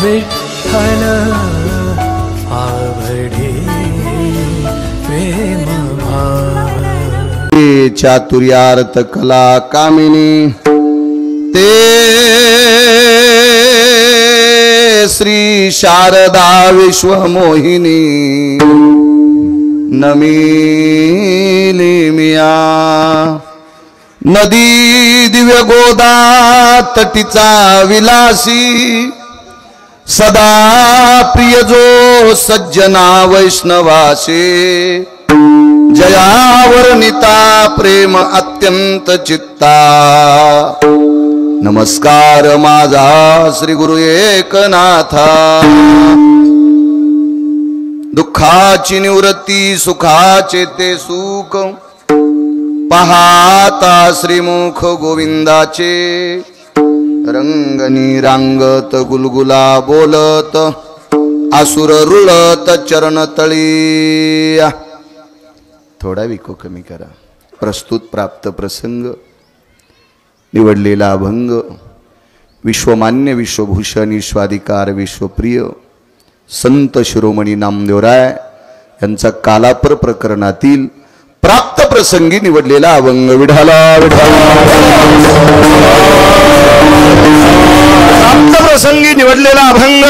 विठ्ठल आवडे प्रेम भाव। चातुर्यार्थ कला कामिनी ते श्री शारदा विश्वमोहिनी नमिली मिया। नदी दिव्य गोदा तटीचा विलासी सदा प्रिय जो सज्जना वैष्णवासे। जयावर्णिता प्रेम अत्यंत चित्ता नमस्कार माझा श्री गुरु एकनाथा। दुःखाची निवृत्ती सुखाचे ते सुख पाहता श्रीमुख गोविंदाचे। रंगनी रांगत गुलगुला बोलत आसुर रुळत चरण तळी। थोडा विको कमी करा। प्रस्तुत प्राप्त प्रसंग निवडलेला अभंग विश्वमान्य विश्वभूषण विश्वाधिकार विश्वप्रिय संत शिरोमणी नामदेवराय यांचा कालापर प्रकरणातील प्राप्त प्रसंगी निवडलेला अभंग। विढाला प्राप्त प्रसंगी निवडलेला अभंग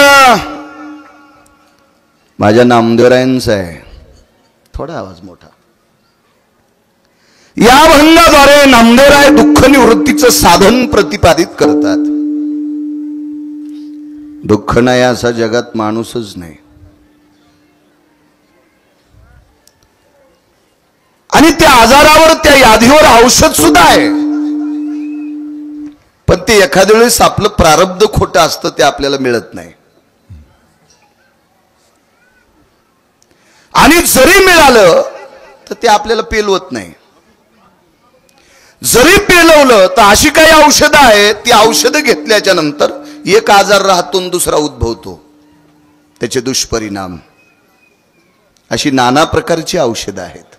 माझ्या नामदेवरायांचा आहे। थोडा आवाज मोठा। या अभंगाद्वारे नामदेवराय दुःख निवृत्तीचं साधन प्रतिपादित करतात। दुःख नाही असा जगात माणूसच नाही आणि त्या आजारावर त्या व्याधीवर औषध सुद्धा आहे, पण ते एखाद्या वेळेस आपलं प्रारब्ध खोटं असतं ते आपल्याला मिळत नाही। आणि जरी मिळालं तर ते आपल्याला पेलवत नाही। जरी पेलवलं तर अशी काही औषधं आहेत ती औषधं घेतल्याच्या नंतर एक आजार राहतून दुसरा उद्भवतो, त्याचे दुष्परिणाम। अशी नाना प्रकारची औषधं आहेत।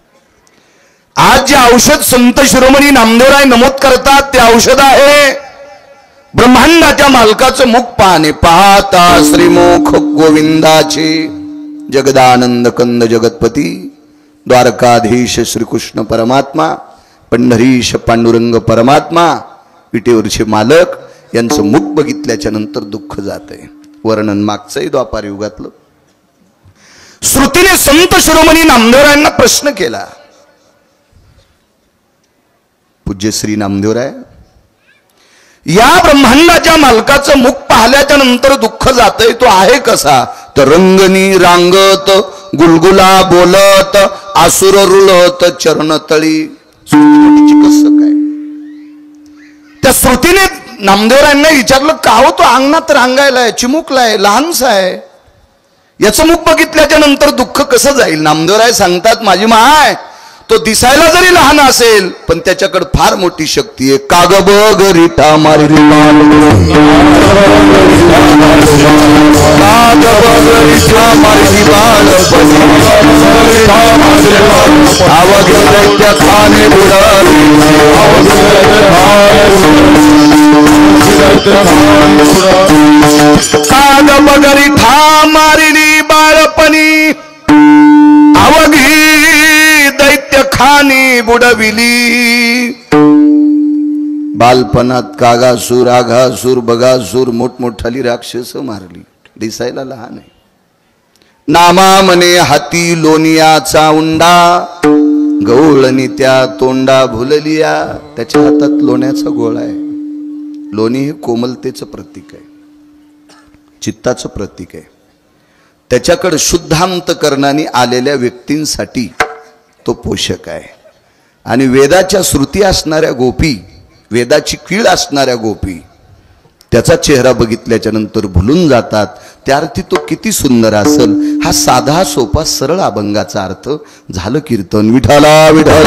आज जे औषध संत शिरोमणी नामदेवराय नमूद करतात ते औषध आहे ब्रह्मांडाच्या मालकाचं मुख पाहणे। पाहता श्रीमुख गोविंदाचे। जगदानंद कंद जगतपती द्वारकाधीश श्रीकृष्ण परमात्मा पंढरीश पांडुरंग परमात्मा विटेवरचे मालक यांचं मुख बघितल्याच्या नंतर दुःख जाते। वर्णन मागचंही द्वापार युगातलं। श्रुतीने संत शिरोमणी नामदेवरायांना प्रश्न केला, पूज्य श्री नामदेवराय या ब्रह्मांडाच्या मालकाचं मुख पाहिल्याच्या नंतर दुःख जातंय, तो आहे कसा? तर रंगनी रांगत गुलगुला बोलत आसुर रुळत चरण तळी। कसं काय? त्या श्रुतीने नामदेवरायांना विचारलं, का हो तो अंगणात रांगायलाय, चिमुकलाय, लहानसा आहे, याचं मुख बघितल्याच्या नंतर दुःख कसं जाईल? नामदेवराय सांगतात, माझी माय तो दिसायला जरी लहान असेल पण त्याच्याकडे फार मोठी शक्ती आहे। काग बग रिठा मारी काग बगरी ठा मारिली बाळपणी अवघी दैत्य खानी बुडविली। बालपणात कागासूर आघासूर बगासूर मोठमोठाली राक्षस मारली। दिसायला लहान आहे। नामा मने हाती लोनियाचा उंडा गवळणी त्या तोंडा भुललिया। त्याच्या हातात लोण्याचा गोळा आहे। लोणी हे कोमलतेचं प्रतीक आहे, चित्ताचं प्रतीक आहे। त्याच्याकडे शुद्धांतकरणाने आलेल्या व्यक्तींसाठी तो पोषक आहे। आणि वेदाच्या श्रुती असणाऱ्या गोपी, वेदाची कीळ असणाऱ्या गोपी त्याचा चेहरा बघितल्याच्या नंतर भुलून जातात। त्या अर्थी तो किती सुंदर असेल हा साधा सोपा सरळ अभंगाचा अर्थ झालं कीर्तन। विठाला विठाला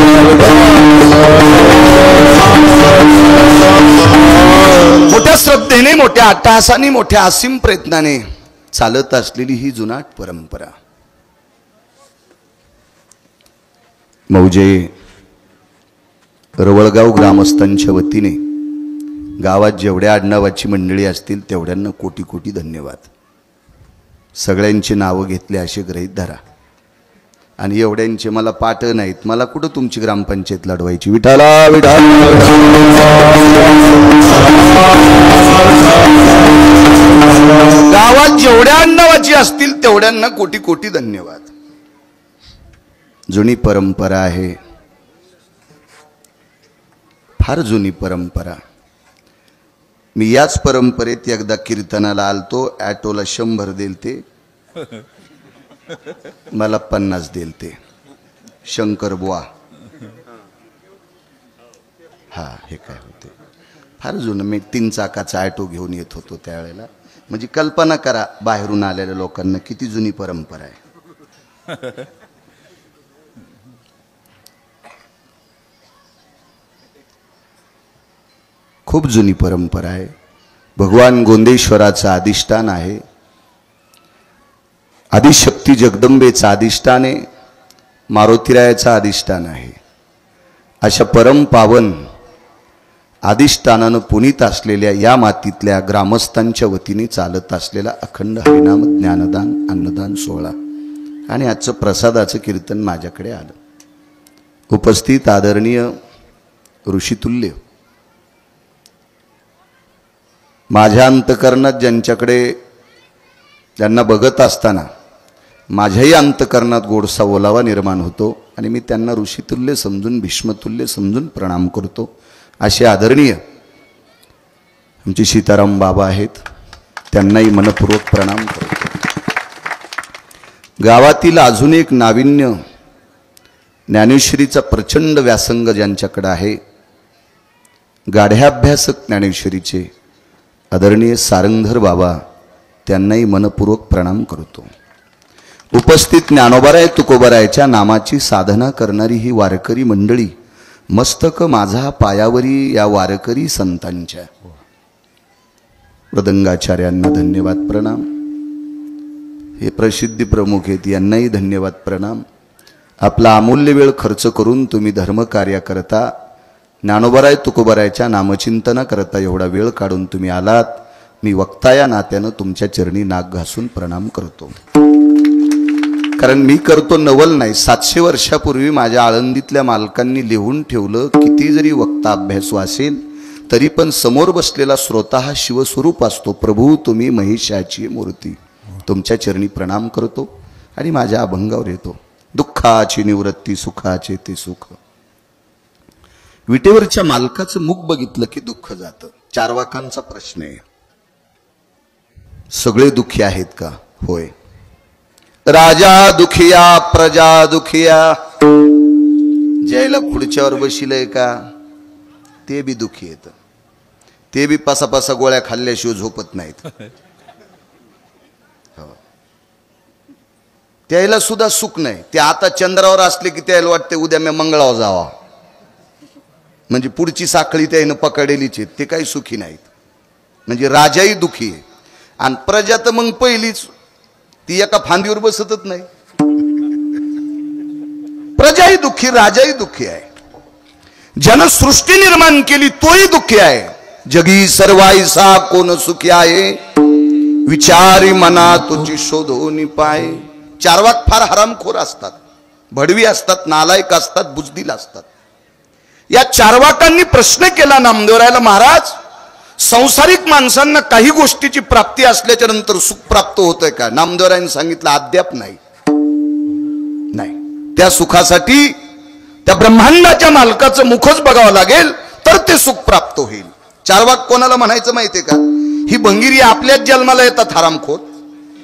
मोठ्या श्रद्धेने मोठ्या अट्टहासाने मोठ्या असीम प्रयत्नाने चालत असलेली ही जुनाट परंपरा। मौजे रवळगाव ग्रामस्थांच्या वतीने गावात जेवढ्या आडनावाची मंडळी असतील तेवढ्यांना कोटी कोटी धन्यवाद। सगळ्यांची नावं घेतली असे गृहीत धरा. आणि एवढ्यांचे मला पाठ नाहीत, मला कुठं तुमची ग्रामपंचायत लढवायची. विठाला विठाला. गावात जेवढ्या नावाची असतील तेवढ्यांना कोटी कोटी धन्यवाद. जुनी परंपरा आहे, फार जुनी परंपरा. मी याच परंपरेत एकदा कीर्तनाला आलतो. ॲटोला 100 दिलते, मला 50 दिलते. शंकर बुवा, हा हे काय होते, फार जुनं. मी 3 चाकाचा ॲटो घेऊन येत होतो त्यावेळेला. म्हणजे कल्पना करा बाहेरून आलेल्या लोकांना किती जुनी परंपरा आहे. खूप जुनी परंपरा आहे. भगवान गोंदेश्वराचं अधिष्ठान आहे, आदिशक्ती जगदंबेचं अधिष्ठान आहे, मारुतीरायाचं अधिष्ठान आहे. अशा परम पावन अधिष्ठानानं पुनीत असलेल्या या मातीतल्या ग्रामस्थांच्या वतीने चालत असलेला अखंड हरिनाम ज्ञानदान अन्नदान सोहळा आणि आजचं प्रसादाचं कीर्तन माझ्याकडे आलं. उपस्थित आदरणीय ऋषितुल्य, माझ्या अंतकरणात ज्यांना बघत असताना माझ्याही अंतकरणात गोडसा ओलावा निर्माण होतो आणि मी त्यांना ऋषितुल्य समजून, भीष्मतुल्य समजून प्रणाम करतो. असे आदरणीय आमचे सीताराम बाबा आहेत, त्यांनाही मनपूर्वक प्रणाम करतो. गावातील अजून एक नाविन्य, ज्ञानेश्वरीचा प्रचंड व्यासंग ज्यांच्याकडे आहे, गाढ्याभ्यासक ज्ञानेश्वरीचे आदरणीय सारंगधर बाबा, त्यांनाही मनपूर्वक प्रणाम करतो. उपस्थित ज्ञानोबाराय तुकोबारायच्या नामाची साधना करणारी ही वारकरी मंडळी, मस्तक माझा पायावरी या वारकरी संतांच्या मृदंगाचार्यांना धन्यवाद प्रणाम. हे प्रसिद्धी प्रमुख आहेत, यांनाही धन्यवाद प्रणाम. आपला अमूल्य वेळ खर्च करून तुम्ही धर्मकार्य करता, ज्ञानोबाराय तुकोबारायच्या नामचिंतना करता एवढा वेळ काढून तुम्ही आलात. मी वक्ता या नात्यानं तुमच्या चरणी नाक घासून प्रणाम करतो. कारण मी करतो नवल नाही, 700 वर्षापूर्वी माझ्या आळंदीतल्या मालकांनी लिहून ठेवलं, किती जरी वक्ता अभ्यासू असेल तरी पण समोर बसलेला श्रोता हा शिवस्वरूप असतो. प्रभू तुम्ही महिषाची मूर्ती. तुमच्या चरणी प्रणाम करतो आणि माझ्या अभंगावर येतो. दुःखाची निवृत्ती सुखाचे ते सुख. विटेवरच्या मालकाचं मुख बघितलं की दुःख जातं. चारवाकांचा प्रश्न आहे, सगळे दुःखी आहेत का? होय. राजा दुखिया प्रजा दुखिया, ज्याला खुर्च्यावर बशिलय का ते बी दुखी येत. ते बी पासा गोळ्या खाल्ल्याशिवाय झोपत नाहीत. त्याला सुद्धा सुख नाही. ते आता चंद्रावर असले की त्याला वाटते उद्या मी मंगळावर जावा, म्हणजे पुढची साखळी त्यानं पकडलेलीच. ते काही सुखी नाहीत. म्हणजे राजाही दुखी आहे आणि प्रजा तर मग पहिलीच ती एका फांदीवर बसतच नाही. प्रजाही दुःखी, राजाही दुःखी आहे. ज्यानं सृष्टी निर्माण केली तोही दुःखी आहे. जगी सर्वाईसा कोण सुखी आहे, विचारी मना तुझी शोधोनी पाय. चारवाक फार हरामखोर असतात, भडवी असतात, नालायक असतात, बुजदिल असतात. या चारवाकांनी प्रश्न केला नामदेवरायला, महाराज संसारिक माणसांना काही गोष्टीची प्राप्ती असल्याच्या नंतर सुख प्राप्त होतंय का? नामदेवरायांनी सांगितलं अद्याप नाही. त्या सुखासाठी त्या ब्रह्मांडाच्या मालकाचं मुखच बघावं लागेल तर ते सुख प्राप्त होईल. चारवाक कोणाला म्हणायचं माहितीये का? ही भंगिरी आपल्याच जन्माला येतात हरामखोर,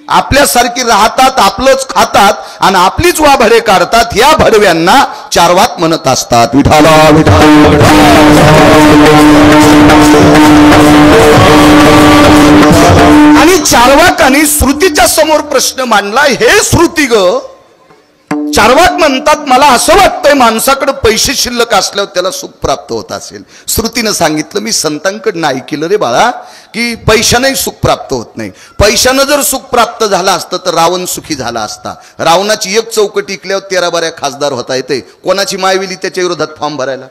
आपल्यासारखी राहतात, आपलंच खातात आणि आपलीच वाभडे काढतात. या भडव्यांना चारवाक म्हणत असतात. विठाला विठाला. आणि चारवाकांनी श्रुतीच्या समोर प्रश्न मांडला. हे श्रुती ग, चारवाक म्हणतात मला असं वाटतंय माणसाकडे पैसे शिल्लक असल्यावर त्याला सुख प्राप्त होत असेल. श्रुतीनं सांगितलं मी संतांकडनं ऐकलं रे बाळा की पैशाने सुख प्राप्त होत नाही. पैशानं जर सुख प्राप्त झालं असतं तर रावण सुखी झाला असता. रावणाची एक चौकट ऐकल्यावर 13 बाऱ्या खासदार होता येते. कोणाची मायविली त्याच्या विरोधात फॉर्म भरायला?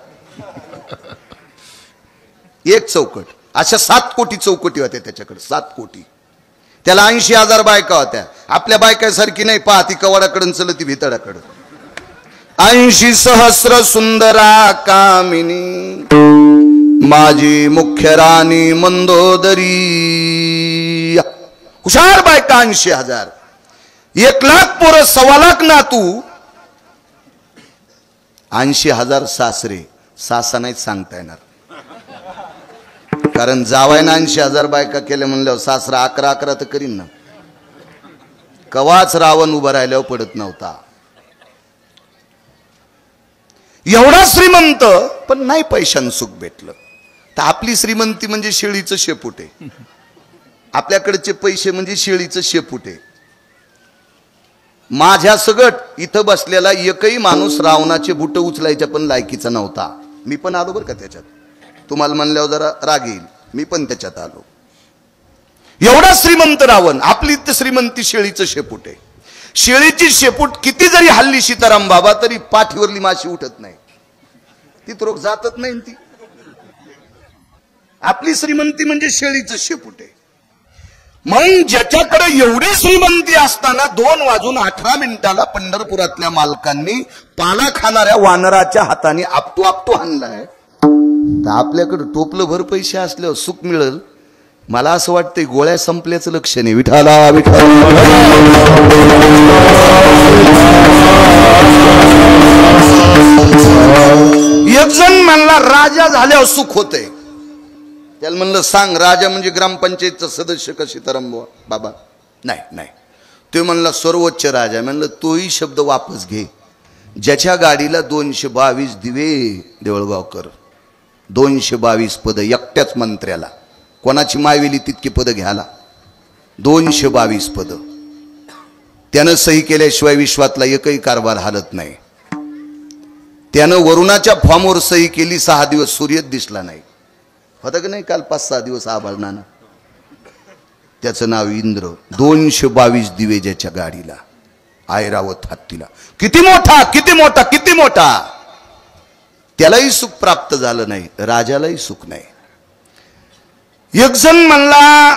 एक चौकट. अशा 7 कोटी चौकटी होत्या त्याच्याकडे, 7 कोटी. त्याला 80,000 बायका होत्या आपल्या बायकासारखी नाही, पाहती कवाडाकडून चलती भितडाकडं. 80 सहस्र सुंदरा कामिनी माझी मुख्य राणी मंदोदरी. हुशार बायका 80,000. 1,00,000 पोरं, 1,25,000 नातू, 80,000 सासरे. सासा नाही सांगता येणार, कारण जावायना 80,000 बायका केल्या म्हणल्यावर सासरा 11 तर करीन ना. कवाच रावण उभं राहिल्यावर पडत नव्हता. एवढा श्रीमंत पण नाही पैशानं सुख भेटलं. तर आपली श्रीमंती म्हणजे शेळीचं शेपूट आहे. आपल्याकडचे पैसे म्हणजे शेळीचं शेपूट आहे. माझ्या सगट इथं बसलेला एकही माणूस रावणाचे बुट उचलायच्या पण लायकीचा नव्हता. मी पण आलो बरं का त्याच्यात. तुम्हाला म्हणल्यावर जरा राग येईल, मी पण त्याच्यात आलो. एवढा श्रीमंत रावण. आपली तर श्रीमंती शेळीचं शेपूट आहे. शेळीची शेपूट किती जरी हल्ली सीताराम बाबा तरी पाठीवरली माशी उठत नाही, ती रोग जातच नाही ती. आपली श्रीमंती म्हणजे शेळीचं शेपूट आहे. मग ज्याच्याकडे एवढी श्रीमंती असताना 2:18 पंढरपुरातल्या मालकांनी पाला खाणाऱ्या वानराच्या हाताने आपटू आपटू आणलाय, तर आपल्याकडे टोपलं भर पैसे असल्यावर सुख मिळेल. मला असं वाटतंय गोळ्या संपल्याचं लक्षण आहे. विठाला विठाला. एक जण म्हणला राजा झाल्यावर सुख होते. त्याला म्हणलं सांग, राजा म्हणजे ग्रामपंचायतचा सदस्य का सीताराम बाबा? नाही नाही. ते म्हणला सर्वोच्च राजा. म्हणलं तोही शब्द वापस घे. ज्याच्या गाडीला 222 दिवे, देवळगावकर 222 पद एकट्याच मंत्र्याला, कोणाची मायवेली तितकी पद घ्यायला 222 पद. त्यानं सही केल्याशिवाय विश्वातला एकही कारभार हालत नाही. त्यानं वरुणाच्या फॉर्मवर सही केली, 6 दिवस सूर्यच दिसला नाही. होता की नाही? काल 5-6 दिवस आभाळ नाना. त्याचं नाव इंद्र. 222 दिवे ज्याच्या गाडीला, ऐरावत हत्तीला. किती मोठा किती मोठा किती मोठा. त्यालाही सुख प्राप्त झालं नाही, राजालाही सुख नाही. एक जण म्हणला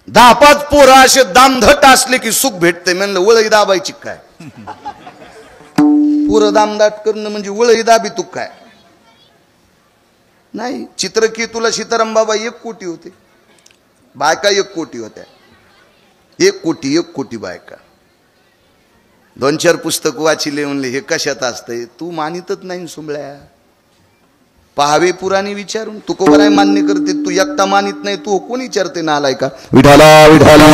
10-5 पोरं असे दामधट असले की सुख भेटते. म्हणलं वळई दाबायची काय? पोरं दामदाट करणं म्हणजे वळई दाबी तू काय? नाही. चित्रकेतूला सीताराम बाबा 1 कोटी होते, बायका 1 कोटी होत्या. 1 कोटी बायका. 2-4 पुस्तक वाचिले. म्हणले हे कशात असतंय? तू मानितच नाही सुंबळ्या. पहावे पुराणी विचारून. तू कोणाला मान्य करते? तू एकटा मानित नाही, तू कोण विचारते नालाय का? विठाला विठाला.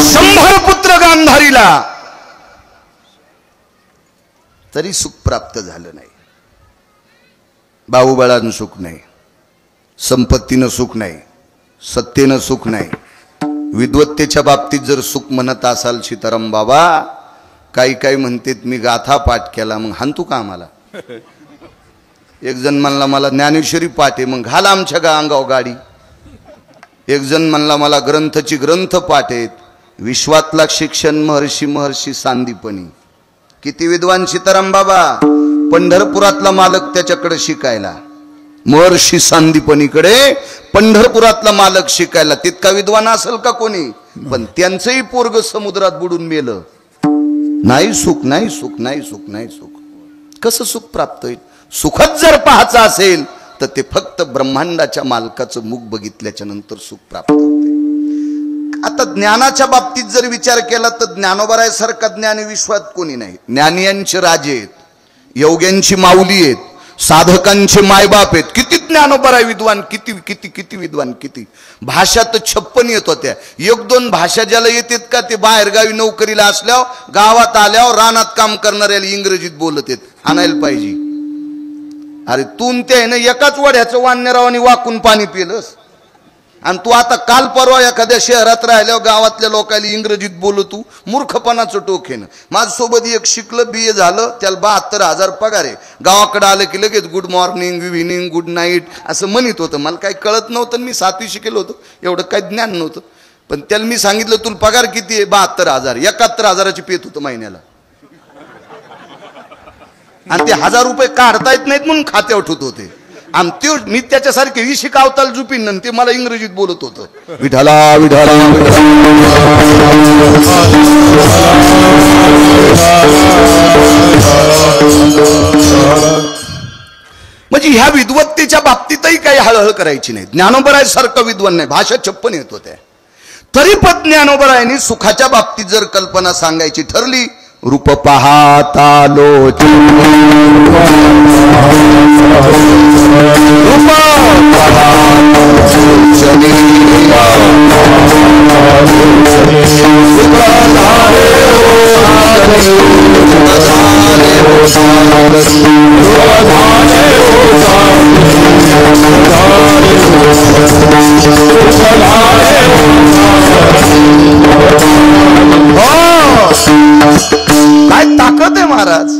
100 पुत्र गांधारीला, तरी सुख प्राप्त झालं नाही. बाहुबळानं सुख नाही, संपत्तीनं सुख नाही, सत्तेनं सुख नाही. विद्वत्तेच्या बाबतीत जर सुख म्हणत असाल सीताराम बाबा, काही काही म्हणतात मी गाथा पाठ केला, मग हानतू का आम्हाला? एक जण म्हणला मला ज्ञानेश्वरी पाठ आहे, मग घाला आमच्या अंगावर गाडी. एक जण म्हणला मला ग्रंथ पाठ आहेत. विश्वातला शिक्षण महर्षी सांदीपनी. किती विद्वान सीताराम बाबा. पंढरपुरातला मालक त्याच्याकडे शिकायला, महर्षी सांदीपनीकडे पंढरपुरातला मालक शिकायला. तितका विद्वान असेल का कोणी? पण त्यांचंही पोरग समुद्रात बुडून मेलं. नाही सुख नाही सुख नाही सुख नाही सुख. कसं सुख प्राप्त होईल? सुखच जर पाहायचं असेल तर ते फक्त ब्रह्मांडाच्या मालकाचं मुख बघितल्याच्या नंतर सुख प्राप्त होते. आता ज्ञानाच्या बाबतीत जर विचार केला तर ज्ञानोबरायासारखा ज्ञानी विश्वात कोणी नाही. ज्ञानियांचे राजे आहेत, योग्यांची माऊली आहेत, साधकांचे मायबाप आहेत. किती ज्ञानोबराय विद्वान, किती किती किती विद्वान. किती भाषा तर 56 येत होत्या. 1-2 भाषा ज्याला येतात का ते बाहेरगावी नोकरीला असल्यावर, गावात आल्यावर रानात काम करणाऱ्याला इंग्रजीत बोलत येत. आणायला पाहिजे. अरे तू ते आहे ना एकाच वड्याचं वानरावानी वाकून पाणी पिलंस, आणि तू आता काल परवा एखाद्या शहरात राहिल्यावर गावातल्या लोकांना इंग्रजीत बोलतो. मूर्खपणाचं टोक आहे ना. माझ्यासोबत एक शिकलं, BA झालं, त्याला 72,000 पगार आहे. गावाकडे आलं की लगेच good morning, evening, good night असं म्हणत होतं. मला काही कळत नव्हतं, मी 7वी शिकेलो होतो, एवढं काही ज्ञान नव्हतं. पण त्याला मी सांगितलं तुला पगार किती आहे? 72,000. 71,000ची पेत होतं महिन्याला. आणि ते 1000 रुपये काढता येत नाहीत म्हणून खात्यावर ठेवत होते. आमते मी त्याच्यासारखे विशी कावताल जुपीन ते मला इंग्रजीत बोलत होतं. विठाला विठाला म्हणजे ह्या विद्वत्तेच्या बाबतीतही काही हळहळ करायची नाही. ज्ञानोबरायासारखं विद्वान नाही, भाषा 56 येत होत्या. तरी पण ज्ञानोबरायांनी सुखाच्या बाबतीत जर कल्पना सांगायची ठरली, रूप पाहता लोचनी रूप काय ताकद आहे महाराज.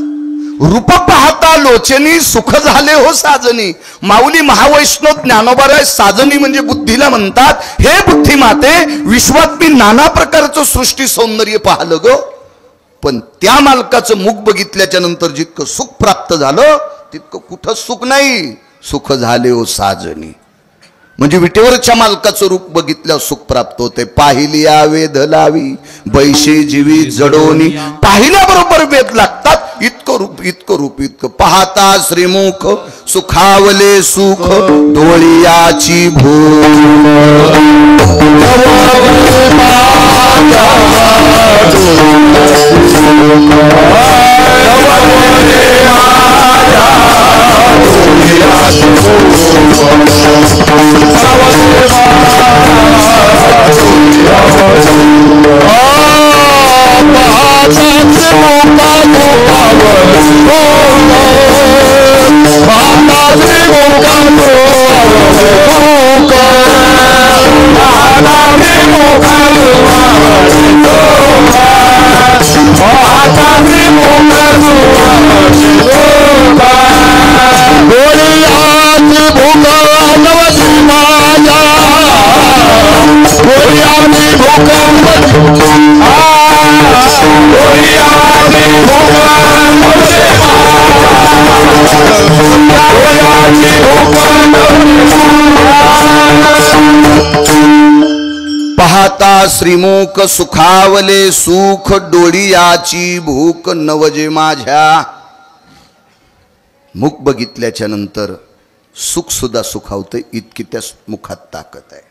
रूप पाहता लोचनी सुख झाले हो साजनी. माऊली महावैष्णव ज्ञानोबराय साजनी म्हणजे बुद्धीला म्हणतात, हे बुद्धिमाते विश्वात मी नाना प्रकारचं सृष्टी सौंदर्य पाहिलं ग, पण त्या मालकाचं मुख बघितल्याच्या नंतर जितकं सुख प्राप्त झालं तितकं कुठं सुख नाही. सुख झाले हो साजनी म्हणजे विटेवरच्या मालकाचं रूप बघितल्यावर सुख प्राप्त होते. पाहिली वेद लावी बैशे जीवी जडोनी. पाहिल्याबरोबर वेद लागतात. इतकं रूप इतकं रूप इतकं पाहता श्रीमुख सुखावले सुख डोळियाची भूक. पाहता श्रीमुख सुखावले सुख डोळियाची भूक नवजे माझ्या. मुख बघितल्याच्या नंतर सुख सुद्धा सुखावते, इतकी त्या मुखात ताकद आहे.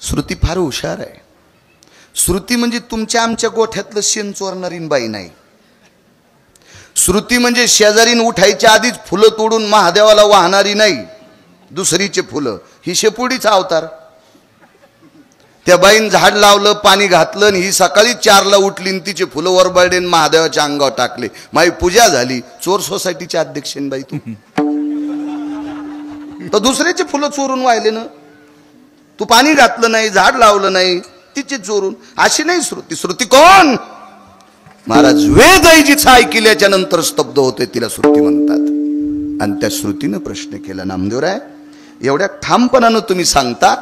श्रुती फार हुशार आहे. श्रुती म्हणजे तुमच्या आमच्या गोठ्यातलं शेण चोरणारी बाई नाही. श्रुती म्हणजे शेजारीन उठायच्या आधीच फुलं तोडून महादेवाला वाहणारी नाही, दुसरीचे फुलं. ही शेपुडीचा अवतार. त्या बाईन झाड लावलं, पाणी घातलं, आणि ही सकाळी 4ला उठली आणि तिचे फुलं वरबळडेन महादेवाच्या अंगावर टाकले. माझी पूजा झाली. चोर सोसायटीच्या अध्यक्षेन बाई तू. तर दुसऱ्याचे फुलं चोरून वाहिले ना. तू पाणी घातलं नाही, झाड लावलं नाही, तिचे चोरून. अशी नाही श्रुती. श्रुती कोण महाराज? वेद जिचा ऐकल्याच्या नंतर स्तब्ध होते तिला श्रुती म्हणतात. आणि त्या श्रुतीनं प्रश्न केला, नामदेवराय एवढ्या ठामपणानं तुम्ही सांगता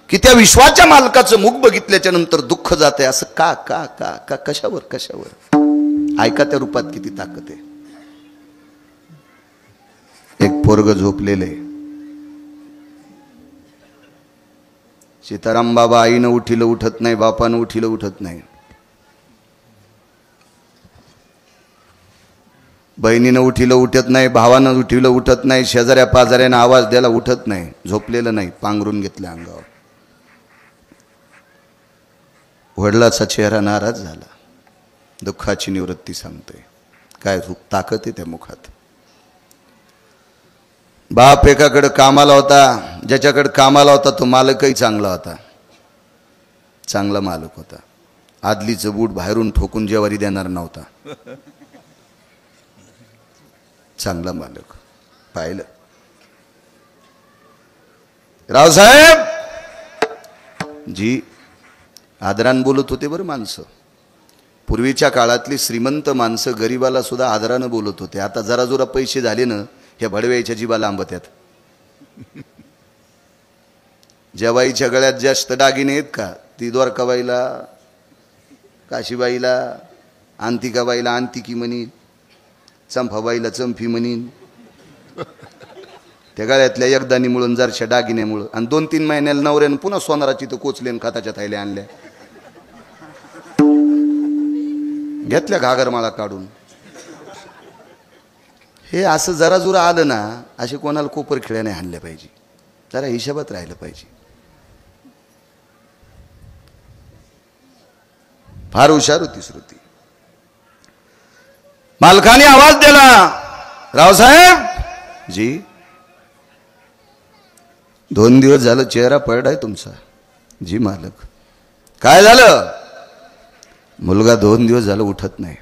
की त्या विश्वाच्या मालकाचं मुख बघितल्याच्या नंतर दुःख जाते, असं का का का का कशावर कशावर? ऐका त्या रूपात किती ताकद आहे. एक पोरग झोपलेले. सीताराम बाबा आईनं उठिलं उठत नाही, बापानं उठिलं उठत नाही, बहिणीनं उठिलं उठत नाही, भावानं उठिलं उठत नाही, शेजाऱ्या पाजाऱ्यानं आवाज द्यायला उठत नाही. झोपलेलं नाही, पांघरून घेतलं अंगावर. वडिलाचा चेहरा नाराज झाला. दुःखाची निवृत्ती सांगतोय. काय ताकद आहे त्या मुखात. बाप एकाकडे कामाला होता, ज्याच्याकडे कामाला होता तो मालकही चांगला होता, चांगला मालक होता. आदलीचं बूट बाहेरून ठोकून जेवारी देणार नव्हता. चांगला मालक. पाहिलं रावसाहेब जी आदरान बोलत होते बरं माणसं. पूर्वीच्या काळातली श्रीमंत माणसं गरीबाला सुद्धा आदरानं बोलत होते. आता जरा जोरा पैसे झाले ना, ह्या भडव्याच्या जीवाला आंबत्यात. ज्या बाईच्या गळ्यात जास्त दागिने आहेत का, ती द्वारकाबाईला, काशीबाईला, अंतिकाबाईला अंतिकी म्हणीन, चंपाबाईला चंपी म्हणीन, त्या गळ्यातल्या एकदानीमुळं जरशा दागिन्यामुळं आणि 2-3 महिन्याला नवऱ्यानं पुन्हा सोनाराची तर कोचलेन खाताच्या थैल्या आणल्या, घेतल्या घागरमाळा काढून. हे असं जरा जुरा आलं ना, असे कोणाला कोपर खिळ्या नाही आणल्या पाहिजे, जरा हिशोबात राहिलं पाहिजे. फार हुशार होती श्रुती. मालकाने आवाज दिला, रावसाहेब जी 2 दिवस झालं चेहरा पडलाय तुमचा. जी मालक. काय झालं? मुलगा 2 दिवस झालं उठत नाही.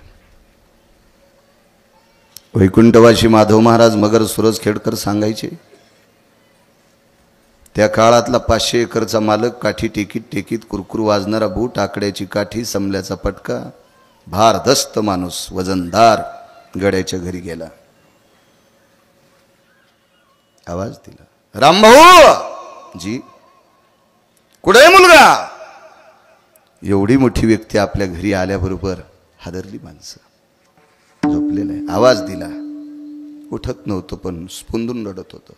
वैकुंठवासी माधव महाराज मगर सुरज खेडकर सांगायचे, त्या काळातला 500 एकरचा मालक, काठी टेकीत टेकीत कुरकुर वाजणारा बूट, आकड्याची काठी, समल्याचा पटका, भारदस्त माणूस, वजनदार, गड्याच्या घरी गेला. आवाज दिला, रामभाऊ जी कुठे मुलगा? एवढी मोठी व्यक्ती आपल्या घरी आल्याबरोबर हादरली माणसं. झोपलेलं आहे. आवाज दिला, उठत नव्हतं पण स्फुंदून रडत होतं.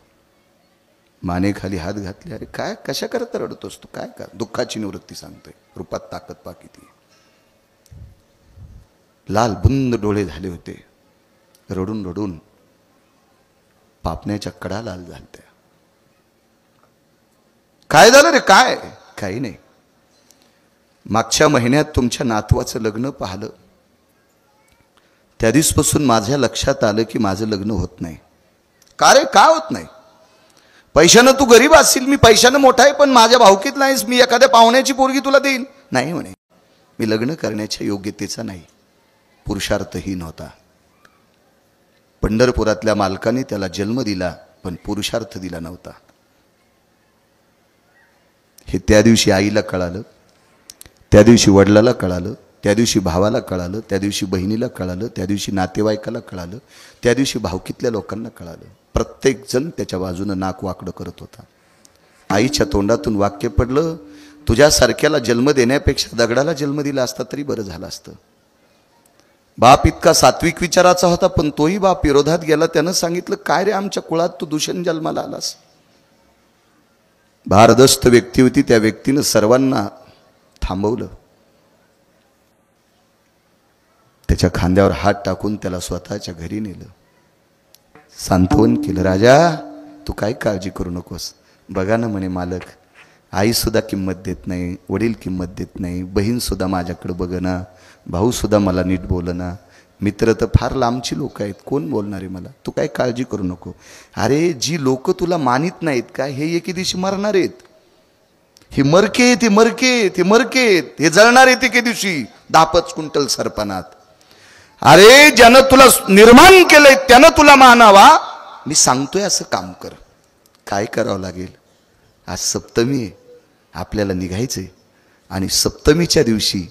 मानेखाली हात घातले. अरे काय, कशा करता रडतोस तू? काय का दुःखाची निवृत्ती सांगतोय. रूपात ताकद पा किती. लाल बुंद डोळे झाले होते. रडून रडून पापण्याच्या कडा लाल झालत्या. काय झालं रे? काय? काही नाही. मागच्या महिन्यात तुमच्या नातवाचं लग्न पाहिलं. त्या दिवसापासून माझ्या लक्षात आलं की माझं लग्न होत नाही. का रे? का होत नाही? पैशानं तू गरीब असशील, मी पैशानं मोठा आहे, पण माझ्या भावकीत नाहीस. मी एखाद्या पाहुण्याची पोरगी तुला देईन. नाही म्हणे, मी लग्न करण्याच्या योग्यतेचा नाही, पुरुषार्थहीन होता. पंढरपुरातल्या मालकाने त्याला जन्म दिला पण पुरुषार्थ दिला नव्हता. हे त्या दिवशी आईला कळालं, त्या दिवशी वडिलाला कळालं, त्या दिवशी भावाला कळालं, त्या दिवशी बहिणीला कळालं, त्या दिवशी नातेवाईकाला कळालं, त्या दिवशी भावकीतल्या लोकांना कळालं. प्रत्येक जण त्याच्या बाजूनं नाक वाकडं करत होता. आईच्या तोंडातून वाक्य पडलं, तुझ्यासारख्याला जन्म देण्यापेक्षा दगडाला जन्म दिला असता तरी बरं झालं असतं. बाप इतका सात्विक विचाराचा होता, पण तोही बाप विरोधात गेला. त्यानं सांगितलं, काय रे, आमच्या कुळात तू दूषण जन्माला आलास. भारदस्त व्यक्ती होती, त्या व्यक्तीनं सर्वांना थांबवलं. त्याच्या खांद्यावर हात टाकून त्याला स्वतःच्या घरी नेलं. सांत्वन केलं. राजा, तू काय काळजी करू नकोस. बघा ना म्हणे मालक, आई सुद्धा किंमत देत नाही, वडील किंमत देत नाही, बहीण सुद्धा माझ्याकडे बघना, भाऊ सुद्धा मला नीट बोलना, मित्र तर फार लांबची लोक आहेत, कोण बोलणार आहे मला. तू काय काळजी करू नको. अरे जी लोक तुला मानित नाहीत का, हे एके दिवशी मरणार आहेत. हे मरके, ते मरके, ते मरके, हे जळणार आहेत एके दिवशी 10-5 क्विंटल सरपणात. अरे ज्यानं तुला निर्माण केलंय त्यानं तुला मानावा. मी सांगतोय असं काम कर. काय करावं लागेल? आज सप्तमी आहे, आपल्याला निघायचंय. आणि सप्तमीच्या दिवशी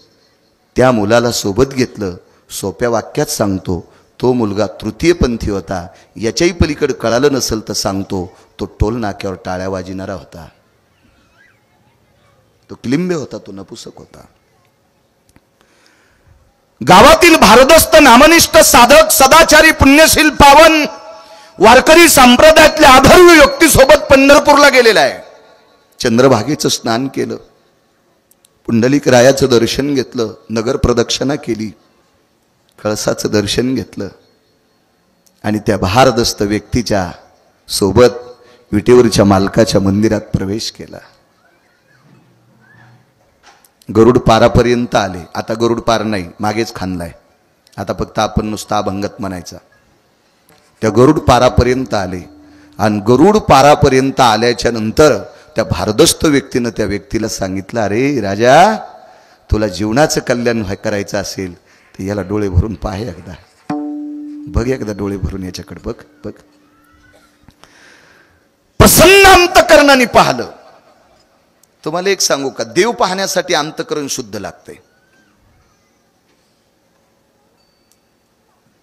त्या मुलाला सोबत घेतलं. सोप्या वाक्यात सांगतो, तो मुलगा तृतीयपंथी होता. याच्याही पलीकडे कळालं नसेल तर सांगतो, तो टोल नाक्यावर टाळ्या वाजविणारा होता. तो किलिंबे होता, तो नपुसक होता. गावातील भारदस्त नामनिष्ठ साधक, सदाचारी, पुण्यशील, पावन वारकरी संप्रदायातल्या आदर्श व्यक्तीसोबत पंढरपूरला गेलेला आहे. चंद्रभागेचं स्नान केलं, पुंडलिक रायाचं दर्शन घेतलं, नगर प्रदक्षिणा केली, कळसाचं दर्शन घेतलं आणि त्या भारदस्त व्यक्तीच्या सोबत विटेवरच्या मालकाच्या मंदिरात प्रवेश केला. गरुड पारापर्यंत आले. आता गरुड पार नाही, मागेच खांदलाय. आता फक्त आपण नुसता अभंगत म्हणायचा. त्या गरुड पारापर्यंत आले आणि गरुड पारापर्यंत आल्याच्या नंतर त्या भारदस्त व्यक्तीनं त्या व्यक्तीला सांगितलं, अरे राजा, तुला जीवनाचं कल्याण करायचं असेल तर याला डोळे भरून पाह एकदा. बघ एकदा डोळे भरून याच्याकडे बघ बघ. प्रसन्न अंतकरणाने पाहिलं. तुम्हाला एक सांगू का, देव पाहण्यासाठी अंतकरण शुद्ध लागतंय.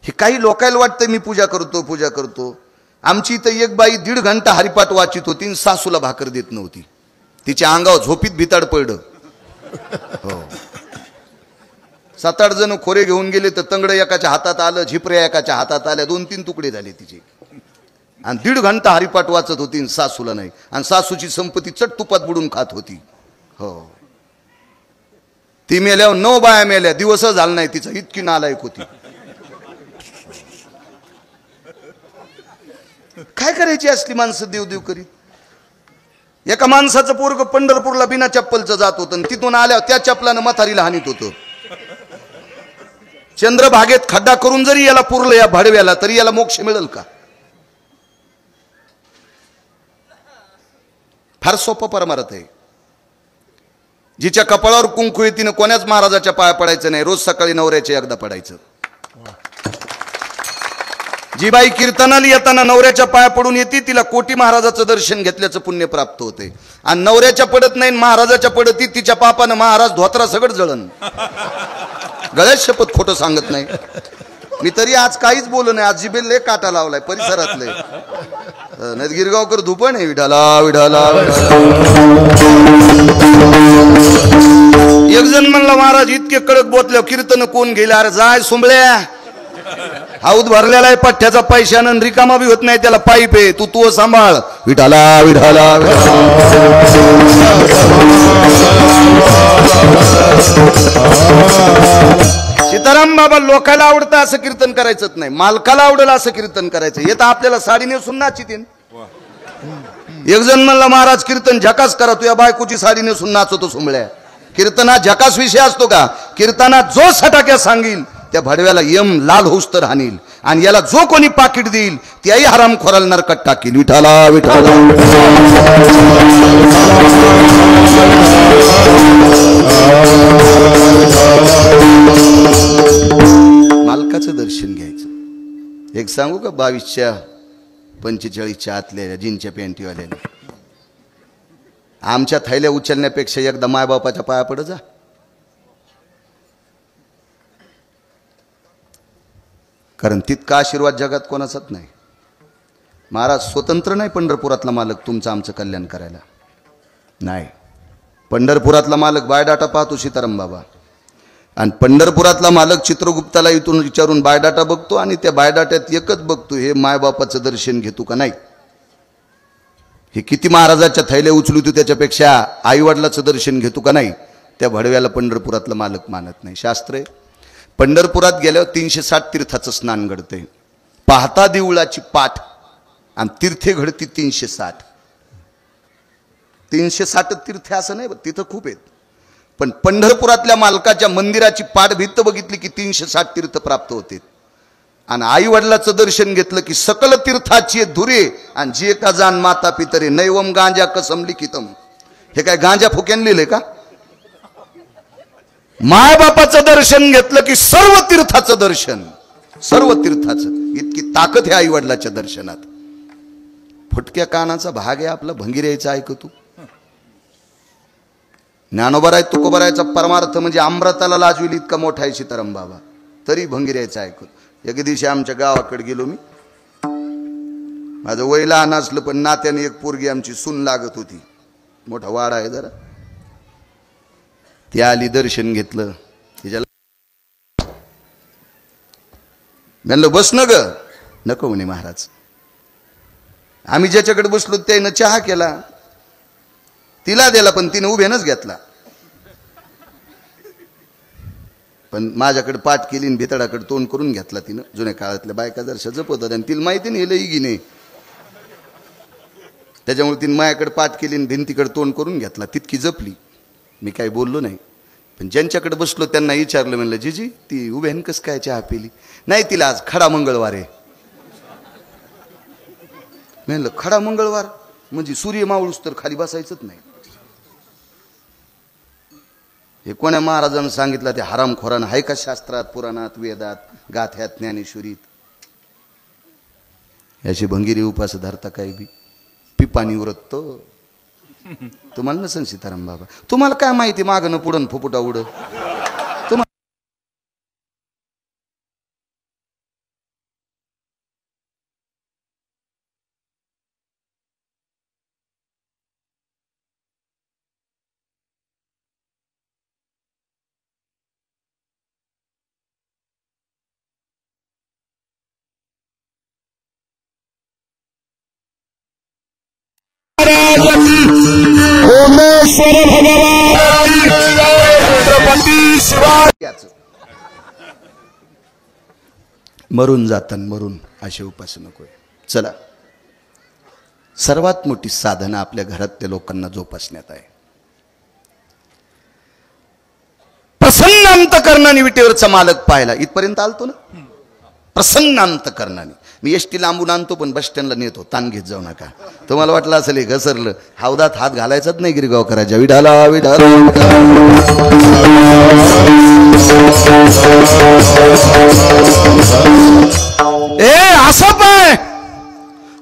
हे काही लोकायला वाटतंय मी पूजा करतो पूजा करतो. आमची इथं एक बाई 1.5 घंटा हरिपाठ वाचित होती आणि सासूला भाकर देत नव्हती. तिच्या अंगावर झोपीत भिताड पडलं. हो, 7-8 जण खोरे घेऊन गेले तर तंगड एकाच्या हातात आलं, झिपऱ्या एकाच्या हातात आल्या, 2-3 तुकडे झाले तिचे. आणि 1.5 घंटा हरिपाठ वाचत होती आणि सासूला नाही, आणि सासूची संपत्ती चट तुपात बुडून खात होती. हो, ती मेल्यावर 9 बाया मेल्या, दिवस झाला नाही तिचा, इतकी नालायक होती. काय करायची असली माणसं देव देव करीत. एका माणसाचं पोरग पंढरपूरला बिना चप्पलचं जात होतं, आणि तिथून आल्यावर त्या चप्पलानं म्हातारीला हानीत होतं. चंद्रभागेत खड्डा करून जरी याला पुरलं या भाडव्याला, तरी याला मोक्ष मिळेल का? फार सोपं परमार्थ आहे. जिच्या कपाळावर कुंकू आहे तिनं कोणाच महाराजाच्या पाया पडायचं नाही, रोज सकाळी नवऱ्याच्या एकदा पडायचं. जी बाई कीर्तनाला येताना नवऱ्याच्या पाया पडून येते, तिला कोटी महाराजाचं दर्शन घेतल्याचं पुण्य प्राप्त होते. आणि नवऱ्याच्या पडत नाही, महाराजाच्या पडती, तिच्या पापानं महाराज धोत्रा सगळं जळण. गळ्यात शपथ, खोटं सांगत नाही मी. तरी आज काहीच बोललो नाही, आज जिबेल लय काटा लावलाय परिसरातले. नाही गिरगावकर धुपण आहे, विठाला विठाला. एक जण म्हणला, महाराज इतके कडक बोतल्यावर कीर्तन कोण गेले? अरे जाय सुंबळ्या, हाऊद भरलेला आहे पठ्ठ्याचा पैशानं, रिकामा बी होत नाही, त्याला पाईप आहे, तू सांभाळ. विठाला विठाला. सीताराम बाबा, लोकाला आवडतं असं कीर्तन करायचंच नाही, मालकाला आवडेल असं कीर्तन करायचं. येतं आपल्याला साडी नेसून नाचित. एक जण म्हणला, महाराज कीर्तन झकास करा, तुझ्या बायकोची साडी नेसून नाचवतो सुंबळ्या. कीर्तनात झकास विषय असतो का? कीर्तनात जो सटाक्या सांगील त्या भडव्याला यम लाल होऊस तर हानील, आणि याला जो कोणी पाकिट देईल त्याही हरामखोराला नरकात टाकील. विठाला विठाला. मालकाचं दर्शन घ्यायचं. एक सांगू का? 22च्या 45च्या आतल्या जीनच्या पॅन्टीवाल्याने आमच्या थैल्या उचलण्यापेक्षा एकदा मायबापाच्या पाया पड जा. कारण तितका आशीर्वाद जगात कोणाचाच नाही. महाराज स्वतंत्र नाही पंढरपुरातला मालक तुमचं आमचं कल्याण करायला नाही. पंढरपुरातला मालक बायोडाटा पाहतो सीताराम बाबा, आणि पंढरपुरातला मालक चित्रगुप्ताला इथून विचारून बायोडाटा बघतो, आणि त्या बायोडाट्यात एकच बघतो, हे मायबापाचं दर्शन घेतो का नाही. हे किती महाराजाच्या थैल्या उचलू तू, त्याच्यापेक्षा आईवडिलाचं दर्शन घेतो का नाही. त्या भडव्याला पंढरपुरातला मालक मानत नाही. शास्त्र आहे, पंढरपुरात गेल्यावर 360 तीर्थाचं स्नान घडतंय. पाहता देवळाची पाठ आणि तीर्थे घडती 360. 360 तीर्थे असं नाही, तिथं खूप आहेत, पण पंढरपुरातल्या मालकाच्या मंदिराची पाठ भित्त बघितली की 360 तीर्थ प्राप्त होते. आणि आई वडिलाचं दर्शन घेतलं की सकल तीर्थाची धुरे, आणि जे का जाण माता पितरे नैवम गांजा कसम लिखितम. हे काय गांजा फुक्यान लिहिलंय का? मायबापाचं दर्शन घेतलं की सर्व तीर्थाचं दर्शन, सर्व तीर्थाचं. इतकी ताकद आहे आई वडिलाच्या दर्शनात. फुटक्या कानाचा भाग आहे आपला, भंगीरायचा ऐकतो. ज्ञानोबराय तुकोबरायचा परमार्थ म्हणजे अमृताला लाजविल इतका मोठा आहे सीताराम बाबा, तरी भंगीरायचा ऐकतो. एक दिवशी आमच्या गावाकडे गेलो मी, माझं वय लहान असलं पण नात्याने एक पोरगी आमची सून लागत होती, मोठा वाडा आहे जरा. ती आली, दर्शन घेतलं, तिच्याला म्हणलं बस न ग. नको म्हणे महाराज. आम्ही ज्याच्याकडे बसलो त्यानं चहा केला, तिला दिला, पण तिने उभ्यानच घेतला. पण माझ्याकडे पाठ केली आणि भितडाकडे तोंड करून घेतला तिनं. जुन्या काळातल्या बायका जर जपत आणि तिला माहिती नाही हे लई नाही, त्याच्यामुळे तिने माझ्याकडे पाठ केली आणि भिंतीकडे तोंड करून घेतला. तितकी जपली. मी काही बोललो नाही, पण ज्यांच्याकडे बसलो त्यांना विचारलं, म्हणलं जीजी ती उभ्यान कस काय चहा पिली? नाही, तिला आज खडा मंगळवार आहे. म्हणलं खडा मंगळवार म्हणजे सूर्य मावळूस तर खाली बसायचंच नाही. हे कोण्या महाराजांना सांगितलं? ते हरामखोरानं आहे का शास्त्रात, पुराणात, वेदात, गाथ्यात, ज्ञानेश्वरीत? याची भंगिरी उपास धरता काय बी पिपाणी उरत. तुम्हाला नसेल सीताराम बाबा, तुम्हाला काय माहिती मागणं पुढं फुफुटा उड. महाराज ओमेश्वर भगवान छत्रपती शिवाजी. मरून जाताना मरून अशी उपास नकोय. चला, सर्वात मोठी साधना आपल्या घरातल्या लोकांना जोपासण्यात आहे. प्रसन्न अंतकरणाने विटेवरचा मालक पाहिला. इथपर्यंत आलतो ना. प्रसन्न अंतकरणाने. मी एसटी लांबून आणतो पण बस स्टँडला नेतो. ताण घेत जाऊ नका. तुम्हाला वाटलं असेल हे घसरलं. हौदात हात घालायचाच नाही गिरगावकराच्या. विठाला विठाला ए असं पाय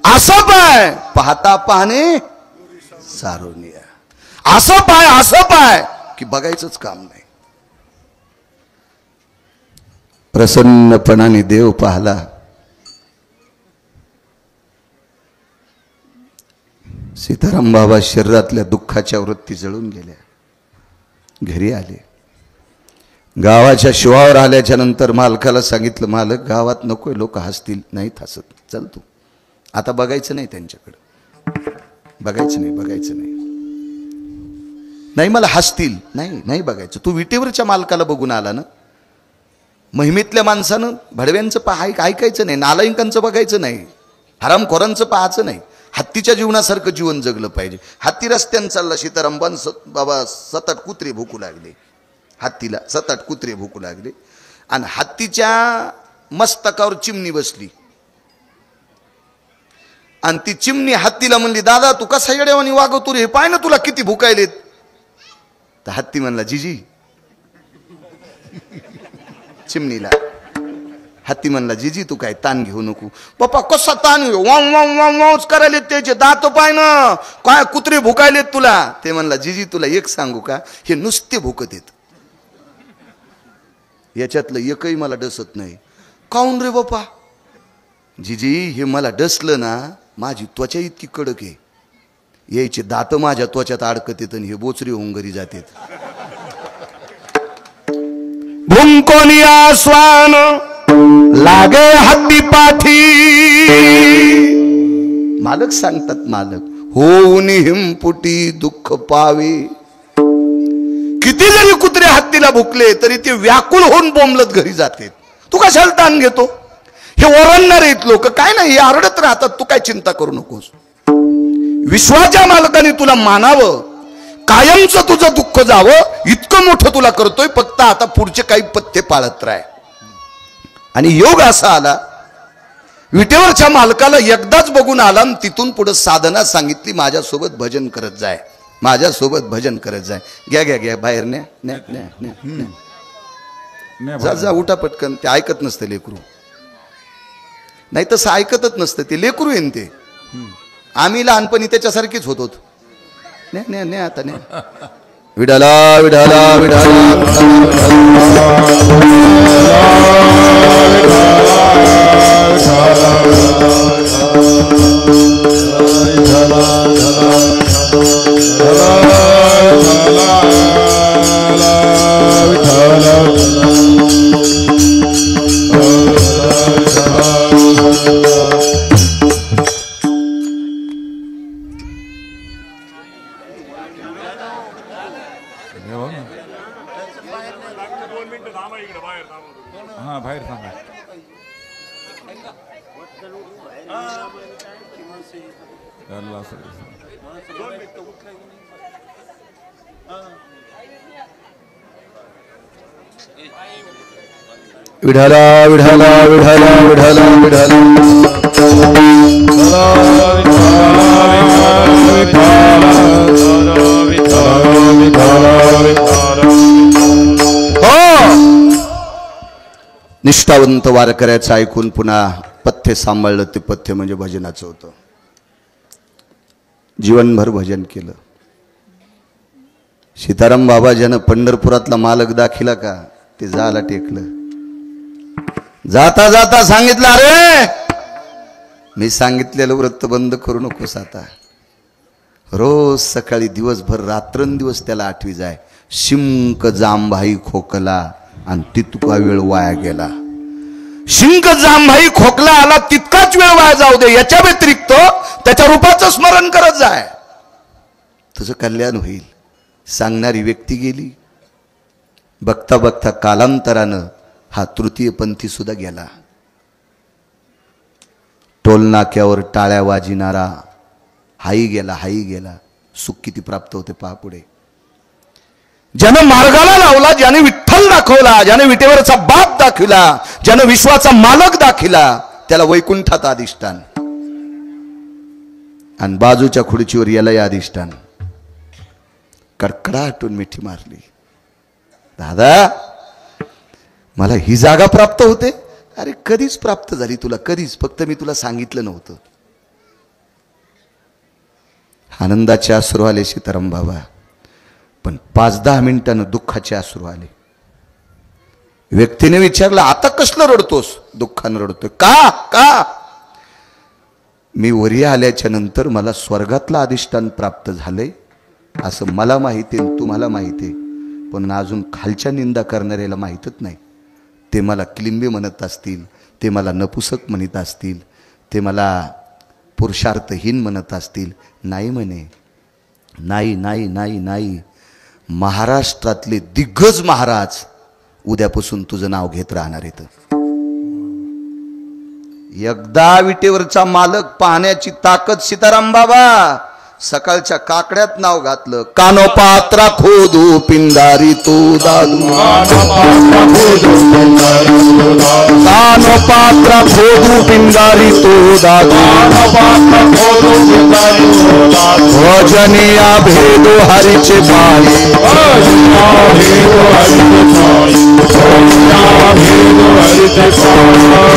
असं पाय पाहता पाहणे सारून या. असं पाय की बघायचंच काम नाही. प्रसन्नपणाने देव पाहला. सीताराम बाबा शरीरातल्या दुःखाच्या वृत्ती जळून गेल्या. घरी आले. गावाच्या शिवावर आल्याच्या नंतर मालकाला सांगितलं, मालक गावात नकोय, लोक हसतील. नाहीत हसत. चल तू आता बघायचं नाही त्यांच्याकडं. बघायचं नाही. नाही मला हसतील. नाही बघायचं. तू विटेवरच्या मालकाला बघून आला ना. महिमेतल्या माणसानं भडव्यांचं ऐकायचं नाही. नालायकांचं बघायचं नाही. हरामखोरांचं पाहायचं नाही. हत्तीच्या जीवनासारखं जीवन जगलं पाहिजे. हत्ती रस्त्यानं चालला. सीताराम बाबा 7-8 कुत्रे भुकू लागले. हत्तीला 7-8 कुत्रे भुकू लागले आणि हत्तीच्या मस्तकावर चिमणी बसली आणि ती चिमणी हत्तीला म्हणली, दादा तू कसा येड्यावानी वागवतो रे, पाय ना तुला किती भुकायलेत. तर हत्ती म्हणला, जीजी. चिमणीला हत्ती म्हणला, जीजी तू काय ताण घेऊ नको. पप्पा कसा ताण घेऊ, वाव करायलेत त्याचे दात पाय ना, काय कुत्रे भुकायलेत तुला. ते म्हणला, जीजी तुला एक सांगू का, हे नुसते भुकत येत, याच्यातलं एकही मला डसत नाही. काऊन रे बापा. जीजी हे मला डसलं ना, माझी त्वचा इतकी कडक आहे, यायचे दात माझ्या त्वचात अडकत येत आणि हे बोचरी होऊन घरी जातात. भुंकोनिया स्वान लागे हत्ती पाठी. मालक सांगतात, मालक होऊन हिमपुटी दुःख पावे. किती जरी कुत्रे हत्तीला भुकले तरी ते व्याकुळ होऊन बोंबलत घरी जाते. तू कशाला ताण घेतो. हे ओरडणार आहेत लोक, काय नाही, हे आरडत राहतात. तू काय चिंता करू नकोस. विश्वाच्या मालकाने तुला मानावं, कायमचं तुझं दुःख जावं, इतकं मोठं तुला करतोय. फक्त आता पुढचे काही पथ्य पाळत राह. आणि योग असा आला, विटेवरच्या मालकाला एकदाच बघून आला आणि तिथून पुढे साधना सांगितली, माझ्यासोबत भजन करत जाय, माझ्यासोबत भजन करत जाय. घ्या बाहेर न्या. जा उठा पटकन. ते ऐकत नसतं लेकरू. नाही तसं ऐकतच नसतं ते लेकरू. येईन ते. आम्ही लहानपणी त्याच्यासारखीच होतो. न्या आता न्या. विडाला विडाला विडाला बाहेर थांबा. विढाला विढाला विढाला विढाला विढाला निष्ठावंत वारकऱ्याचं ऐकून पुन्हा पथ्य सांभाळलं. ते पथ्य म्हणजे भजनाचं होतं. जीवनभर भजन केलं. सीताराम बाबा ज्यानं पंढरपुरातला मालक दाखिला का, ते जायला टेकलं. जाता जाता सांगितलं, अरे मी सांगितलेलं व्रत बंद करू नकोस. आता रोज सकाळी दिवसभर रात्रंदिवस त्याला आठवी जाय. शिंक जांभाई खोकला आणि तितका वेळ वाया गेला. शिंक जांभाई खोकला आला तितकाच वेळ वाया जाऊ दे. याच्या व्यतिरिक्त त्याच्या रूपाचं स्मरण करत जाय. तुझं कल्याण होईल सांगणारी व्यक्ती गेली. बघता बघता कालांतरानं हा तृतीयपंथी सुद्धा गेला. टोलनाक्यावर टाळ्या वाजिणारा हाही गेला, हाही गेला. सुख किती प्राप्त होते पहा पुढे. ज्यानं मार्गाला लावला, ज्याने विठ्ठल दाखवला, ज्याने विटेवरचा बाप दाखविला, ज्यानं विश्वाचा मालक दाखविला, त्याला वैकुंठात अधिष्ठान आणि बाजूच्या खुर्चीवर याला या अधिष्ठान. कडकडाटून मिठी मारली. दादा मला ही जागा प्राप्त होते. अरे कधीच प्राप्त झाली तुला, कधीच. फक्त मी तुला सांगितलं नव्हतं. आनंदाचे अश्रू आले सीताराम बाबा, पण 5-10 मिनिटांनं दुःखाचे अश्रू आले. व्यक्तीने विचारलं आता कसलं रडतोस? दुःखानं रडतोय. का का? मी वरी आल्याच्या नंतर मला स्वर्गातलं अधिष्ठान प्राप्त झालंय असं मला माहिती आहे, तुम्हाला माहिती आहे, पण अजून खालच्या निंदा करणाऱ्याला माहीतच नाही. ते मला किलिंबी म्हणत असतील, ते मला नपुसक म्हणत असतील, ते मला पुरुषार्थहीन म्हणत असतील. नाही म्हणे, नाही नाही नाही नाही. महाराष्ट्रातले दिग्गज महाराज उद्यापासून तुझं नाव घेत राहणार आहेत. एकदा विटेवरचा मालक पाहण्याची ताकद सीताराम बाबा. सकाळच्या काकड्यात नाव घातलं. कानोपात्रा खोदू पिंडारी तो दादू, कानोपात्रा खोदू पिंडारी तो दादू, भजनिया भेदो हरीचे पायी,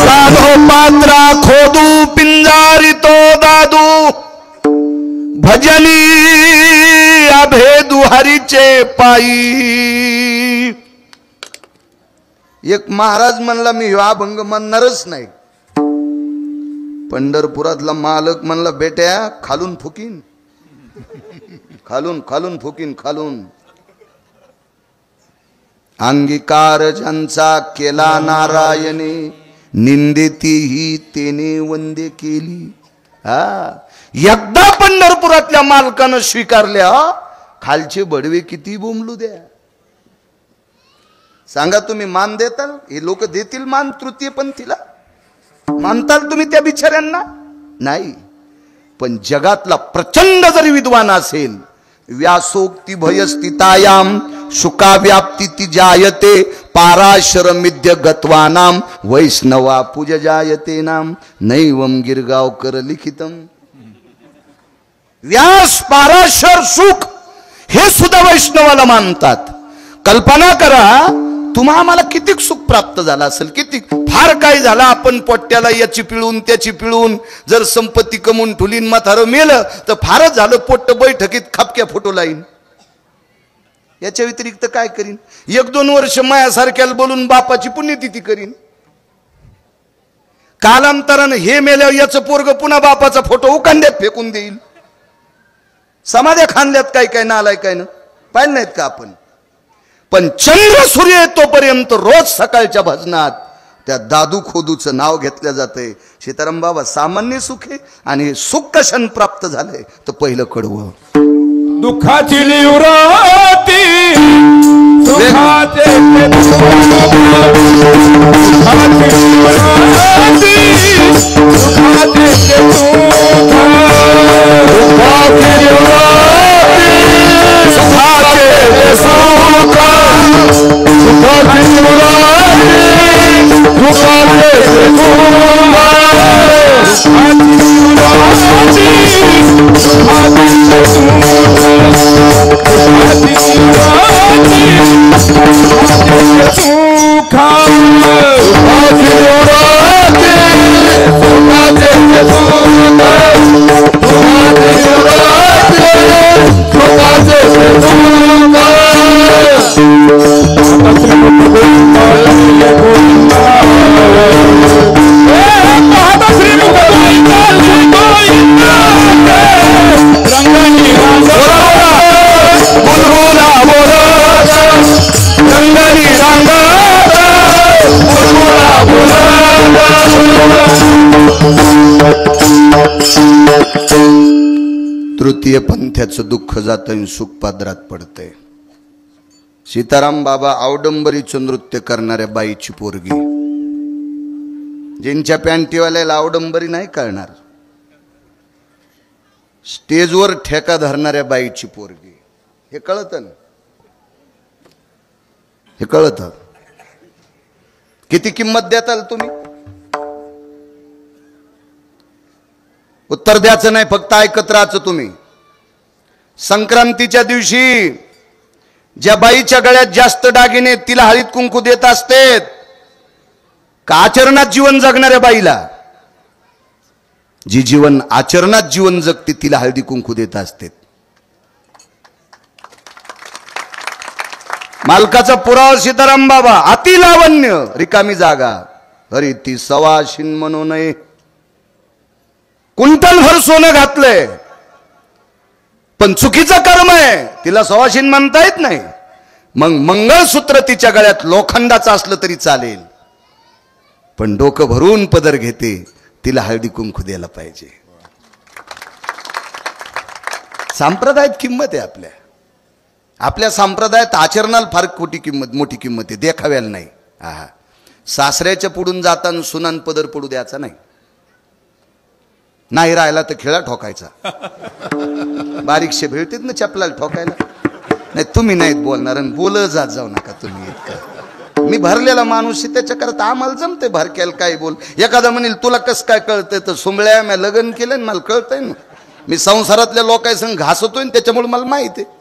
कानोपात्रा खोदू पिंजारी तो दादू, भजनी अभेदू हरीचे पायी. एक महाराज म्हणला मी हा अभंग म्हणणारच नाही. पंढरपुरातला मालक म्हणला बेट्या खालून फुकीन, खालून खालून फुकीन, खालून. अंगीकार ज्यांचा केला नारायणे, निंदेती ही तेने वंदे केली. एकदा पंढरपुरातल्या मालकानं स्वीकारल्या, खालचे बडवे किती बोंबलू द्या. सांगा तुम्ही मान देताल? हे लोक देतील मान तृतीयपंथीला? मानताल तुम्ही त्या बिचाऱ्यांना? नाही. पण जगातला प्रचंड जरी विद्वान असेल, व्यासोक्ती भयस्थितायाम शुकाव्याप्ती ती जायते, पाराशर मिद्य गत्वानाम वैष्णवा पूज जायते नाम, नैवम गिरगावकर लिखितम. व्यास पाराशर सुख हे सुद्धा वैष्णवाला मानतात. कल्पना करा तुम्हा आम्हाला किती सुख प्राप्त झालं असेल, किती फार काय झालं. आपण पोट्याला याची पिळून त्याची पिळून जर संपत्ती कमवून ठुलीन म्हातारं मेलं तर फारच झालं. पोट्ट बैठकीत खापक्या फोटो लाईन. याच्या व्यतिरिक्त काय करीन? 1-2 वर्ष मायासारख्याला बोलून बापाची पुण्यतिथी करीन. कालांतरानं हे मेल्यावर याचं पोरग पुन्हा बापाचा फोटो उकांड्यात फेकून देईल. समाध्या खांदल्यात काय काय नालाय काय ना पाहिलं नाहीत का आपण? पण चंद्र सूर्य येतोपर्यंत रोज सकाळच्या भजनात त्या दादू खोदूचं नाव घेतलं जातंय. सीताराम बाबा सामान्य सुख आहे आणि सुख कशाने प्राप्त झालंय तर पहिलं कडवं. दुःखाची लिवराती सुखाचे सुखाचे तृतीय पंथ्याचं दुःख जातं, सुख पादरात पडतंय. सीताराम बाबा अवडंबरीचं नृत्य करणाऱ्या बाईची पोरगी, ज्यांच्या पॅन्टीवाल्याला अवडंबरी नाही कळणार, स्टेजवर ठेका धरणाऱ्या बाईची पोरगी. हे कळतं ना, हे कळतं. किती किंमत देताल तुम्ही? उत्तर द्यायचं नाही, फक्त ऐकत राहायचं तुम्ही. संक्रांतीच्या दिवशी ज्या बाईच्या गळ्यात जास्त दागिने तिला हळीत कुंकू देत असते का आचरणात जीवन जगणाऱ्या बाईला? जी जीवन आचरणात जीवन जगते तिला हळदी कुंकू देत असते. मालकाचा पुरावा सीताराम बाबा. अति लावण्य रिकामी जागा, अरे ती सवाशीन म्हणू नये. कुंटलभर सोनं घातलंय पण चुकीचं कर्म आहे, तिला सवाशीन म्हणता येत नाही. मग मंगळसूत्र तिच्या गळ्यात लोखंडाचं असलं तरी चालेल, पण डोकं भरून पदर घेते, तिला हळदी कुंकू द्यायला पाहिजे. संप्रदायात किंमत आहे. आपल्या संप्रदायात आचरणाला फार मोठी किंमत आहे, देखाव्याला नाही. आहा, सासऱ्याच्या पुढून जाताना सुनान पदर पडू द्यायचा नाही. नाही राहिला तर खेळा ठोकायचा. बारीकशे भेटतात ना चपलाला ठोकायला. नाही तुम्ही नाहीत बोलणार आणि बोल जात जाऊ नका तुम्ही. इतकं मी भरलेला माणूस त्याच्या करता आम्हाला जमते भरकेल काय बोल. एखादा म्हणेल तुला कसं काय कळतंय, तर सुंबळ्या मी लग्न केलं मला कळतंय ना. मी संसारातल्या लोकांसंग घासतोय त्याच्यामुळे मला माहिती आहे.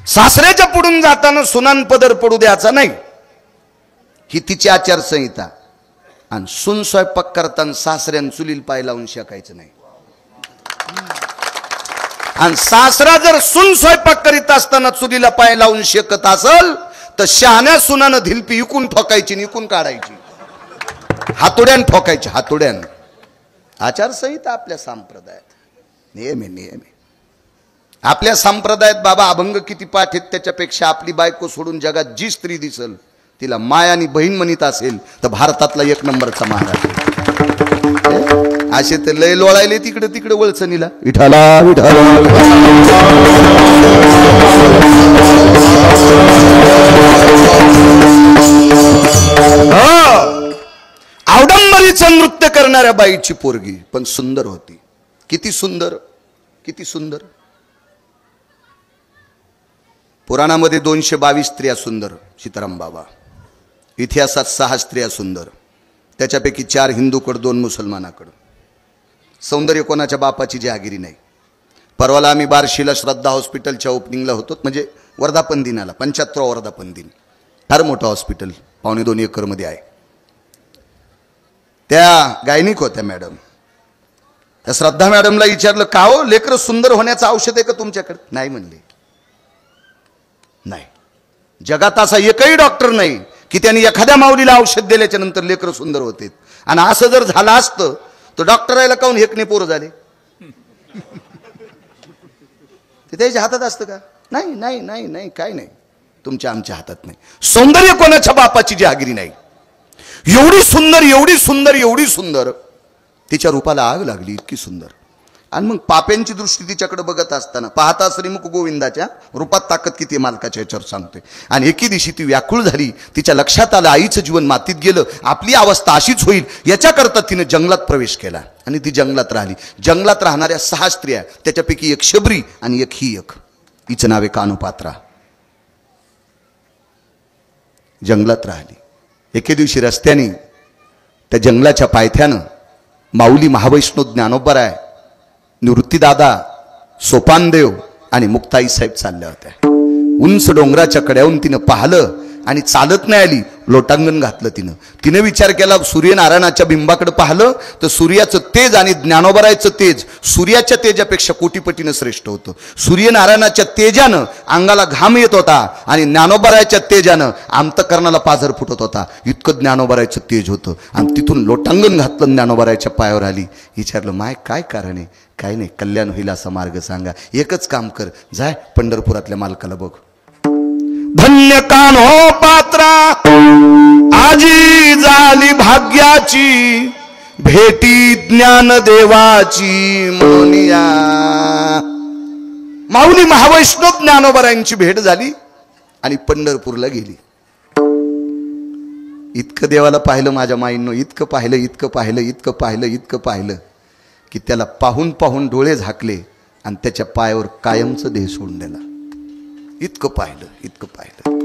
सासऱ्याच्या पुढून जाताना सुनान पदर पडू द्यायचा नाही, ही तिची आचारसंहिता. आणि सुन स्वयंपाक करताना सासऱ्यान चुलील पाय लावून शेकायचं नाही. आणि सासरा जर सुन स्वयंपाक करीत असताना चुलीला पाय लावून शेकत असल तर शहाण्या सुनानं धिलपी इकून ठोकायची, इकून काढायची, हातोड्यान ठोकायची, हातोड्यान. आचारसंहिता आपल्या संप्रदायात नेहमी. आपल्या संप्रदायात बाबा अभंग किती पाठ आहेत त्याच्यापेक्षा आपली बायको सोडून जगात जी स्त्री दिसल तिला माय आणि बहीण म्हणत असेल तर भारतातला एक नंबरचा महाराज. असे तर लय लोळायले तिकडे तिकडे वळचणीला. विठाला विठाला अवडंबरीचं नृत्य करणाऱ्या बाईची पोरगी, पण सुंदर होती. किती सुंदर, किती सुंदर. पुराणामध्ये 222 स्त्रिया सुंदर सीताराम बाबा. इतिहासात 6 स्त्रिया सुंदर, त्याच्यापैकी 4 हिंदूकडं 2 मुसलमानाकडं. सौंदर्य कोणाच्या बापाची जहागिरी नाही. परवाला आम्ही बार्शीला श्रद्धा हॉस्पिटलच्या ओपनिंगला होतो, म्हणजे वर्धापन दिनाला, 75वा वर्धापन दिन. फार मोठं हॉस्पिटल, 2.25 एकरमध्ये आहे. त्या गायनिक होत्या मॅडम. त्या श्रद्धा मॅडमला विचारलं का हो लेकरं सुंदर होण्याचं औषध आहे का तुमच्याकडे? नाही म्हणले. नाही, जगात असा एकही डॉक्टर नाही की त्यांनी एखाद्या माऊलीला औषध दिल्याच्या नंतर लेकरं सुंदर होते. आणि असं जर झालं असतं तर डॉक्टरायला काऊन हेकणे पोरं झाले? ते त्याच्या हातात असतं का? नाही नाही नाही नाही, काय नाही, तुमच्या आमच्या हातात नाही. सौंदर्य कोणाच्या बापाची जहागिरी नाही. एवढी सुंदर, एवढी सुंदर, एवढी सुंदर, तिच्या रूपाला आग लागली, इतकी सुंदर. आणि मग पाप्यांची दृष्टी तिच्याकडे बघत असताना पाहता श्रीमुख गोविंदाच्या रूपात ताकद किती मालकाच्या याच्यावर सांगतोय. आणि एके दिवशी ती व्याकुळ झाली. तिच्या लक्षात आलं आईचं जीवन मातीत गेलं, आपली अवस्था अशीच होईल. याच्याकरता तिने जंगलात प्रवेश केला आणि ती जंगलात राहिली. जंगलात राहणाऱ्या 6 स्त्रिया, त्याच्यापैकी एक शबरी आणि एक ही एक, हिचं नाव आहे कानुपात्रा. जंगलात राहिली. एके दिवशी रस्त्याने त्या जंगलाच्या पायथ्यानं माऊली महावैष्णव ज्ञानोबराय, निवृत्तीदादा, सोपानदेव आणि मुक्ताई साहेब चालल्या होत्या. उंच डोंगराच्या कड्याहून तिनं पाहिलं आणि चालत नाही आली, लोटांगण घातलं तिनं. तिनं विचार केला, सूर्यनारायणाच्या बिंबाकडे पाहिलं तर सूर्याचं तेज आणि ज्ञानोबरायचं तेज सूर्याच्या तेजापेक्षा कोटीपटीनं श्रेष्ठ होतं. सूर्यनारायणाच्या तेजानं अंगाला घाम येत होता आणि ज्ञानोबरायच्या तेजानं अंतकरणाला पाझर फुटत होता. इतकं ज्ञानोबरायचं तेज होतं. आणि तिथून लोटांगण घातलं, ज्ञानोबरायच्या पायावर आली. विचारलं माय काय कारण आहे? काय नाही, कल्याण होईल असा मार्ग सांगा. एकच काम कर, जाय पंढरपुरातल्या मालकाला बघ. धन्य कान्हो पात्रा आजी झाली भाग्याची, भेटी ज्ञान देवाची म्हणूनिया. माऊली महावैष्णव ज्ञानोबरांची भेट झाली आणि पंढरपूरला गेली. इतकं देवाला पाहिलं माझ्या माईंनो, इतकं पाहिलं, इतकं पाहिलं, इतकं पाहिलं, इतकं पाहिलं की त्याला पाहून पाहून डोळे झाकले आणि त्याच्या पायावर कायमचं देह सोडून दिला. इतकं पाहिलं, इतकं पाहिलं.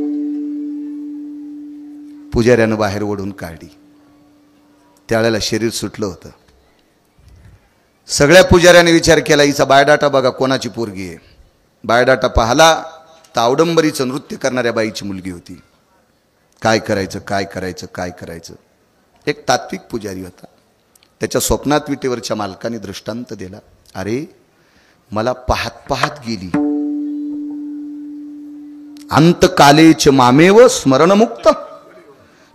पुजाऱ्यानं बाहेर ओढून काढली. त्यावेळेला शरीर सुटलं होतं. सगळ्या पुजाऱ्याने विचार केला, हिचा बायोडाटा बघा, कोणाची पोरगी आहे. बायोडाटा पाहला तर अवडंबरीचं नृत्य करणाऱ्या बाईची मुलगी होती. काय करायचं, काय करायचं, काय करायचं. एक तात्विक पुजारी होता. त्याच्या स्वप्नात विटेवरच्या मालकाने दृष्टांत दिला, अरे मला पाहत पाहत गेली. अंतकालेच मामेव स्मरणमुक्त.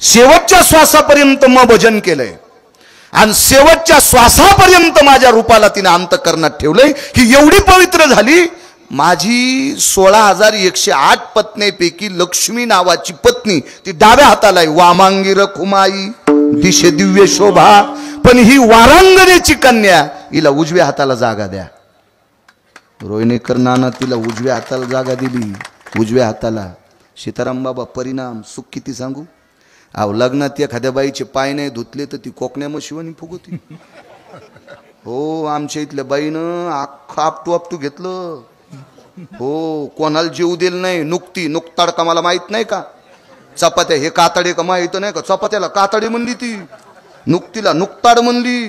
शेवटच्या श्वासापर्यंत मग भजन केलंय आणि शेवटच्या श्वासापर्यंत माझ्या रूपाला तिने अंतकरणात ठेवलंय. ही एवढी पवित्र झाली. माझी 16,108 पत्नीपैकी लक्ष्मी नावाची पत्नी ती डाव्या हाताला आहे. वामांगी रखुमाई दिशे दिव्य शोभा. पण ही वारांगणेची कन्या, हिला उजव्या हाताला जागा द्या. रोहिणीकर नाना तिला उजव्या हाताला जागा दिली. उजव्या हाताला. सीताराम बाबा परिणाम सुख किती सांगू. अहो लग्नात एखाद्या बाईचे पाय नाही धुतले तर ती कोकण्या मशिवानी फुगवती. हो, आमच्या इथल्या बाईनं अख्खं आपटू आपटू घेतलं. हो, कोणाला जीव दिल नाही. नुकताड का मला माहित नाही का. चपात्या हे कातडे का माहित नाही का. चपात्याला कातडे म्हणली ती, नुकतीला नुकताड म्हणली.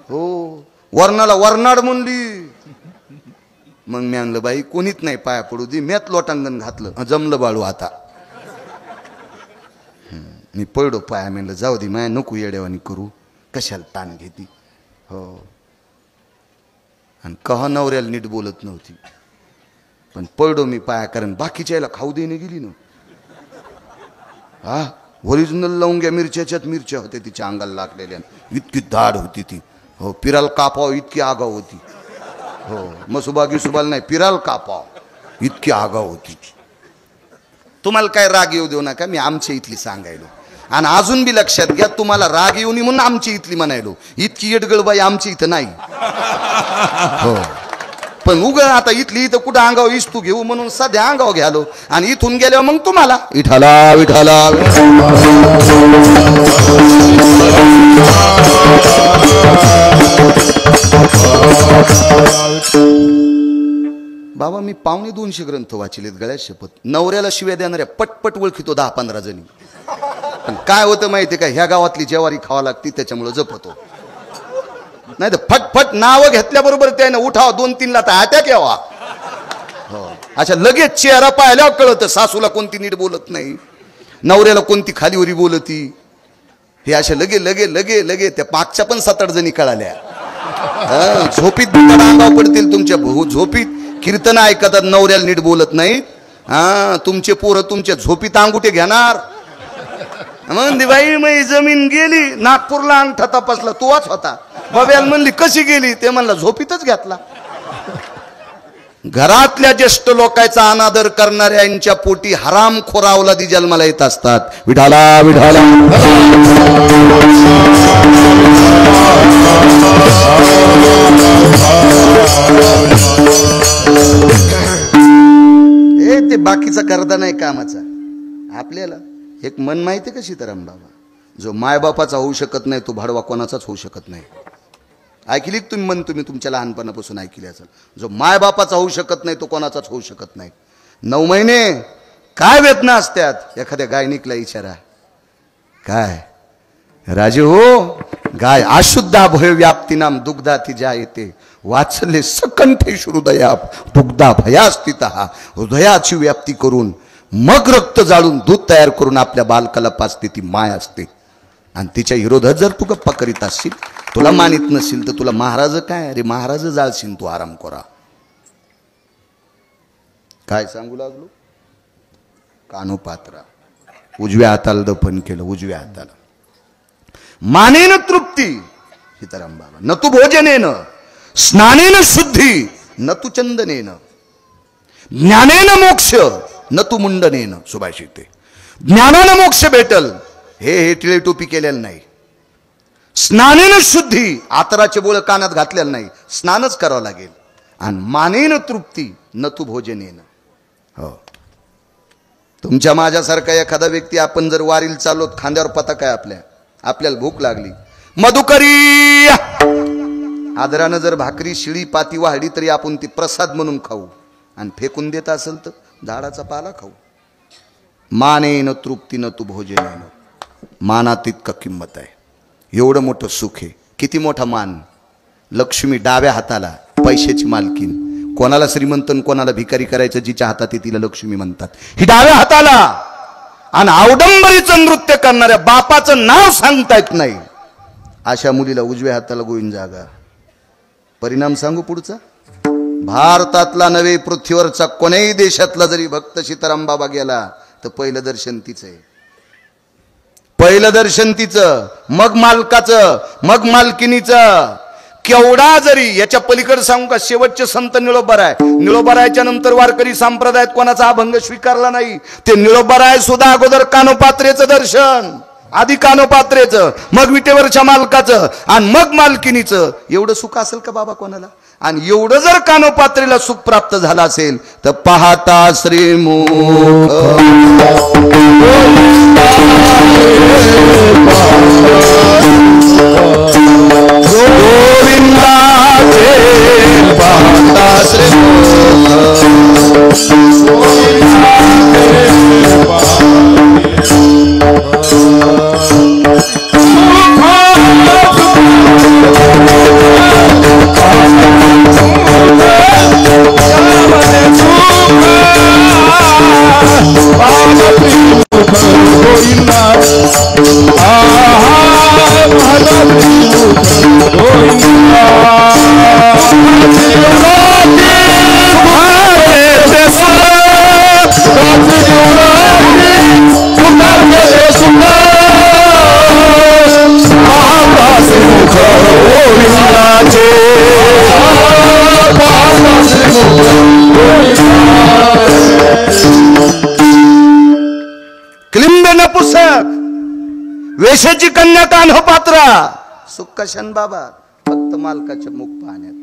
हो, वर्णाला वर्नाड म्हणली. मग मी आणलं बाई कोणीच नाही पाया पडू दे. म्यात लोटांगण घातलं. जमलं बाळू आता. मी पडलो पाया. म्हणलं जाऊ दे माया, नको येड्यावानी करू, कशाला ताण घेती. हो, आणि कहा नवऱ्याला नीट बोलत नव्हती. पण पडलो मी पाया, कारण बाकीच्या याला खाऊ देणे गेली ना. हा, ओरिजिनल लवंग्या मिरच्याच्यात मिरच्या होत्या तिच्या अंगाला लागलेल्या. इतकी दाढ होती ती. हो, पिराल कापाव इतकी आगाव होती. हो, मसुबागी सुबाल नाही, पिराल कापाव इतकी आगाव होती. तुम्हाला काय राग येऊ देऊ नका, मी आमच्या इथली सांगायलो. आणि अजून बी लक्षात घ्या, तुम्हाला राग येऊ नये म्हणून आमची इथली म्हणायलो. इतकी येडगळबाई आमची इथं नाही. हो, पण उग आता इथली इथं कुठं अंगाव इस्तू घेऊ म्हणून सध्या अंगाव घ्यालो. आणि इथून गेल्यावर मग तुम्हाला विठाला विठाला. बाबा मी 250 ग्रंथ वाचिलेत गळ्यात शपथ. नवऱ्याला शिव्या देणाऱ्या पटपट ओळखितो 10-15 जणी. पण काय होतं माहितीये का, ह्या गावातली जेवारी खावा लागती त्याच्यामुळे जपतो. नाही तर फटफट नावं घेतल्याबरोबर त्यानं उठावा 2-3 लाथा अटॅक यावा. हो, अच्छा लगेच चेहरा पाहिल्यावर कळतं सासूला कोणती नीट बोलत नाही, नवऱ्याला कोणती खालीवरी बोलती. हे अशा लगे लगे लगे लगे त्या मागच्या पण 7-8 जणी कळाल्या. झोपीत अंगाव पडतील तुमच्या. झोपीत कीर्तन ऐकतात, नवऱ्याला नीट बोलत नाहीत. हा, तुमचे पोरं तुमच्या झोपीत अंगुठे घेणार. म्हणली बाई मी जमीन गेली नागपूरला, अंगठा तपासला तोच होता. बाब्याला म्हणली कशी गेली, ते म्हणला झोपीतच घेतला. घरातल्या ज्येष्ठ लोकांचा अनादर करणाऱ्यांच्या पोटी हराम खोरावलादी जन्माला येत असतात. विठाला विठाला. ते बाकीचा करता नाही कामाचा. आपल्याला एक मन माहिती का सीताराम बाबा, जो मायबापाचा होऊ शकत नाही तो भाडवा कोणाचाच होऊ शकत नाही. ऐकली तुम्ही मन, तुम्ही तुमच्या लहानपणापासून ऐकली असेल. जो मायबापाचा होऊ शकत नाही तो कोणाचाच होऊ शकत नाही. 9 महिने काय वेदना असतात. एखाद्या गायनिकला विचारा, काय राजे हो, गाय अशुद्धा भय व्याप्ती नाम दुग्धा ती ज्या येते वाचले सकंठेश हृदया दुग्धा भयास्थितः. हृदयाची व्याप्ती करून मग रक्त जाळून दूध तयार करून आपल्या बालकाला पाजते ती माय असते. आणि तिच्या विरोधात जर तू गप्पा करीत असशील, तुला मानित नसेल तर तुला महाराज काय, अरे महाराज जाळशील तू आराम करा. काय सांगू लागलो. कानोपात्रा उजव्या हाताला दफन केलं. उजव्या हाताला मानेन तृप्ती सीताराम बाबा. न तू भोजनेन स्नानेन शुद्धी न तू चंदनेन. ज्ञानेन मोक्ष न तू मुंडनेन. सुभाषित. ज्ञानानं मोक्ष भेटल. हे टिळे टोपी केलेलं नाही. स्नानेन शुद्धी, आतराचे बोळ कानात घातलेलं नाही, स्नानच करावं लागेल. आणि मानेन तृप्ती न तू भोजनेन. हो, तुमच्या माझ्यासारखा एखादा व्यक्ती, आपण जर वारीला चाललो, खांद्यावर पताक आहे आपल्याला भूक लागली, मधुकरी आदरानं जर भाकरी शिळी पाती वाढली तरी आपण ती प्रसाद म्हणून खाऊ, आणि फेकून देत असेल तर झाडाचा पाला खाऊ. मानेन तृप्ती न तू भोजनेन. मानात इतका किंमत आहे. एवढं मोठं सुख आहे. किती मोठा मान. लक्ष्मी डाव्या हाताला, पैशाची मालकीन. कोणाला श्रीमंत कोणाला भिकारी करायचं जिच्या हातात आहे तिला लक्ष्मी म्हणतात. ही डाव्या हाताला. आणि अवडंबरीचं नृत्य करणाऱ्या बापाचं नाव सांगता येत नाही अशा मुलीला उजव्या हाताला गोविंद जागा. परिणाम सांगू पुढचा. भारतातला नव्हे, पृथ्वीवरचा कोण्याही देशातला जरी भक्त सीताराम बाबा गेला तर पहिलं दर्शन तिचं आहे. पहिलं दर्शन तिचं, मग मालकाचं, मग मालकिनीचं. केवढा जरी याच्या पलीकडे सांगू का, शेवटचे संत निळोबाराय. निळोबारायच्या नंतर वारकरी संप्रदायात कोणाचा अभंग स्वीकारला नाही. ते निळोबाराय सुद्धा अगोदर कानोपात्रेचं दर्शन, आधी कानोपात्रेचं, मग विटेवरच्या मालकाचं, आणि मग मालकिनीचं. एवढं सुख असेल का बाबा कोणाला? आणि एवढं जर कानोपात्रेला सुख प्राप्त झालं असेल तर पाहता श्रीमुख गोविंदाचे, पाहता श्रीमुख वेशाची कन्या कान्होपात्रा. सुक्काशन बाबा फक्त मालकाचे मुख पाहण्यात.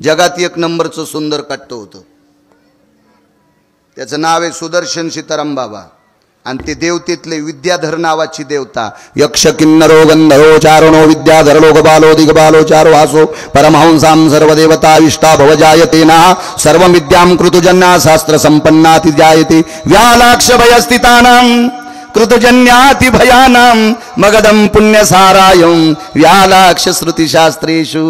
जगात एक नंबरचं सुंदर कट्ट होतं, त्याचं नाव आहे सुदर्शन सीताराम बाबा. आणि ते देवतेतले विद्याधर नावाची देवता. यक्ष किन्नरो गंधर्वो चारणो विद्याधर लोकबालो दिगबालो चारो वासो परमहंसां सर्वदेवता इष्टा भवजायते ना सर्व विद्यां कृतजन्या शास्त्र संपन्नाति जायते व्यालाक्ष भयस्थितानां कृतजन्याति भयानां मगधं पुण्यसारायं व्यालाक्ष श्रुतिशास्त्रेषु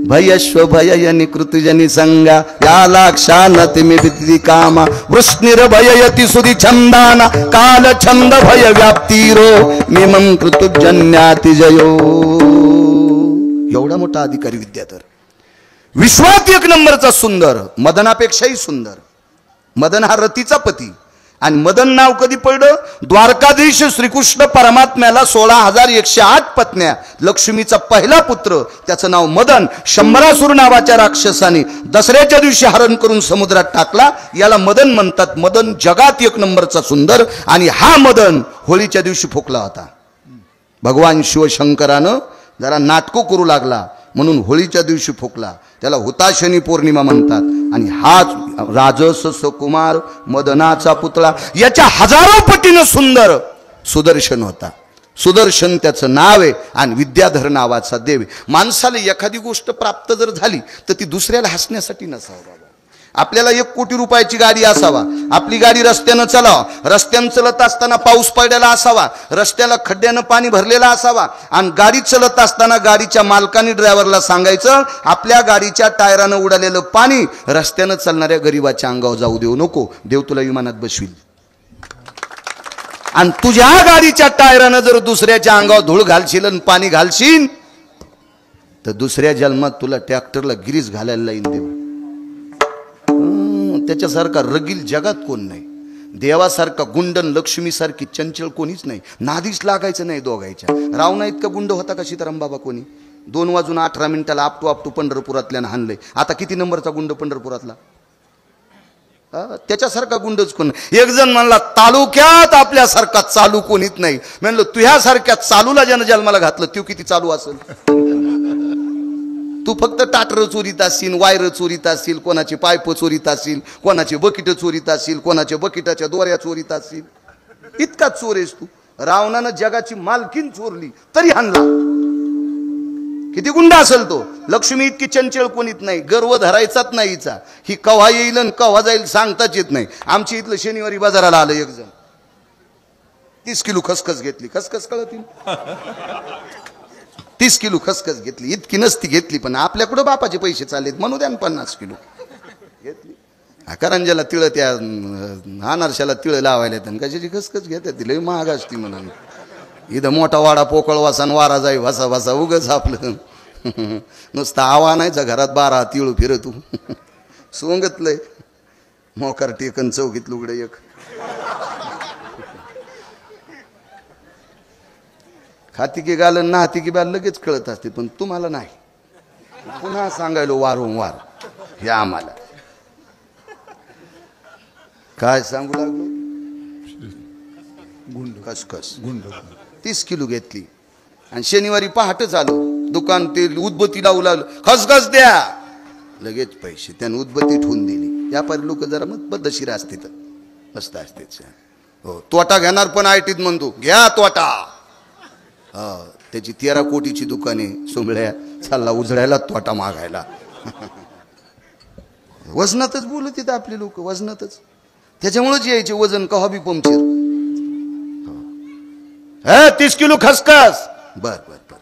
भयश्व भययनि कृतजनि संगा व्यालाक्षानतिमिति कामा वृष्णिर्भययति सुधि छंदाना काल छंद भय व्याप्तिरो मिमं कृतजन्याति जयो. एवढा मोठा अधिकारी विद्याधर. विश्वात एक नंबरचा सुंदर, मदनापेक्षाही सुंदर. मदन हा रतीचा पती. आणि मदन नाव कधी पडलं? द्वारकाधीश श्रीकृष्ण परमात्म्याला 16,108 पत्न्या, लक्ष्मीचा पहिला पुत्र, त्याचं नाव मदन. शंभरासुर नावाच्या राक्षसाने दसऱ्याच्या दिवशी हरण करून समुद्रात टाकला. याला मदन म्हणतात. मदन जगात एक नंबरचा सुंदर. आणि हा मदन होळीच्या दिवशी फुकला होता. भगवान शिवशंकरानं जरा नाटकं करू लागला म्हणून होळीच्या दिवशी फुकला. त्याला हुताशनी पौर्णिमा म्हणतात. आणि हाच राजस कुमार मदनाचा पुतळा. याच्या हजारो पटीनं सुंदर सुदर्शन होता. सुदर्शन त्याचं नाव आहे. आणि विद्याधर नावाचा देव. माणसाला एखादी गोष्ट प्राप्त जर झाली तर ती दुसऱ्याला हसण्यासाठी नसावं बाबा. आपल्याला 1 कोटी रुपयाची गाडी असावा, आपली गाडी रस्त्यानं चालावा, रस्त्यानं चलत असताना पाऊस पडलेला असावा, रस्त्याला खड्ड्यानं पाणी भरलेला असावा, आणि गाडी चलत असताना गाडीच्या मालकाने ड्रायव्हरला सांगायचं आपल्या गाडीच्या टायरानं उडालेलं पाणी रस्त्यानं चालणाऱ्या गरीबाच्या अंगावर जाऊ देऊ नको, देव तुला विमानात बसवील. आणि तुझ्या गाडीच्या टायरानं जर दुसऱ्याच्या अंगावर धूळ घालशील आणि पाणी घालशील तर दुसऱ्या जन्मात तुला ट्रॅक्टरला गिरीस घालायला लाईन देऊ. त्याच्यासारखा रगील जगात कोण नाही. देवासारखा गुंडन लक्ष्मीसारखी चंचल कोणीच नाही. नादीच लागायचं नाही दोघायच्या. रावणा इतका गुंड होता का सीताराम बाबा कोणी? 2:18 आपटू पंढरपुरातल्यानं हाणलंय. आता किती नंबरचा गुंड पंढरपुरातला? त्याच्यासारखा गुंडच कोण. एक जण म्हणला तालुक्यात आपल्यासारखा चालू कोणीच नाही. म्हणलं तुझ्यासारख्या चालूला ज्यानं जन्माला घातलं तो किती चालू असेल. तू फक्त टाटर चोरीत असशील, वायर चोरीत असशील, कोणाची पाईप चोरीत असशील, कोणाची बकिट चोरीत असशील, कोणाच्या बकिटाच्या दोऱ्या चोरीत असशील. इतकाच चोर आहेस तू. रावणानं जगाची मालकीन चोरली तरी हाणला. किती गुंड असेल तो. लक्ष्मी इतकी चंचल कोणीत नाही, गर्व धरायचाच नाही हिचा. ही कव्हा येईल आणि कव्हा जाईल सांगताच येत नाही. आमची इथलं शनिवारी बाजाराला आलं एक जण, 30 किलो खसखस घेतली. खसखस कळतील, 30 किलो खसखस घेतली. इतकी नसती घेतली, पण आपल्याकडं बापाचे पैसे चाललेत म्हणू द्या 50 किलो घेतली. करंजाला तिळ, त्या अनारशाला तिळ लावायला येतात, कशाची खसखस घेतात. लय महाग असती म्हणून. इथं मोठा वाडा पोकळ वासान वारा जाई भासा भासा उगच आपलं नुसतं आव्हानायचा घरात 12 तिळ फिरतू सोंगतलंय. मोकार टेकन चौकीत लुगडे एक. खाती की गालन ना हाती की बाल लगेच कळत असते, पण तुम्हाला नाही. पुन्हा सांगायलो वारंवार हे आम्हाला. काय सांगू लागलो. गुंड खसखस गुंड 30 किलो घेतली. आणि शनिवारी पहाटच आलो दुकान, ते उदबत्ती लावू लागलं. खसखस द्या, लगेच पैसे. त्यानं उदबत्ती ठेवून दिली. व्यापारी लोक जरा मग पद्धतशीर असते, तर मस्त असते. हो, तोटा घेणार पण आयटीत म्हणतो घ्या तोटा. त्याची 13 कोटीची दुकाने सोंगळ्या, चालला उजळायला तोटा मागायला. वजनातच बोलत येत आपले लोक, वजनातच. त्याच्यामुळेच यायचे वजन का हॉबी पंक्चर. 30 किलो खसखस. बर बर बर.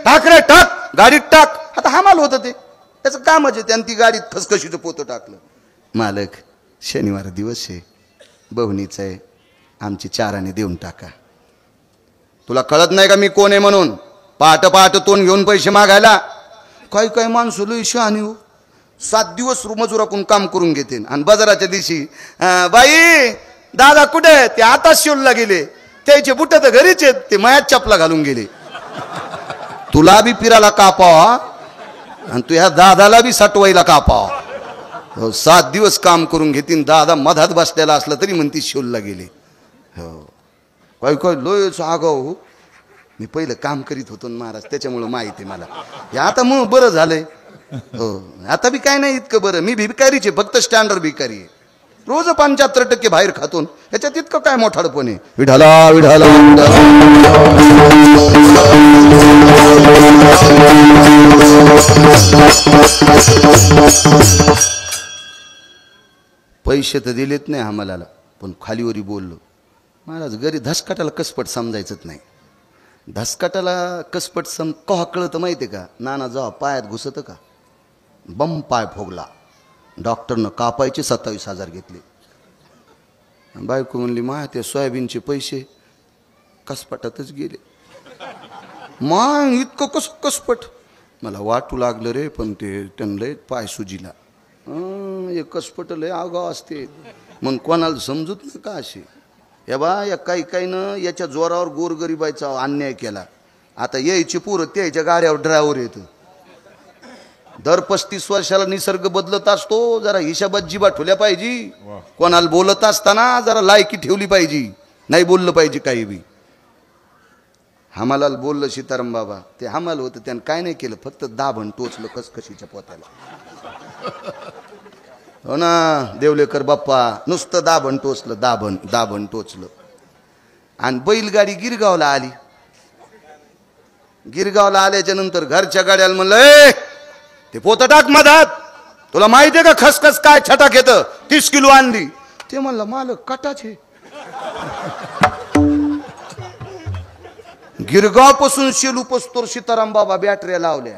टाक रे टाक, गाडीत टाक. आता हमाल होतं ते, त्याचं कामच आहे. त्यानं ती गाडीत खसखशीचं पोतं टाकलं. मालक शनिवार दिवस आहे, बहुणीचा आहे, आमची 4 आणे देऊन टाका. तुला कळत नाही का मी कोण आहे म्हणून. पहाट पहाट तोंड घेऊन पैसे मागायला. काही काही माणसं लय शहाणी हो. 7 दिवस मजुराकडून काम करून घेते आणि बाजाराच्या दिवशी बाई दादा कुठे, ते आता शिवला गेले, त्याचे बुट तर घरीच आहेत, ते मायात चपला घालून गेले. तुला बी पिराला कापावा आणि तू ह्या दादाला बी सटवायला कापावा. 7 दिवस काम करून घेतील. दादा मधात बसलेला असला तरी म्हणती शिवला गेले. हो, काय काय लोयच आगाव हो. मी पहिलं काम करीत होतो महाराज, त्याच्यामुळं माहिती आहे मला. हे आता मग बरं झालंय. हो, आता बी काय नाही इतकं बरं. मी भिकारीचे, फक्त स्टँडर्ड भिकारी आहे. रोज 75% बाहेर खातो. ह्याच्यात इतकं काय मोठाडपण आहे. विठाला विठाला पैसे तर दिलेत नाही आम्हाला, पण खालीवरी बोललो. महाराज घरी धसकाटाला कसपट समजायचंच नाही. धसकाटाला कसपट कहा कळतं माहिती आहे का. नाना जेव्हा पायात घुसतं का, बम पाय फोगला, डॉक्टरनं कापायचे 27,000 घेतले. बायको म्हणली मा ते सोयाबीनचे पैसे कसपटातच गेले. मग इतकं कसपट मला वाटू लागलं रे. पण ते त्यांना पाय सुजीला. हे कसपट लय आगाव असते. मग कोणाला समजत नाही का असे. या बा या काही न याच्या जोरावर गोरगरिबाचा अन्याय केला. आता यायचे पोरं त्याच्या गाड्यावर ड्रायव्हर येतं. दर 35 वर्षाला निसर्ग बदलत असतो. जरा हिशाबात जिबा ठेवल्या पाहिजे. कोणाला बोलत असताना जरा लायकी ठेवली पाहिजे. नाही बोललं पाहिजे काही बी. हमालाला बोललं सीताराम बाबा, ते हमाल होतं, त्यानं काय नाही केलं, फक्त दाभण टोचलं खसखशीच्या पोत्याला. हो ना देवलेकर बाप्पा, नुसतं दाभण टोचलं, दाभण टोचलं. आणि बैलगाडी गिरगावला आली. गिरगावला आल्याच्या नंतर घरच्या गाड्याला म्हणलं ते पोतं टाक मधात. तुला माहिती आहे का खसखस काय छटाक येतं. 30 किलो आणली. ते म्हणलं मालक कटाचे. गिरगाव पासून शेलू पस्तोर सीताराम बाबा बॅटऱ्या लावल्या.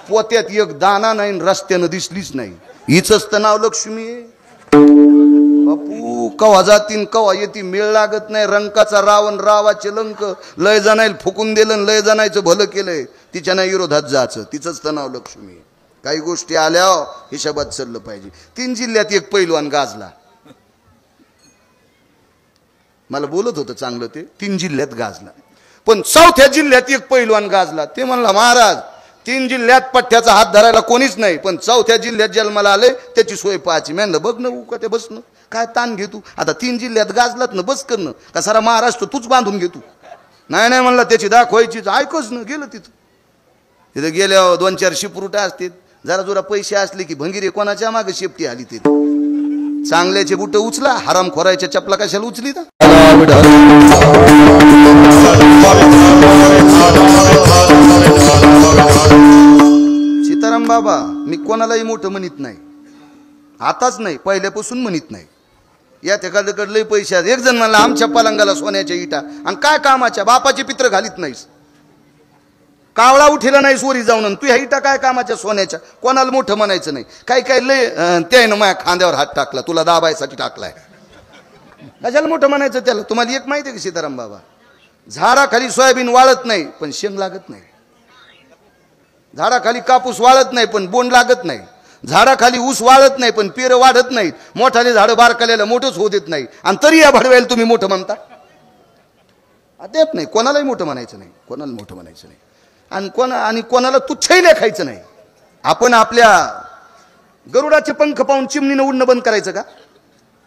पोत्यात एक दाना नाही, रस्त्यानं दिसलीच नाही. हिच तर नाव लक्ष्मी आहे. बापू कवा जातीन कवा येती मेळ लागत नाही. रंकाचा रावण रावाचे लंक, लय जणायला फुकून दिलं, लय जणायचं भलं केलंय. तिच्या नाही विरोधात जायचं. तिचंच तर नाव लक्ष्मी आहे. काही गोष्टी आल्या हिशोबात चाललं पाहिजे. 3 जिल्ह्यात एक पैलवान गाजला. मला बोलत होतं चांगलं ते. 3 जिल्ह्यात गाजला. पण 4थ्या जिल्ह्यात एक पैलवान गाजला. ते म्हणला महाराज 3 जिल्ह्यात पठ्ठ्याचा हात धरायला कोणीच नाही, पण 4थ्या जिल्ह्यात जन्माला आले त्याची सोय पाहायची. म्हणलं बघ ना उका ते बसणं काय ताण घे तू. आता 3 जिल्ह्यात गाजलात ना बस करणं का सारा महाराष्ट्र तूच बांधून घे तू. नाही म्हणलं त्याची दाखवायचीच ऐकच ना. गेलं तिथं गेल्यावर 2-4 शिपरुटा असतील, जरा जोरा पैसे असले की भंगीरे कोणाच्या मागे शेपटी आली. ते चांगल्याचे बुट उचला, हराम खोरायच्या चपला कशाला उचली. सीताराम बाबा मी कोणालाही मोठं म्हणत नाही, आताच नाही पहिल्यापासून म्हणत नाही. या एखाद्याकडे लय पैसे आहेत. एक जण म्हणला आमच्या पलंगाला सोन्याच्या इटा, आणि काय कामाच्या बापाचे पित्र घालीत नाहीस, कावळा उठेला नाही सोरी जाऊन, तू ह्या इटा काय कामाच्या सोन्याच्या. कोणाला मोठं म्हणायचं नाही. काय लय त्यानं माझ्या खांद्यावर हात टाकला, तुला दाबायसाठी टाकलाय, कशाला मोठं म्हणायचं त्याला. तुम्हाला एक माहिती आहे का सीताराम बाबा, झाडाखाली सोयाबीन वाळत नाही पण शेंग लागत नाही, झाडाखाली कापूस वाळत नाही पण बोंड लागत नाही, झाडाखाली ऊस वाळत नाही पण पेरं वाढत नाहीत, मोठाले झाडं बारकाल्याला मोठंच होत देत नाही, आणि तरी या भडव्याला तुम्ही मोठं म्हणता. अद्याप नाही कोणालाही मोठं म्हणायचं नाही, कोणाला मोठं म्हणायचं नाही, आणि कोणाला तुच्छही लेखायचं नाही. आपण आपल्या गरुडाचे पंख पाहून चिमणीनं उडणं बंद करायचं का.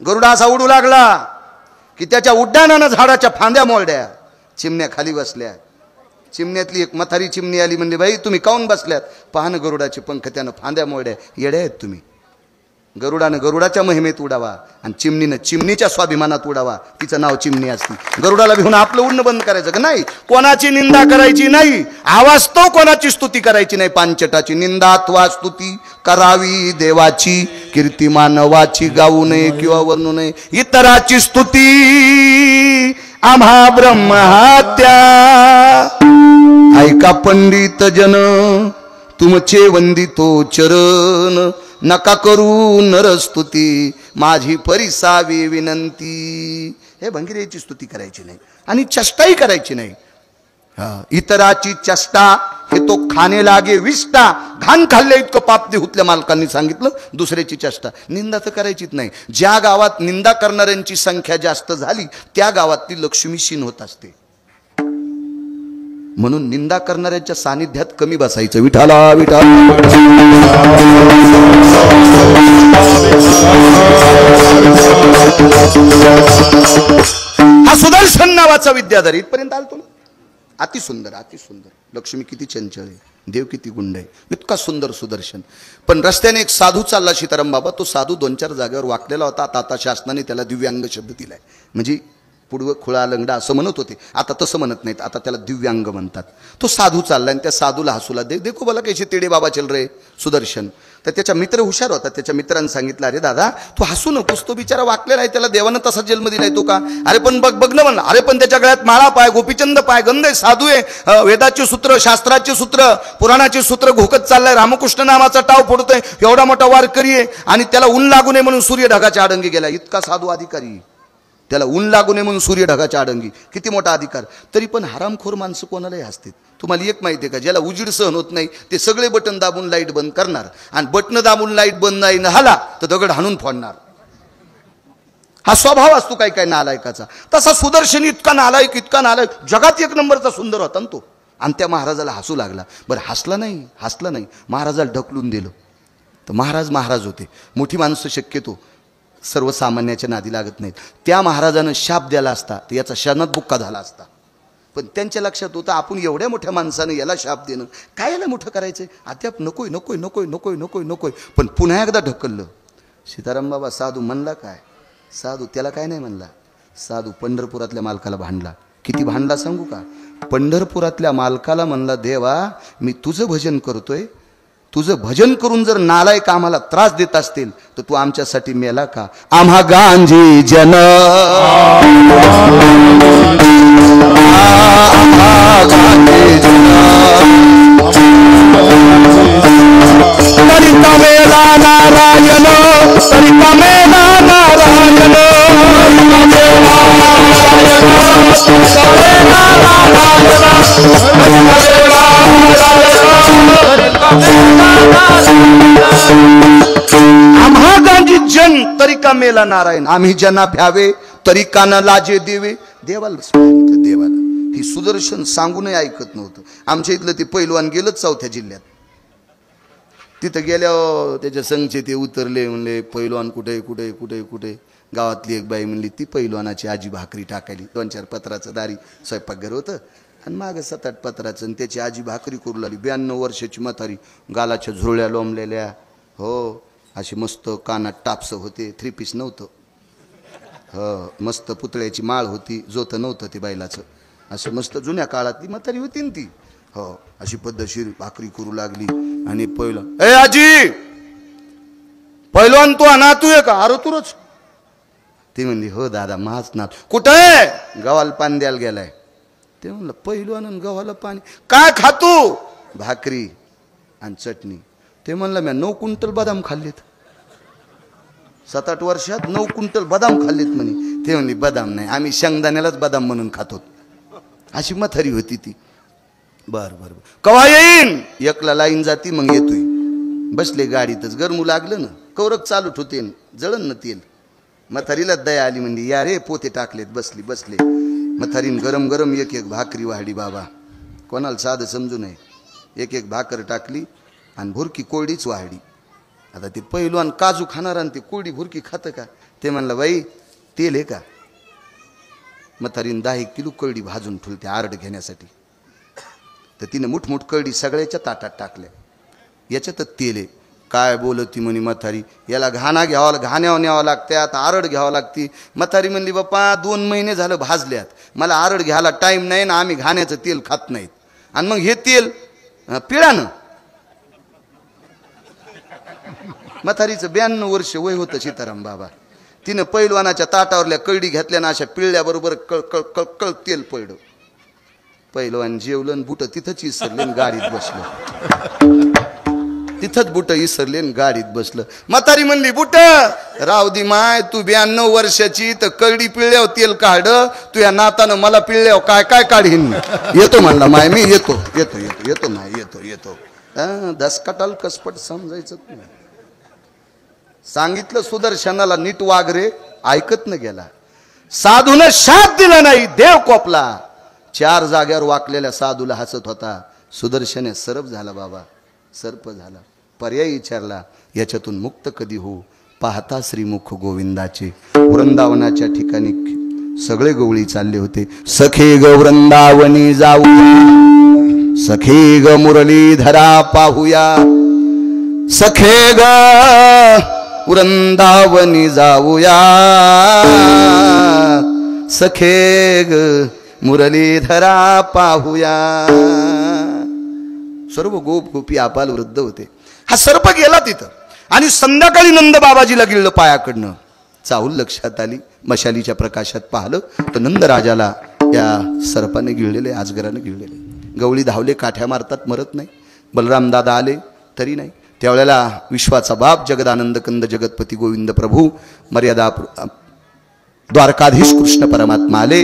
गरुडा असा उडू लागला की त्याच्या उड्डाणानं झाडाच्या फांद्या मोडल्या, चिमण्या खाली बसल्या. चिमण्यातली एक म्हातारी चिमणी आली, म्हणजे बाई तुम्ही काऊन बसल्यात. पाहणं गरुडाचे पंख त्यानं फांद्या मोडल्या. येड्या आहेत तुम्ही. गरुडानं गरुडाच्या महिमेत उडावा आणि चिमणीनं चिमणीच्या स्वाभिमानात उडावा. तिचं नाव चिमणी असते. गरुडाला भिवून आपलं उडणं बंद करायचं का नाही. कोणाची निंदा करायची नाही, आवाज तो कोणाची स्तुती करायची नाही. पांचटाची निंदा अथवा स्तुती करावी देवाची, कीर्ती मानवाची गाऊ नये किंवा वर्णू नये. इतराची स्तुती आम्हा ब्रह्महत्या. ऐका पंडित जन तुमचे वंदितो चरण, नका करू नरस्तुती माझी परिसावी विनंती. हे भंगिरेची स्तुती करायची नाही आणि चेष्टाही करायची नाही. इतराची चेष्टा हे तो खाणे लागे विष्टा. घाण खाल्ले इतकं पाप देहुतल्या मालकांनी सांगितलं. दुसऱ्याची चेष्टा निंदा तर करायचीच नाही. ज्या गावात निंदा करणाऱ्यांची संख्या जास्त झाली त्या गावातली लक्ष्मी शीन होत असते. म्हणून निंदा करणाऱ्यांच्या सानिध्यात कमी बसायचं. विठाला विठाला. हा सुदर्शन नावाचा विद्याधर इथपर्यंत आलतो ना. अतिसुंदर अतिसुंदर. लक्ष्मी किती चंचल आहे, देव किती गुंड आहे, इतका सुंदर सुदर्शन. पण रस्त्याने एक साधू चालला सीताराम बाबा. तो साधू 2-4 जागेवर वाकलेला होता. आता शासनाने त्याला दिव्यांग शब्द दिलाय. म्हणजे पुढं खुळा लंगडा असं म्हणत होते, आता तसं म्हणत नाहीत, आता त्याला दिव्यांग म्हणतात. तो साधू चालला आणि त्या साधूला हसूला देखो बोला कैसे तेडे बाबा चल रे सुदर्शन. तर त्याच्या मित्र हुशार होता. त्याच्या मित्रांनी सांगितलं, अरे दादा तू हसू नकोस, तो बिचारा वाकलेला आहे, त्याला देवानं तसा जन्म दिलाय तो का. अरे पण बघ ना म्हणला. अरे पण त्याच्या गळ्यात माळा पाय, गोपीचंद पाय, गंध आहे, साधू आहे, वेदाचे सूत्र, शास्त्राचे सूत्र, पुराणाचे सूत्र घोकत चाललाय, रामकृष्ण नामाचा टाव फोडतोय, एवढा मोठा वारकरी आहे, आणि त्याला ऊन लागू नये म्हणून सूर्य ढगाच्या आडंगी गेला. इतका साधू अधिकारी, त्याला ऊन लागू नये म्हणून सूर्य ढगाच्या आडंगी. किती मोठा अधिकार. तरी पण हरामखोर माणसं कोणालाही हसतात. तुम्हाला एक माहिती आहे का, ज्याला उजीड सहन होत नाही ते सगळे बटन दाबून लाईट बंद करणार, आणि बटन दाबून लाईट बंद नाही झाला तर दगड हाणून फोडणार. हा स्वभाव असतो काय काय नालायकाचा. तसा सुदर्शन इतका नालायक, इतका नालायक, जगात 1 नंबरचा सुंदर होता तो. आणि त्या महाराजाला हसू लागला. बरं हसला नाही, महाराजाला ढकलून दिलं. तर महाराज होते. मोठी माणसं शक्यतो सर्वसामान्याच्या नादी लागत नाहीत. त्या महाराजानं शाप द्याला असता तर याचा शरणात बुक्का झाला असता. पण त्यांच्या लक्षात होतं आपण एवढ्या मोठ्या माणसानं याला शाप देणं, काय याला मोठं करायचंय. अद्याप नकोय. पण पुन्हा एकदा ढकललं. सीताराम बाबा साधू म्हणला काय, साधू त्याला काय नाही म्हणला. साधू पंढरपुरातल्या मालकाला भांडला. किती भांडला सांगू का. पंढरपुरातल्या मालकाला म्हणला, देवा मी तुझं भजन करतोय, तुझं भजन करून जर नालायक आम्हाला त्रास देत असतील तर तू आमच्यासाठी मेला का. आम्हा गांधी जन तरिता मेला नारायण, तरिता मेला नारायण, आम्हा गांधी जन तरिका मेला नारायण. आम्ही जना भ्यावे तरिका न लाजे देवे. देवाला ही सुदर्शन सांगूनही ऐकत नव्हतं. आमच्या इथलं ते पैलवान गेलंच चौथ्या जिल्ह्यात. तिथं गेल्यावर त्याच्या संघचे ते उतरले, म्हणले पैलवान कुठे कुठे कुठे कुठे. गावातली एक बाई म्हणली ती पैलवानाची आजी भाकरी टाकायली. 2-4 पत्राचं दारी स्वयंपाकघर होतं आणि मागं 7-8 पत्राचं, आणि त्याची आजी भाकरी करू लागली. 92 वर्षाची म्हातारी, गालाच्या झुरळ्या लोंबलेल्या, हो अशी मस्त कानात टापसं होते, 3 पीस नव्हतं, हो मस्त पुतळ्याची माळ होती, जोतं नव्हतं ते बैलाचं, असं मस्त जुन्या काळातली म्हातारी होती ना ती, हो अशी पद्धतशीर भाकरी करू लागली. आणि पहिलं, ए आजी पैलवान तू नातू आहे का? अरे तुरच. ती म्हणली हो दादा माझ नातू. कुठं आहे? गव्हाला पाणी द्यायला गेलाय. ते म्हणलं पैलवान गव्हाला पाणी काय खातो? भाकरी आणि चटणी. ते म्हणलं मी 9 क्विंटल बदाम खाल्लेत, 7-8 वर्षात 9 क्विंटल बदाम खाल्लेत म्हणे. ते म्हणली बदाम नाही, आम्ही शेंगदाण्यालाच बदाम म्हणून खातो. अशी म्हातारी होती ती. बर बर कवा येईन? 1ला लाईन जाती, मग येतोय. बसले गाडीतच, गरमू लागलं ना, कौरक चालू ठेवते, जळण न तेल. म्हातारीला दया आली, म्हणजे या रे पोते टाकलेत. बसली बसले म्हातारीन गरम गरम एक भाकरी वाढली. बाबा कोणाला साधं समजू नये, एक भाकर टाकली आणि भुरकी कोरडीच वाढली. आता ते पैलवान काजू खाणार आणि ते कोरडी भुरकी खातं का? ते म्हणलं बाई तेल आहे का? म्हातारीन 10 किलो कोरडी भाजून ठेवली आरड घेण्यासाठी. तर तिने मुठमुठ कळडी सगळ्याच्या ताटात टाकल्या. याच्यातच तेल आहे. काय बोलती म्हणे म्हातारी, याला घाणा घ्यावा, घाण्यावर न्यावं लागत्यात, आरड घ्यावं लागती. म्हातारी म्हणली बाप्पा 2 महिने झालं भाजल्यात, मला आरड घ्यायला टाईम नाही ना, आम्ही घाण्याचं तेल खात नाहीत. आणि मग हे तेल पिळानं. म्हातारीचं 92 वर्ष वय होतं सीताराम बाबा. तिनं पैलवानाच्या ताटावरल्या कळडी घेतल्या ना, अशा पिळल्याबरोबर कळ कळ कळ कळ तेल पडलं. पैलवान जेवलं, बुट तिथंच इसरले, गाडीत बसलं. तिथंच बुट इसरले, गाडीत बसलं. म्हातारी म्हणली बुट राव दी माय, तू 92 वर्षाची, तर कळडी पिळल्यावर तेल काढ, तू या नातानं मला पिळल्यावर काय काय काढीन. येतो म्हणला माय, मी येतो येतो येतो येतो माय, येतो येतो. दसकटाल कसपट समजायचं नाही. सांगितलं सुदर्शनाला नीट वाग रे, ऐकत न गेला. साधूनं शाप दिला नाही, देव कोपला. 4 जाग्यावर वाकलेल्या साधूला हसत होता. सुदर्शन सरप झाला बाबा, सर्प झाला. पर्याय विचारला, याच्यातून मुक्त कधी हो? पाहता श्रीमुख गोविंदाचे. वृंदावनाच्या ठिकाणी सगळे गवळी चालले होते. सखे ग वृंदावनी जाऊ, सखे ग मुरलीधरा पाहूया, सखे ग वृंदावनी जाऊया, सखे ग मुरलीधरा पाहूया. सर्व गोप गोपी आपाल वृद्ध होते. हा सर्प गेला तिथं आणि संध्याकाळी नंद बाबाजीला गिळलं पायाकडनं. चाहूल लक्षात आली, मशालीच्या प्रकाशात पाहिलं तर नंद राजाला या सर्पाने गिळलेले, अजगराने गिळलेले. गवळी धावले, काठ्या मारतात, मरत नाही. बलराम दादा आले तरी नाही. त्यावेळेला विश्वाचा बाप जगदानंद कंद जगतपती गोविंद प्रभू मर्यादा द्वारकाधीश कृष्ण परमात्मा आले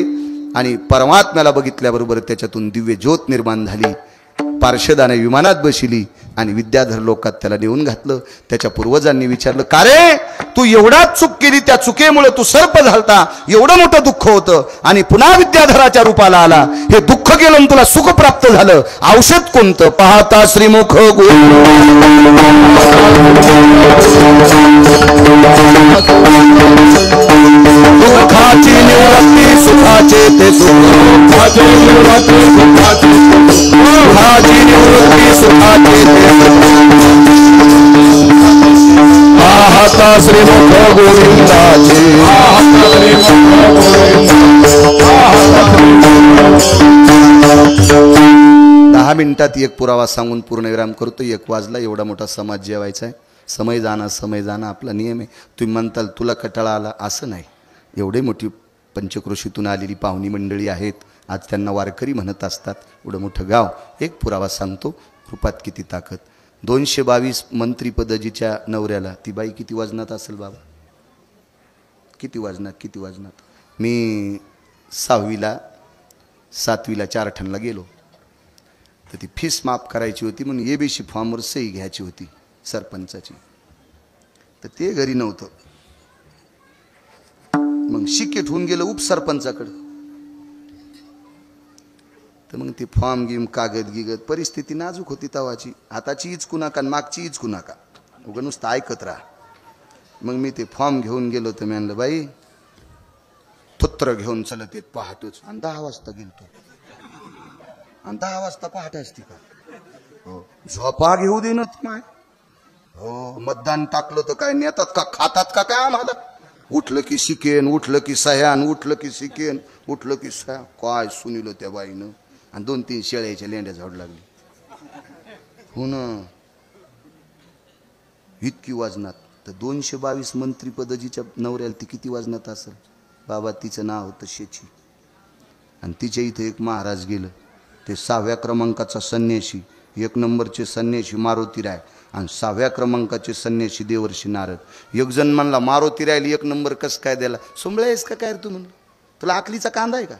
आणि परमात्म्याला बघितल्याबरोबर त्याच्यातून दिव्य ज्योत निर्माण झाली. पार्षदाने विमानात बसली आणि विद्याधर लोकात त्याला नेऊन घातलं. त्याच्या पूर्वजांनी विचारलं, का रे तू एवढा चूक केली, त्या चुकीमुळे तू सर्प झालता, एवढं मोठं दुःख होतं आणि पुन्हा विद्याधराच्या रूपाला आला, हे दुःख गेलं तुला सुख प्राप्त झालं, औषध कोणतं? पाहता श्रीमुख दुःखाची निवृत्ती सुखाचे ते सुख, दुःखाची निवृत्ती सुखाचे ते पाहता श्रीमुख गोविंदाचे. 10 मिनिटात एक पुरावा सांगून पूर्णविराम करतो. 1 वाजला, एवढा मोठा समाज जेवायचा आहे. समय जाणं आपला नियम आहे. तुम्ही म्हणताल तुला कटाळा आला, असं नाही. एवढे मोठी पंचक्रोशीतून आलेली पाहुणी मंडळी आहेत, आज त्यांना वारकरी म्हणत असतात. एवढं मोठं गाव. एक पुरावा सांगतो, रूपात किती ताकद. 222 मंत्रीपद जिच्या नवऱ्याला, ती बाई किती वजनात असेल बाबा? किती वजनात? मी 6वीला 7वीला 4 ठणला गेलो, तर ती फीस माफ करायची होती म्हणून एबीसी फॉर्मवर सही घ्यायची होती सरपंचाची, तर ते घरी नव्हतं. मग शिकेट होऊन गेलं उपसरपंचाकडं. तर मग ते फॉर्म गिम कागद गिगत परिस्थिती नाजूक होती तवाची. हाताची इचकू नका मागची इचकू नका, उगा नुसतं ऐकत राहा. मग मी ते फॉर्म घेऊन गेलो तर मी म्हणलं बाई पुत्र घेऊन चलत येत पहाटच. आणि 10 वाजता गेलतो. आणि 10 वाजता पहाट असती का? हो, झोपा घेऊ देणत माय. हो, मतदान टाकलं तर काय नेतात का खातात का काय आम्हाला? उठलं की शिकेन, उठलं की सह्यान, उठलं की शिकेन, उठलं की सह्या. काय सुनिलं त्या बाईनं. आणि 2-3 शेळ्याच्या लेंड्या झाड लागली. हो ना, इतकी वाजनात. तर 222 मंत्रीपद जिच्या नवऱ्याला ती किती वाजनात असेल बाबा. तिचं नाव होतं शेची. आणि तिच्या इथे एक महाराज गेलं, ते 6व्या क्रमांकाचा संन्यासी, 1 नंबरचे संन्यासी मारुतीराय आणि 6व्या क्रमांकाचे संन्यासी देवर्षी नारद. एक जण म्हणला मारुतीरायला 1 नंबर कस काय द्याला? सोंबळा आहेस का काय रे तू? म्हणलं तुला आकलीचा कांदा आहे का?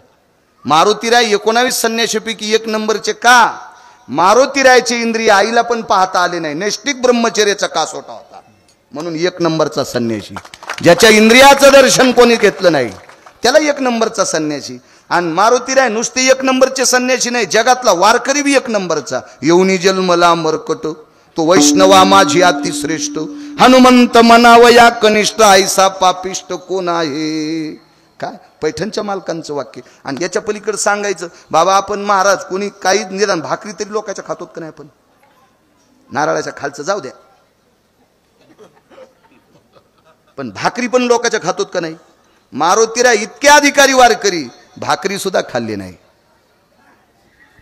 मारुतीराय 19 संन्याशीपैकी 1 नंबरचे का? मारुतीरायचे इंद्रिय आईला पण पाहता आले नाही, नैष्टिक ब्रह्मचर्याचा कासोटा होता, म्हणून 1 नंबरचा संन्यासी. ज्याच्या इंद्रियाचं दर्शन कोणी घेतलं नाही त्याला 1 नंबरचा संन्यासी. आणि मारुतीराय नुसते 1 नंबरचे संन्यासी नाही, जगातला वारकरी बी 1 नंबरचा. येऊनी जन्मला मरकट तो वैष्णवा माझी अतिश्रेष्ठ, हनुमंत मनावया कनिष्ठ, ऐसा पापिष्ट कोण आहे? काय पैठणच्या मालकांचं वाक्य. आणि याच्या पलीकडे सांगायचं बाबा आपण महाराज कोणी काही निदान भाकरी तरी लोकांच्या खातोत का नाही? आपण नारळाच्या खालचं जाऊ द्या, पण भाकरी पण लोकांच्या खातोत का नाही? मारुतीराय इतके अधिकारी वारकरी भाकरी सुद्धा खाल्ली नाही.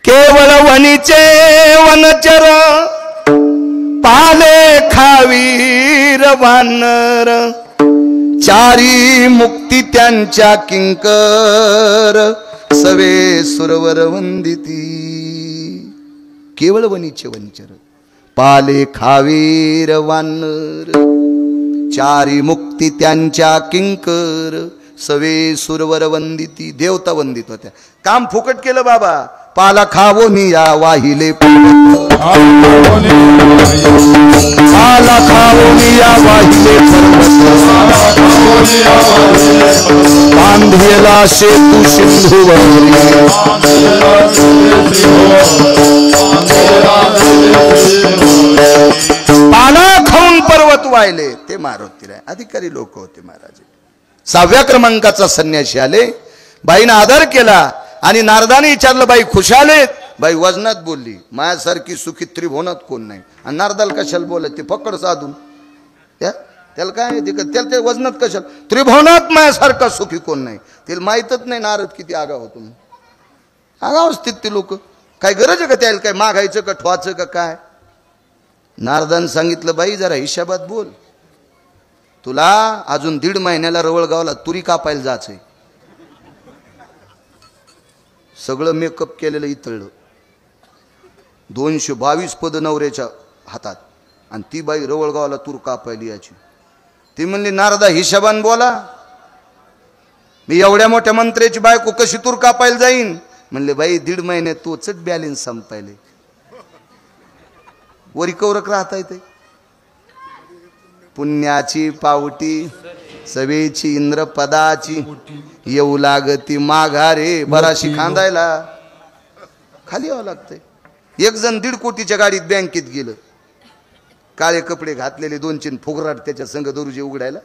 केवळ वनीचे वनचर पाले खावीर वानर, चारी मुक्ती त्यांच्या किंकर, सवे सुरवर वंदिती. केवळ वनीचे वनचर पाले खावीर वानर, चारी मुक्ती त्यांच्या किंकर, सवे सुरवर वंदिती. देवता वंदित होत्या. काम फुकट केलं बाबा. पाला खावोनी या वाहिले पर्वत, पाला खावोनी या वाहिले पर्वत, बांधलेला सेतू सिंधुवरी, पाला खाऊन पर्वत वाहिले. ते मारुतीराय अधिकारी लोक होते महाराज. 6व्या क्रमांकाचा संन्यासी आले, बाईनं आदर केला आणि नारदाने विचारलं बाई खुशाले? बाई वजनात बोलली, माझ्यासारखी सुखी त्रिभुवनात कोण नाही. आणि नारदाला कशाला बोलत? ते फकड साधून त्याला काय त्याला ते वजनात कशाला? त्रिभुवनात माझ्यासारखा सुखी कोण नाही. त्याला माहीतच नाही नारद किती आगाव होतो. आगाव असतील ते लोक. काय गरज आहे का त्याला काय मागायचं का ठवाचं का काय? नारदानं सांगितलं बाई जरा हिशाबात बोल, तुला अजून 1.5 महिन्याला रवळगावला तुरी कापायला जायचंय. सगळं मेकअप केलेलं इतळलं, 222 पद नवऱ्याच्या हातात आणि ती बाई रवळगावला तूर कापायली याची. ती म्हणली नारदा हिशोबान बोला, मी एवढ्या मोठ्या मंत्र्याची बायको कशी तूर कापायला जाईन? म्हणले बाई 1.5 महिन्यात तोच बॅलेन्स संपायले, वरी कौरक राहता येते. पुण्याची पावटी सवेची इंद्रपदाची, येऊ लागती माघारे बराशी खांदायला. खाली यावं लागतंय. एक जण 1.5 कोटीच्या गाडीत बँकेत गेलं, काळे कपडे घातलेले 2-3 फुगराट त्याच्या संघ दरुजे उघडायला.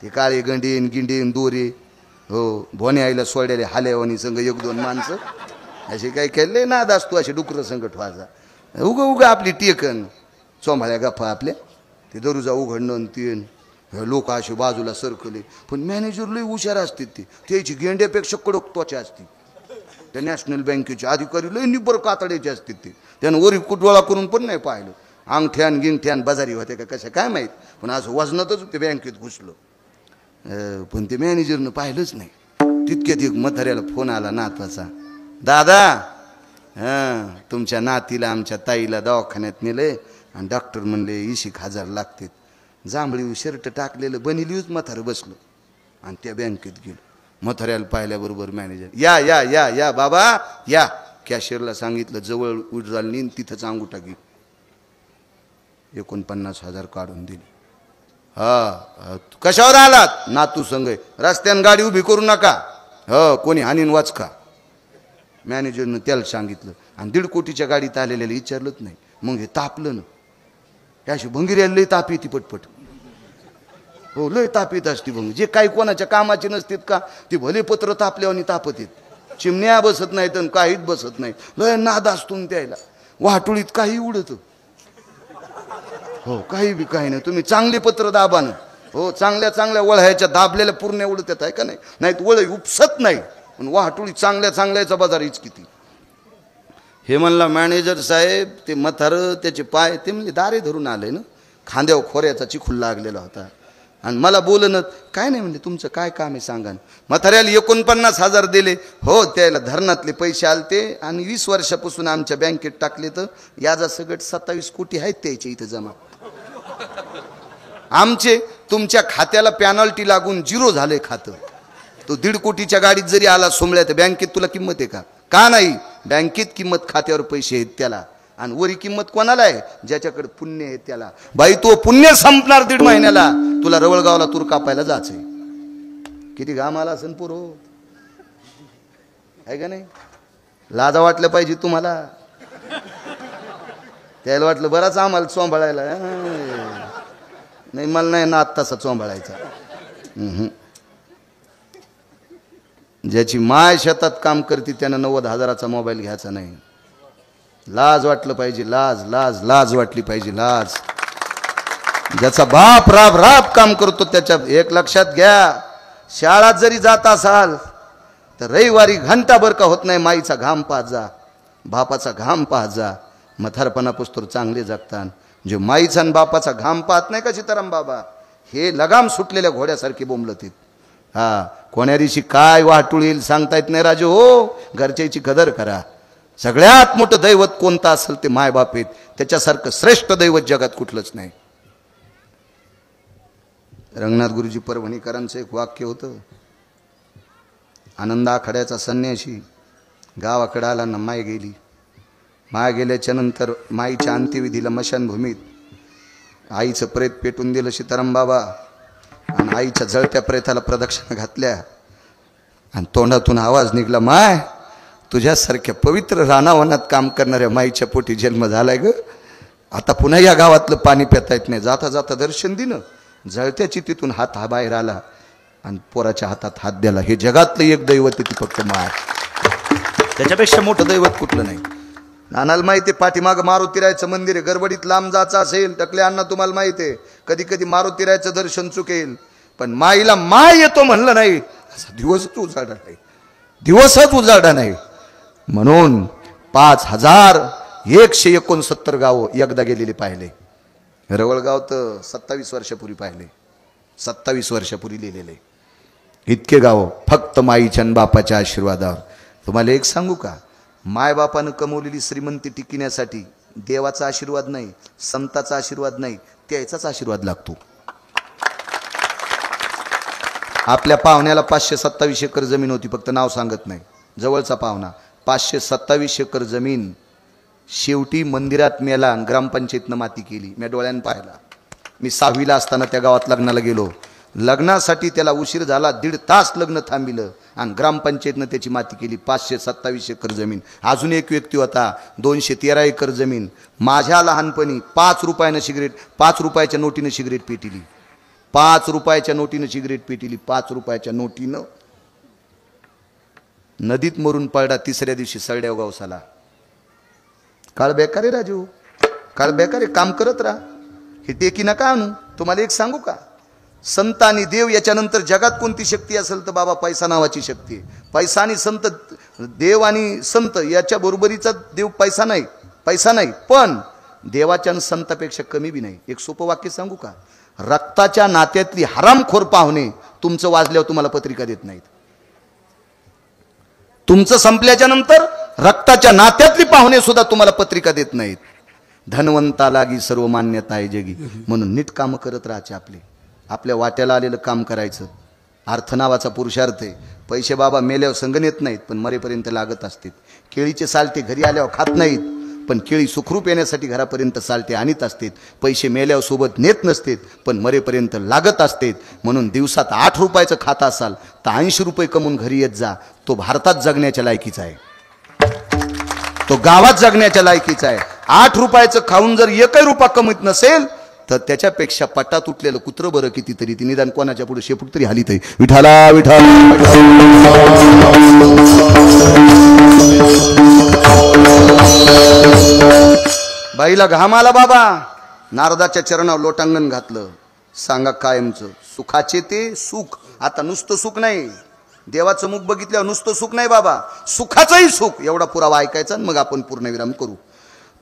ते काळे गंडेन गिंडेन दोरे, हो भोने आईला सोडलेले हालेवानी संघ 1-2 माणसं असे काही केले नाद असतो. असे डुकर संकट व्हायचा उगा आपली टेकन चोंभाळ्या गप्पा आपल्या. ते दरुजा उघडणं तीन लोक असे बाजूला सरकले. पण मॅनेजर लई हुशार असते, ते त्याची गेंड्यापेक्षा कडक त्वचा असते. त्या नॅशनल बँकेचे अधिकारी लई निबर कातड्याचे असते. ते त्यानं वरी कुटवळा करून पण नाही पाहिलं. अंगठ्यान गिंगठ्यान बाजारी होते का कशा काय माहीत, पण असं वजनातच ते बँकेत घुसलं. पण ते मॅनेजरनं पाहिलंच नाही. तितक्यात एक म्हाताऱ्याला फोन आला नातवाचा, दादा तुमच्या नातीला आमच्या ताईला दवाखान्यात नेले आणि डॉक्टर म्हणले 80,000 लागतात. जांभळी शर्ट टाकलेलं बनिलीच म्हातारं बसलं आणि त्या बँकेत गेलो. म्हाताऱ्याला पाहिल्याबरोबर मॅनेजर या या या या बाबा या. कॅशियरला सांगितलं जवळ उजाल नेन तिथंच अंगुठा घे. 49,000 काढून दिली. हा कशावर आलात? नातू संघ. रस्त्यानं गाडी उभी करू नका, हो कोणी हानीन वाचका. मॅनेजरनं त्याला सांगितलं आणि 1.5 कोटीच्या गाडीत आलेल्याला विचारलंच नाही. मग हे तापलं ना, त्याशी भंगिऱ्याला लई ताप येते पटपट. हो लय ताप येत असते भंग. जे काही कोणाच्या कामाचे नसतात का ते भले पत्र तापल्यावर तापत येत. चिमण्या बसत नाहीत आणि काहीच बसत नाही. लय नाद असतो त्याला. वाटुळीत काही उडत. हो काही बी काही नाही. तुम्ही चांगली पत्र दाबा ना. हो चांगल्या चांगल्या वळह्याच्या दाबलेल्या पूर्ण उडत येत आहे का नाही. नाहीत वळ उपसत नाही. पण वाटुळी चांगल्या चांगल्याचा बाजार हीच किती. हे म्हणला मॅनेजर साहेब ते म्हातार त्याचे पाय ते म्हणजे दारे धरून आले ना. खांद्यावर खोऱ्याचा चिखूल लागलेला होता आणि मला बोलणं काय नाही म्हणले तुमचं काय काम आहे सांगा. म्हाताऱ्याला 49,000 दिले. हो त्याला धरणातले पैसे आलते आणि 20 वर्षापासून आमच्या बँकेत टाकले तर याचा सगट 27 कोटी आहेत त्याचे इथं जमा. आमचे तुमच्या खात्याला पॅनल्टी लागून 0 झाले खातं. तो 1.5 कोटीच्या गाडीत जरी आला सोमळ्या तर बँकेत तुला किंमत आहे का? का नाही. बँकेत किंमत खात्यावर पैसे आहेत त्याला आणि वरी किंमत कोणाला आहे ज्याच्याकडे पुण्य आहे त्याला. बाई तो पुण्य संपणार 1.5 महिन्याला. तुला रवळगावला तूर कापायला जायचंय. किती घाम आला असेल पोरो आहे का नाही. लाजा वाटलं पाहिजे तुम्हाला. त्याला वाटलं बराच आम्हाला चोंभाळायला नाही. मला नाही ना तसा चोंभाळायचा. ज्याची माय शेतात काम करते त्यानं 90,000चा मोबाईल घ्यायचा नाही. लाज वाटलं पाहिजे. लाज लाज लाज वाटली पाहिजे. लाज. ज्याचा बाप राब राब काम करतो त्याच्या एक लक्षात घ्या. शाळात जरी जात असाल तर रविवारी घंटाभर का होत नाही माईचा घाम पाहत जा. बापाचा घाम पाहत जा. म्हातारपणा पुस्तूर चांगले जगतात. जे माईचा आणि बापाचा घाम पाहत नाही का सीताराम बाबा हे लगाम सुटलेल्या घोड्यासारखे बोंबलतील. हा कोण्या दिवशी काय वाटूळ येईल सांगता येत नाही राजू. हो घरच्याची कदर करा. सगळ्यात मोठं दैवत कोणतं असेल ते मायबाप आहेत. त्याच्यासारखं श्रेष्ठ दैवत जगात कुठलंच नाही. रंगनाथ गुरुजी परभणीकरांचं एक वाक्य होतं. आनंद आखाड्याचा संन्यासी गावाकडे आला ना माय गेली. माय गेल्याच्या नंतर माईच्या अंत्यविधीला मशानभूमीत आईचं प्रेत पेटून दिलं सीताराम बाबा आणि आईच्या जळत्या प्रेताला प्रदक्षिणा घातल्या आणि तोंडातून आवाज निघला माय तुझ्यासारख्या पवित्र रानावनात काम करणाऱ्या माईच्या पोटी जन्म झालाय ग. आता पुन्हा या गावातलं पाणी पिता येत नाही. जाता जाता दर्शन दिलं. जळत्याची तिथून हात बाहेर आला आणि पोराच्या हातात हात द्याला. हे जगातलं एक दैवत ती फक्त माय. त्याच्यापेक्षा मोठं दैवत कुठलं नाही. नानाला माहिती आहे पाठीमागं मारुतीरायचं मंदिर आहे. गडबडीत लांब जायचं असेल टकले अण्णा तुम्हाला माहिती आहे कधी कधी मारुतीरायचं दर्शन चुकेल. पण माईला माय येतो म्हणलं नाही असा दिवसच उजाडा नाही. दिवसच उजाडा नाही. म्हणून 5,169 गाव एकदा गेलेले पाहिले. रवळगाव तर 27 वर्षापूर्वी पाहिले. 27 वर्षापूर्वी लिहिलेले इतके गाव फक्त माईच्या आणि बापाच्या आशीर्वादावर. तुम्हाला एक सांगू का मायबापानं कमवलेली श्रीमंती टिकण्यासाठी देवाचा आशीर्वाद नाही संताचा आशीर्वाद नाही त्याचाच आशीर्वाद लागतो. आपल्या पाहुण्याला 527 एकर जमीन होती. फक्त नाव सांगत नाही. जवळचा पाहुणा 527 एकर जमीन शेवटी मंदिरात मेला आणि ग्रामपंचायतनं माती केली. मी डोळ्यानं पाहिला. मी 6वीला असताना त्या गावात लग्नाला गेलो. लग्नासाठी त्याला उशीर झाला. 1.5 तास लग्न थांबिलं आणि ग्रामपंचायतनं त्याची माती केली. 527 एकर जमीन. अजून एक व्यक्ती होता 213 एकर जमीन. माझ्या लहानपणी 5 रुपयानं सिगरेट 5 रुपयाच्या नोटीनं सिगरेट पेटिली. 5 रुपयाच्या नोटीनं सिगरेट पेटिली. 5 रुपयाच्या नोटीनं नदीत मरून पडला. 3ऱ्या दिवशी सळड्याव गावसाला. काळ बेकार आहे राजू. काळ बेकार आहे. काम करत राहा. हे टेकी नका आणू. तुम्हाला एक सांगू का संत आणि देव याच्यानंतर जगात कोणती शक्ती असेल तर बाबा पैसा नावाची शक्ती आहे. पैसा आणि संत देव आणि संत याच्या बरोबरीचा देव पैसा नाही. पैसा नाही पण देवाच्या आणि संतापेक्षा कमी बी नाही. एक सोपं वाक्य सांगू का रक्ताच्या नात्यातली हरामखोर पाहुणे तुमचं वाजल्यावर तुम्हाला पत्रिका देत नाहीत. तुमचं संपल्याच्या नंतर रक्ताच्या नात्यातली पाहुणे सुद्धा तुम्हाला पत्रिका देत नाहीत. धनवंता लागी सर्व मान्यता आहे जगी. म्हणून नीट कामं करत राहायचे. आपल्या वाट्याला आलेलं काम करायचं. अर्थ नावाचा पुरुषार्थ आहे. पैसे बाबा मेल्यावर संग नेत नाहीत पण मरेपर्यंत लागत असतात. केळीचे सालटे घरी आल्यावर खात नाहीत पण केळी सुखरूप येण्यासाठी घरापर्यंत सालटे आणत असतात. पैसे मेल्यावर सोबत नेत नसतात पण मरेपर्यंत लागत असतात. म्हणून दिवसात 8 रुपयाचं खातं असाल तर 80 रुपये कमवून घरी येत जा. तो भारतात जगण्याच्या लायकीचा आहे. तो गावात जगण्याच्या लायकीचा आहे. 8 रुपयाचं खाऊन जर 1 रुपया कमीत नसेल तर त्याच्यापेक्षा पटात उठलेलं कुत्र बरं कितीतरी. ती निदान कोणाच्या पुढे शेपूट तरी हालीत आहे. विठाला विठाल. बाईला घाम आला बाबा. नारदाच्या चरणावर लोटांगण घातलं. सांगा कायमचं सुखाचे ते सुख. आता नुसतं सुख नाही, देवाचं मुख बघितल्यावर नुसतं सुख नाही बाबा, सुखाचंही सुख. एवढा पुरावा ऐकायचा आणि मग आपण पूर्णविराम करू.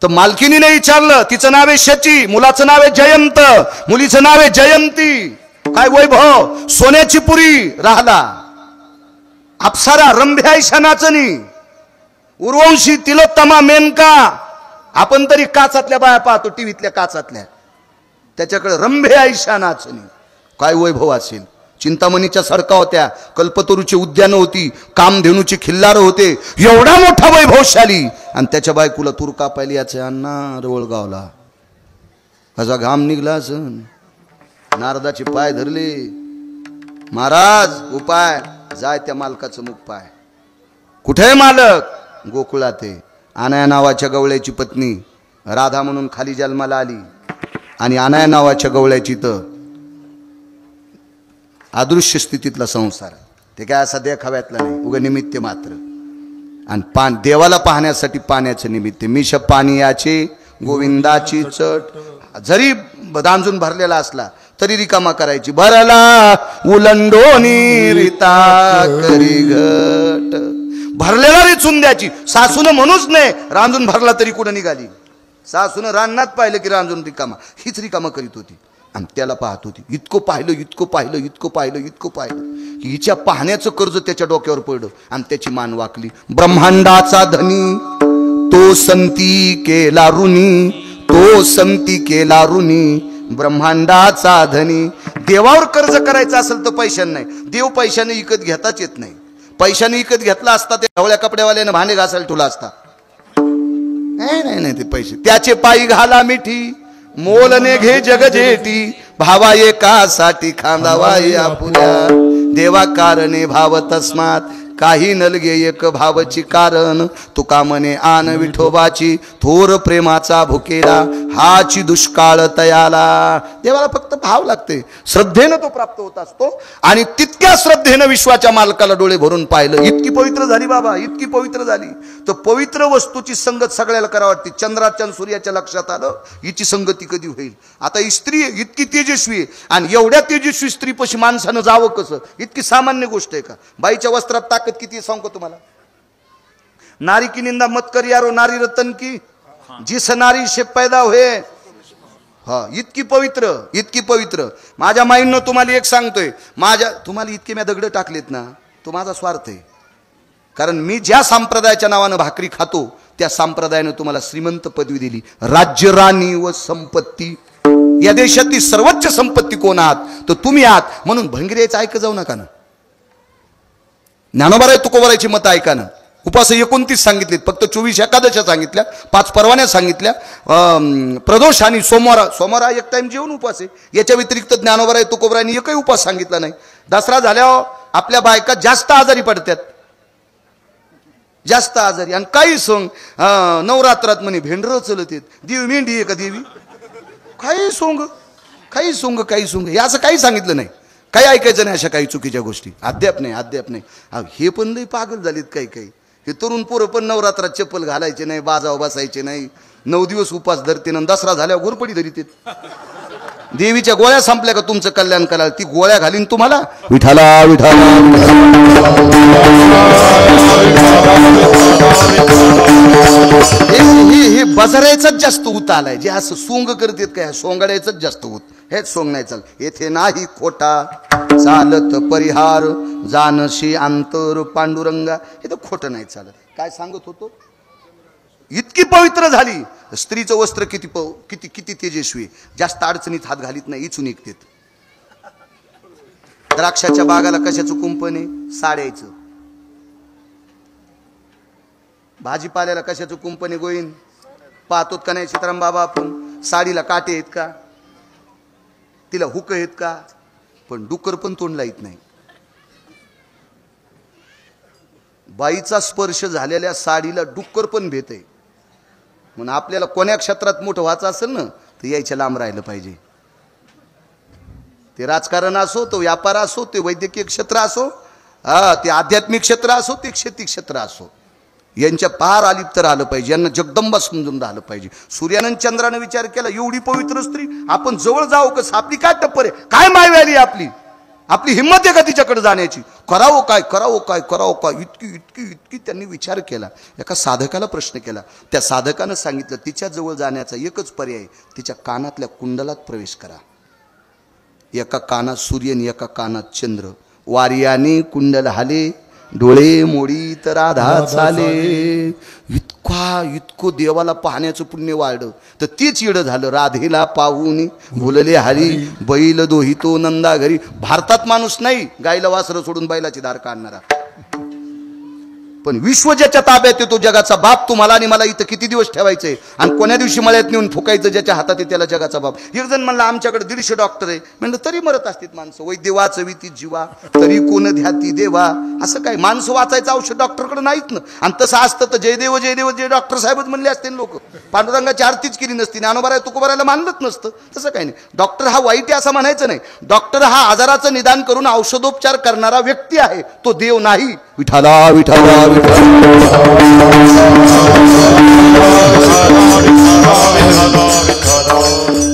तर मालकिनीने विचारलं, तिचं नाव आहे शची, मुलाचं नाव आहे जयंत, मुलीचं नाव आहे जयंती. काय वैभव, सोन्याची पुरी राहला, अप्सरा रंभ्या ऐशा नाचणी, उर्वंशी तिलोत्तमा मेनका. आपण तरी काचातल्या बाया पाहतो, टीव्हीतल्या काचातल्या, त्याच्याकडे रंभ्या ऐशा नाचणी. काय वैभव असेल. चिंतामणीच्या सडका होत्या, कल्पतरूची उद्यान होती, कामधेनूची खिल्लार होते. एवढा मोठा वैभवशाली आणि त्याच्या बायकोला तूर कापायला याचे अण्णा रवळगावला. कसा घाम निघला असन. नारदाचे पाय धरले. महाराज उपाय. जाय त्या मालकाचं मुख पाय. कुठे मालक? गोकुळात आहे. अनाया नावाच्या गवळ्याची पत्नी राधा म्हणून खाली जन्माला आली आणि अनाया नावाच्या गवळ्याची तर अदृश्य स्थितीतला संसार. ते काय असा देखाव्यातला नाही, उगा निमित्त मात्र. आणि देवाला पाहण्यासाठी पाण्याचं निमित्त. मिश पानियाचे गोविंदाची चट. जरी दांजून भरलेला असला तरी रिकामा करायची. भरला उलंडोनी रिता करी घट. भरलेला रिचून द्यायची. सासून म्हणूच नाही, रांजून भरला तरी कुठं निघाली. सासून रानात पाहिलं की रांजून रिकामा, हीच रिकामा करीत होती आणि त्याला पाहत होती. इतकं पाहिलं इतकं पाहिलं इतकं पाहिलं इतकं पाहिलं की हिच्या पाहण्याचं कर्ज त्याच्या डोक्यावर पडलं आणि त्याची मान वाकली. ब्रह्मांडाचा धनी तो संती केला ऋणी, तो संती केला ऋणी. ब्रह्मांडाचा धनी. देवावर कर्ज करायचं असेल तर पैशाने नाही. देव पैशाने विकत घेताच येत नाही. पैशाने विकत घेतला असता ते ढवळ्या कपड्यावाल्याने भांडे घासायला ठेवला असता. नाही नाही नाही, ते पैसे त्याचे पायी घाला मिठी, मोलने घे जग जेठी. भावा एकासाठी खांदावा आपुल्या, देवा कारणे भाव तस्मात काही नलगे एक भावची कारण. तुका म्हणे आन विठोबाची थोर प्रेमाचा भुकेला, हाची दुष्काळ तयाला. देवाला फक्त भाव लागते, श्रद्धेनं तो प्राप्त होत असतो. आणि तितक्या श्रद्धेनं विश्वाच्या मालकाला डोळे भरून पाहिलं. इतकी पवित्र झाली बाबा, इतकी पवित्र झाली. तर पवित्र वस्तूची संगत सगळ्याला करावं वाटते. चंद्राच्या सूर्याच्या लक्षात आलं हिची संगती कधी होईल. आता ही स्त्री इतकी तेजस्वी आहे आणि एवढ्या तेजस्वी स्त्रीपाशी माणसानं जावं कसं, इतकी सामान्य गोष्ट आहे का. बाईच्या वस्त्रात ताकद किती सांगतो तुम्हाला. नारी की निंदा मत कर यारो, नारी रतन की जिस नारी से पैदा हुए. हा, इतकी पवित्र, इतकी पवित्र. माझ्या माईंनो तुम्हाला एक सांगतोय, तुम्हाला इतके मी दगड टाकलेत ना, तो माझा स्वार्थ आहे. कारण मी ज्या संप्रदायाच्या नावानं भाकरी खातो त्या संप्रदायाने तुम्हाला श्रीमंत पदवी दिली, राज्य, राणी व संपत्ती. या देशातली सर्वोच्च संपत्ती कोण आहात तर तुम्ही आहात. म्हणून भंगीऱ्याचं ऐक जाऊ नका ना. ज्ञानोबा तुकोबारायची मतं ऐका ना. उपास 29 सांगितलेत, फक्त 24 एकादशा सांगितल्या, 5 परवान्या सांगितल्या. प्रदोष आणि सोमवार एक टाइम जेवण उपास आहे. याच्या व्यतिरिक्त ज्ञानोबा तुकोबारायांनी एकही उपास सांगितला नाही. दसरा झाल्यावर आपल्या बायका जास्त आजारी पडतात, जास्त आजारी. आणि काही सोंग नवरात्रात म्हणे भेंडर चलत येत. देवी मेंढी आहे का देवी? काही सोंग काही सोंग काही सोंग, हे असं काही सांगितलं नाही. काही ऐकायचं नाही अशा काही चुकीच्या गोष्टी. अद्याप नाही, अद्याप नाही. हे पण लई पागल झालीत काही काही. हे तरुण पोरं पण नवरात्रात चप्पल घालायचे नाही, बाजाव बसायचे नाही, 9 दिवस उपास धरते ना, दसरा झाल्यावर घोरपडी धरीत. देवीच्या गोळ्या संपल्या का तुमचं कल्याण कराल, ती गोळ्या घालीन तुम्हाला. विठाला विठाला. हे बजारायचंच जास्त उत आलाय. जे असं सोंग करतेत काय, सोंगाड्याचंच जास्त होत. हेच सोंग नाही चाल. येथे नाही खोटा चालत परिहार, जानशी अंतर पांडुरंगा. हे तर खोटं नाही चालत. काय सांगत होतो, इतकी पवित्र झाली. स्त्रीचं वस्त्र किती किती किती तेजस्वी. जास्त अडचणीत हात घालीत नाही, इचून निघतेत. द्राक्षाच्या बागाला कशाचं कुंपण आहे? साड्याचं. भाजीपाल्याला कशाचं कुंपण आहे? गोईन. पाहतोत का नाही सीताराम बाबा आपण? साडीला काटे आहेत का? तिला हुक आहेत का? पण डुक्कर पण तोंड लाईत नाही. बाईचा स्पर्श झालेल्या साडीला डुक्कर पण भेट आहे. म्हणून आपल्याला कोण्या क्षेत्रात मोठं व्हायचं असेल ना तर यायच्या लांब राहिलं पाहिजे. ते राजकारण असो, तो व्यापार असो, ते वैद्यकीय क्षेत्र असो, ते आध्यात्मिक क्षेत्र असो, ते शेती क्षेत्र असो, यांच्या पार अलिप्त राहिलं पाहिजे. यांना जगदंबा समजून राहिलं पाहिजे. सूर्यानं चंद्रानं विचार केला एवढी पवित्र स्त्री आपण जवळ जाऊ कसं, आपली काय टप्पर आहे, काय मायवाली आपली, आपली हिंमत आहे का तिच्याकडे जाण्याची, करावं काय करावं काय करावं काय, इतकी इतकी इतकी त्यांनी विचार केला. एका साधकाला प्रश्न केला. त्या साधकानं सांगितलं तिच्या जवळ जाण्याचा एकच पर्याय, तिच्या कानातल्या कुंडलात प्रवेश करा. एका कानात सूर्य आणि एका कानात चंद्र, वार्याने कुंडल हाले, डोळे मोडी तर राधा चाले. इतकं देवाला पाहण्याचं पुण्य वाढलं. तर तीच इडं झालं. राधेला पाहून भुलले हरी, बैल दोहितो नंदा घरी. भारतात माणूस नाही गायला वासरं सोडून बैलाची धार काढणारा, पण विश्व ज्याच्या ताब्यात येतो, जगाचा बाप तुम्हाला आणि मला इथं किती दिवस ठेवायचंय आणि कोण्या दिवशी मळ्यात नेऊन फुकायचं, ज्याच्या हातात आहे त्याला जगाचा बाप. एक जण म्हणला आमच्याकडे 150 डॉक्टर आहे. म्हणलं तरी मरत असतील माणसं. वैद्य वाचविती जीवा तरी कोण ध्याती देवा. असं काय माणसं वाचायचं औषध डॉक्टरकडे नाहीत ना. आणि तसं असतं तर जयदेव जयदेव जे डॉक्टर साहेबच म्हणले असते लोक, पांडुरंगाची आरतीच केली नसती, ज्ञानोबा तुकोबारायला मानलंच नसतं. तसं काही नाही. डॉक्टर हा वाईट आहे असं म्हणायचं नाही. डॉक्टर हा आजाराचं निदान करून औषधोपचार करणारा व्यक्ती आहे, तो देव नाही. विठाला विठाला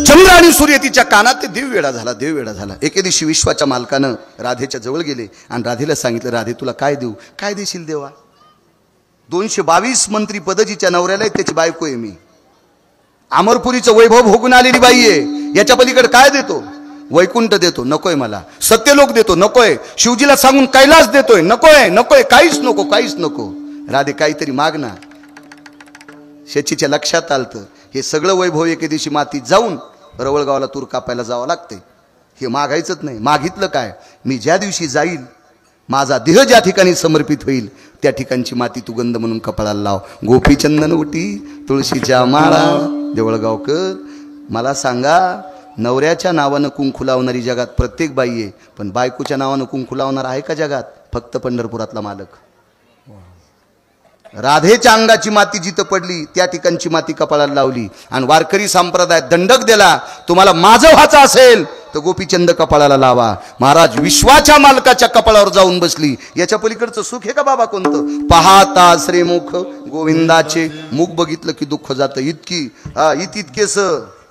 चंद्र आणि सूर्य तिच्या कानात. ते देव वेडा झाला, देव वेडा झाला. एके दिवशी विश्वाच्या मालकानं राधेच्या जवळ गेले आणि राधेला सांगितलं, राधे तुला काय देऊ, काय देशील देवा. 222 मंत्री पद जिच्या नवऱ्याला आहे त्याची बायको आहे मी. अमरपुरीचं वैभव भोगून आलेली बाई आहे. याच्या पलीकडे काय देतो. वैकुंठ देतो, नकोय मला. सत्यलोक देतो, नकोय. शिवजीला सांगून कैलास देतोय, नकोय नकोय. काहीच नको, काहीच नको. राधे काहीतरी माग ना. शेचीच्या लक्षात आलतं हे सगळं वैभव एके दिवशी मातीत जाऊन रवळगावला तूर कापायला जावं लागते. हे मागायचंच नाही. मागितलं काय, मी ज्या दिवशी जाईल, माझा देह ज्या ठिकाणी समर्पित होईल त्या ठिकाणची माती तू गंध म्हणून कपाळाला लाव. गोपीचंदन उटी तुळशीच्या माळा. देवळगावकर मला सांगा, नवऱ्याच्या नावानं कुंकू लावणारी जगात प्रत्येक बाई आहे, पण बायकोच्या नावानं कुंकू लावणार आहे का जगात? फक्त पंढरपुरातला मालक. राधेच्या अंगाची माती जिथं पडली त्या ठिकाणची माती कपाळाला लावली आणि वारकरी संप्रदायात दंडक दिला, तुम्हाला माझं व्हायचं असेल तर गोपीचंद कपाळाला लावा. महाराज विश्वाच्या मालकाच्या कपाळावर जाऊन बसली. याच्या पलीकडचं सुख आहे का बाबा कोणतं? पाहता श्रीमुख गोविंदाचे, मुख बघितलं की दुःख जातं. इतकेस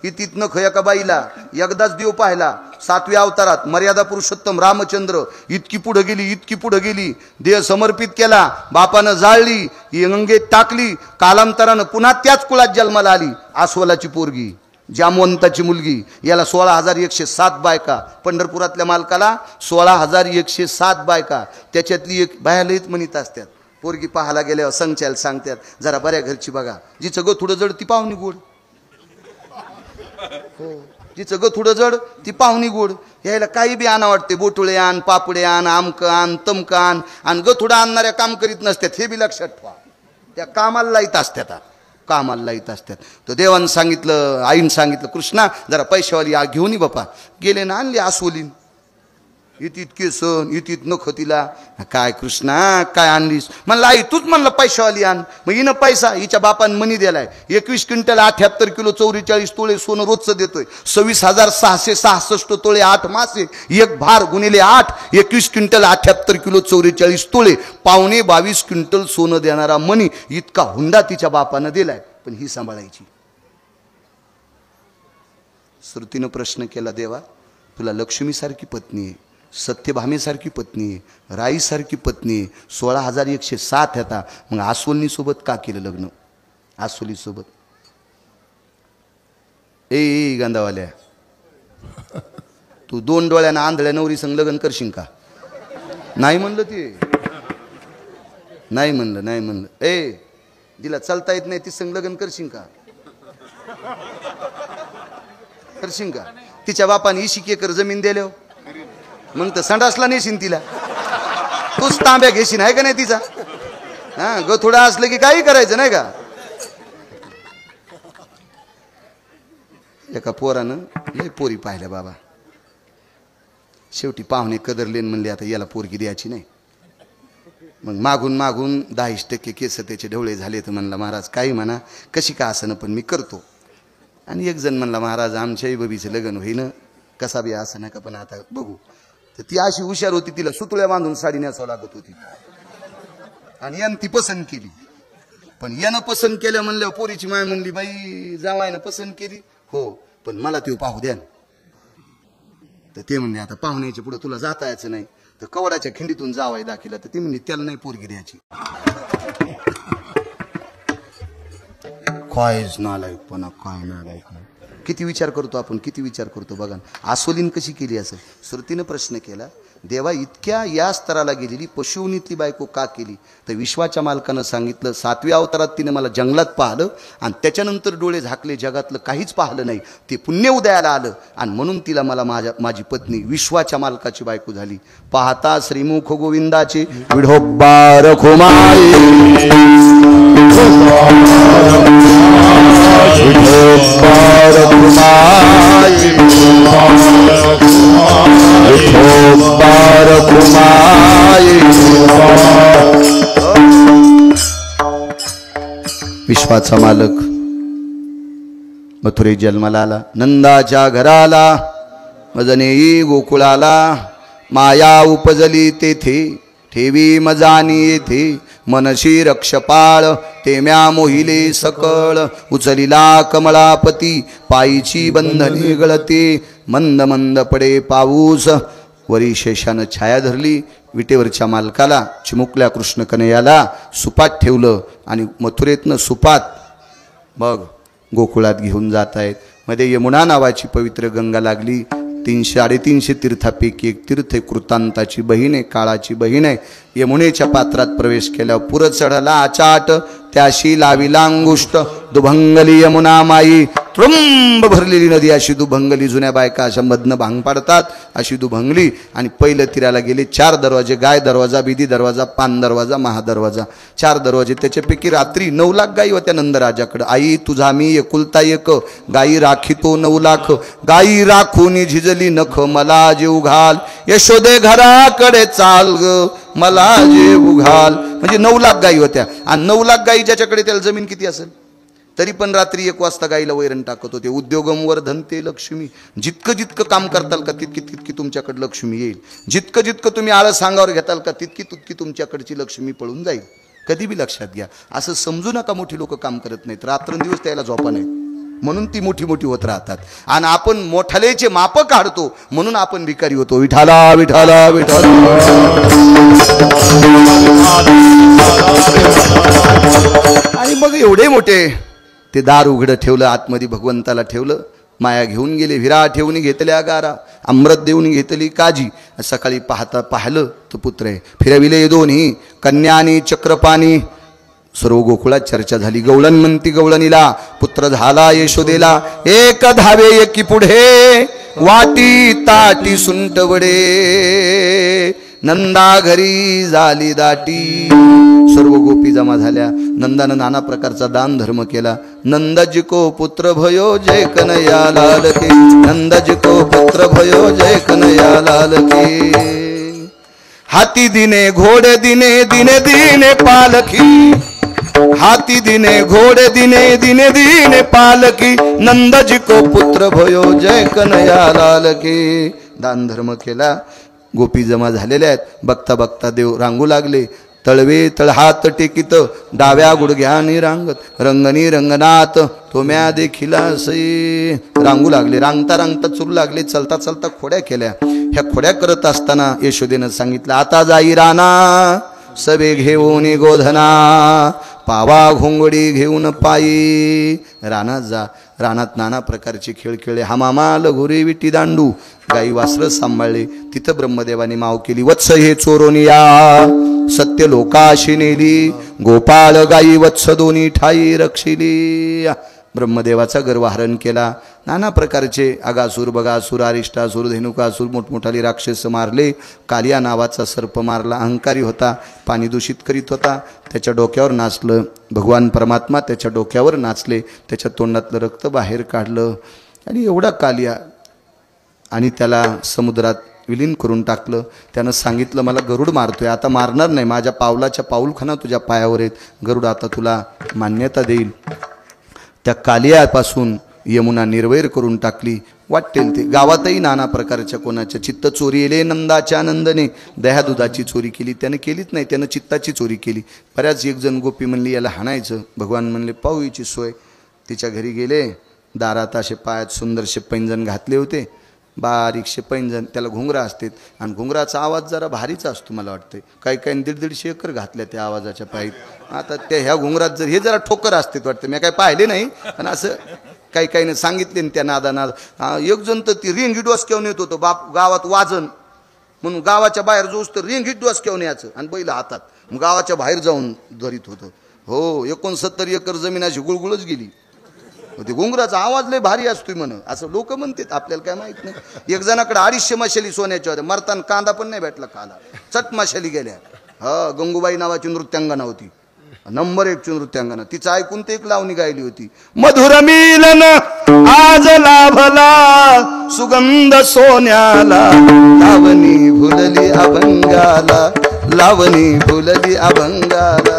इतीत नख एका बाईला एकदाच देव पाहिला 7व्या अवतारात. मर्यादा पुरुषोत्तम रामचंद्र इतकी पुढे गेली, इतकी पुढे गेली. देह समर्पित केला, बापानं जाळली, गंगेत टाकली. कालांतरानं पुन्हा त्याच कुळात जन्माला आली. आस्वलाची पोरगी, जामवंताची मुलगी. याला 16,107 बायका. पंढरपुरातल्या मालकाला 16,107 बायका. त्याच्यातली एक बाया लईत म्हणीत असतात. पोरगी पाहायला गेल्यावर संचायला सांगतात, जरा बऱ्या घरची बघा. जिचं ग थोडं जड ती पाहुणी गोड. जिचं ग थोडं जड ती पाहुणी गोड. यायला काही बी आणा वाटते. बोटुळे आण, पापडे आण, आमक आण, तमक आण. आणि ग थोडं आणणाऱ्या काम करीत नसतात, हे बी लक्षात ठेवा. त्या कामाला लाईत असतात, कामाला लाईत असतात. तर देवानं सांगितलं, आईनं सांगितलं, कृष्णा जरा पैशावाली घेऊन ये बापा. गेले ना आणली आसवलीन. इतके सण इतीत नख तिला. काय कृष्णा काय आणलीस? म्हणलं आई तूच म्हणलं पैशावाली आण. मग हिनं पैसा हिच्या बापानं मनी दिलाय. 21 क्विंटल 78 किलो 44 तोळे सोनं रोजचं देतोय. 26,666 तोळे 8 मासे, एक भार गुणिले 8, 21 क्विंटल 78 किलो 44 तोळे, 22.5 क्विंटल सोनं देणारा मनी. इतका हुंडा तिच्या बापानं दिलाय, पण ही सांभाळायची. श्रुतीनं प्रश्न केला, देवा तुला लक्ष्मीसारखी पत्नी आहे, सत्यभामेसारखी पत्नी आहे, राईसारखी पत्नी आहे, 16,107 येता, मग आसोलनी सोबत का केलं लग्न? आसोली सोबत. ए गांधावाल्या, तू 2 डोळ्यानं आंधळ्या नवरी संग लग्न करशील का? नाही म्हणलं ते, नाही म्हणलं, नाही म्हणलं. ए जिला चालता येत नाही ती संग लग्न करशील का? करशील का? तिच्या बापाने 20 एकर जमीन दिल्या, मग तर संडासला नेशील तिला. तूच तांब्या घेशील आहे का नाही तिचा? हा ग थोडा असलं की काही करायचं नाही का? एका पोरानं लय पोरी पाहिल्या बाबा. शेवटी पाहुणे कदरलेन म्हणले आता याला पोरगी द्यायची नाही. मग मागून मागून 10% केस त्याचे ढवळे झाले. तर म्हणला महाराज काही म्हणा, कशी का असं पण मी करतो. आणि एक जण म्हणला महाराज आमच्याही बबीचं लग्न होईन, कसा बी असं नका पण आता बघू. तर ती अशी हुशार होती, तिला सुतुळ्या बांधून साडी नेसावं लागत होती. आणि यानं ती पसंत केली. पण यानं पसंत केलं म्हणल्यावर पोरीची माय म्हणली बाई जावायनं पसंत केली हो, पण मला ते पाहू द्या. तर ते म्हणले आता पाहुण्याच्या पुढे तुला जाता यायचं नाही. तर कवडाच्या खिंडीतून जावाय दाखिला. तर ते म्हणले त्याला नाही पोरगी द्यायची. कायच नालायकपणा, काय नालायक. किती विचार करतो आपण, किती विचार करतो बघा. आसोलीन कशी केली असं. श्रुतीनं प्रश्न केला, देवा इतक्या या स्तराला गेलेली पशुवनीतली बायको का केली. तर विश्वाच्या मालकानं सांगितलं 7व्या अवतारात तिने मला जंगलात पाहिलं आणि त्याच्यानंतर डोळे झाकले, जगातलं काहीच पाहिलं नाही. ते पुण्य उदयाला आलं आणि म्हणून तिला मला माझी पत्नी विश्वाच्या मालकाची बायको झाली. पाहता श्रीमुख गोविंदाचे विढोबार खुमाई विश्वाचा मालक मथुरे जन्माला आला. नंदाच्या घराला मजनेई गोकुळाला. माया उपजली तेथे ठेवी मजानी येथे. मनशी रक्षपाळ तेम्या मोहिले सकळ. उचलिला कमळापती पायीची बंधने गळते. मंद मंद पडे पाऊस वरी शेषानं छाया धरली. विटेवरच्या मालकाला चिमुकल्या कृष्ण कन्हैयाला सुपात ठेवलं आणि मथुरेतनं सुपात मग गोकुळात घेऊन जात आहेत. मध्ये यमुना नावाची पवित्र गंगा लागली. 300-350 तीर्थापैकी एक तीर्थ कृतांताची बहीण आहे, काळाची बहीण आहे. यमुनेच्या पात्रात प्रवेश केल्यावर पुर चढला आचाट. त्याशी लाविला अंगुष्ट. दुभंगली यमुना माई. त्रुंब भरलेली नदी अशी दुभंगली. जुन्या बायका अशा मधनं भांग पाडतात अशी दुभंगली. आणि पहिलं तीराला गेले 4 दरवाजे. गाय दरवाजा, बिदी दरवाजा, पान दरवाजा, महादरवाजा. 4 दरवाजे. त्याच्यापैकी रात्री 9 लाख गायी होत्या नंदराजाकडे. आई तुझा मी एकुलता एक. गायी राखितो 9 लाख. गायी राखून झिजली नख. मला जीव घाल यशोदे घराकडे चाल ग. मला जीव घाल. म्हणजे 9 लाख गायी होत्या. आणि 9 लाख गायी ज्याच्याकडे त्याला जमीन किती असेल. तरी पण रात्री 1 वाजता गाईला वैरण टाकत होते. उद्योगम वर्धनते लक्ष्मी. जितकं जितकं काम करताल का तितकी तितकी तुमच्याकडे लक्ष्मी येईल. जितकं जितकं तुम्ही आळस अंगावर घेताल का तितकी तितकी तुमच्याकडची लक्ष्मी पळून जाईल. कधी बी लक्षात घ्या. असं समजू नका मोठी लोक काम करत नाहीत. रात्रंदिवस त्याला झोपा नाहीत म्हणून ती मोठी मोठी होत राहतात. आणि आपण मोठालेचे माप काढतो म्हणून आपण भिकारी होतो. विठाला विठाला विठाला. आणि मग एवढे मोठे ते दार उघडं ठेवलं. आतमध्ये भगवंताला ठेवलं. माया घेऊन गेले. विरा ठेवून घेतल्या गारा. अमृत देऊन घेतली काजी. सकाळी पाहिलं तो पुत्र आहे. फिरविले दोन्ही कन्या आणि चक्रपाणी. सर्व गोकुळात चर्चा झाली. गवळण म्हणती गवळणीला पुत्र झाला यशोदेला. एक धावे एकी पुढे वाटी ताटी सुंटवडे. नंदा घरी झाली दाटी. सर्व गोपी जमा झाल्या. नंदानं नाना प्रकारचा दान धर्म केला. नंदजी को पुत्र भयो जय कन्हैया लाल के. नंदजी को पुत्र भयो जय कन्हैया लाल के. हाती दिने घोडे दिने दिने दिने पालखी. हाती दिने घोडे दिने दिने दिने पालकी. नंदजी को पुत्र भयो जय कन्हैया लाल के. दान धर्म केला. गोपी जमा झालेल्या आहेत. बघता बघता देव रांगू लागले. तळवे तळहात टेकित डाव्या गुडघ्यानी रांगत. रंगनी रंगनाथ तोम्या देखील सई. रांगू लागले. रांगता रांगता चुरू लागले. चलता चलता खोड्या केल्या. ह्या खोड्या करत असताना यशोदेनं सांगितलं आता जाई राणा सबे घेऊन गोधना. पावा घोंगडी घेऊन पायी रानात जा. रानात नाना प्रकारचे खेळ खेळले. हमामा लगोरी विटी दांडू. गाई वासरं सांभाळले. तिथं ब्रह्मदेवाने माव केली. वत्स हे चोरोनिया सत्य लोकाशी नेली. गोपाळ गाई वत्स दोन्ही ठाई रक्षिली. ब्रह्मदेवाचा गर्वहरण केला. नाना प्रकारचे अगासूर बगासूर अरिष्टासूर धेनुकासूर मोठमोठाले राक्षस मारले. कालिया नावाचा सर्प मारला. अहंकारी होता. पाणी दूषित करीत होता. त्याच्या डोक्यावर नाचलं. भगवान परमात्मा त्याच्या डोक्यावर नाचले. त्याच्या तोंडातलं रक्त बाहेर काढलं. आणि एवढा कालिया आणि त्याला समुद्रात विलीन करून टाकलं. त्यानं सांगितलं मला गरुड मारतोय, आता मारणार नाही, माझ्या पावलाच्या पाऊलखाना तुझ्या पायावर आहेत, गरुड आता तुला मान्यता देईल. त्या कालियापासून यमुना निर्वैर करून टाकली. वाटेल ते गावातही नाना प्रकारच्या कोणाच्या चित्त चोरी येले नंदाच्या नंदने दह्या दुधाची चोरी केली. त्यानं केलीच नाही, त्यानं चित्ताची चोरी केली. बऱ्याच एक जण गोपी म्हणली याला हाणायचं. भगवान म्हणले पाहू हिची सोय. तिच्या घरी गेले. दारात असे पायात सुंदरसे पैंजण घातले होते, बारीकशे पैंजण, त्याला घुंगरा असतात आणि घुंगराचा आवाज जरा भारीच असतो. मला वाटतं काही काही 150-150 एकर घातल्या त्या आवाजाच्या पायीत. आता त्या ह्या घुंगरात जर हे जरा ठोकर असतात वाटतं, मी काय पाहिले नाही पण असं काही काहीने सांगितले त्या नादानाद. एक जण तर ती रिंग डोसक्यावर येत होतं बाप गावात वाजन म्हणून, गावाच्या बाहेर जोस तर रिंग डोसक्यावर यायचं आणि बैल हातात, मग गावाच्या बाहेर जाऊन धरीत होतं. हो 69 एकर जमीन अशी गुळगुळच गेली. ते घुंगराचा आवाज लय भारी असतोय म्हण, असं लोक म्हणतात, आपल्याला काय माहित नाही. एक जणाकडे 250 मशाली सोन्याच्या होत्या, मरताना कांदा पण नाही भेटला खाला, चट मशाली गेल्या. हा गंगूबाई नावाची नृत्यांगना होती, नंबर 1 ची नृत्यांगना. तिचं ऐकून ते एक लावणी गायली होती, मधुर मिलन आज लाभला सुगंध सोन्याला, लावणी भुलली अभंगाला, लावणी भुलली अभंगाला.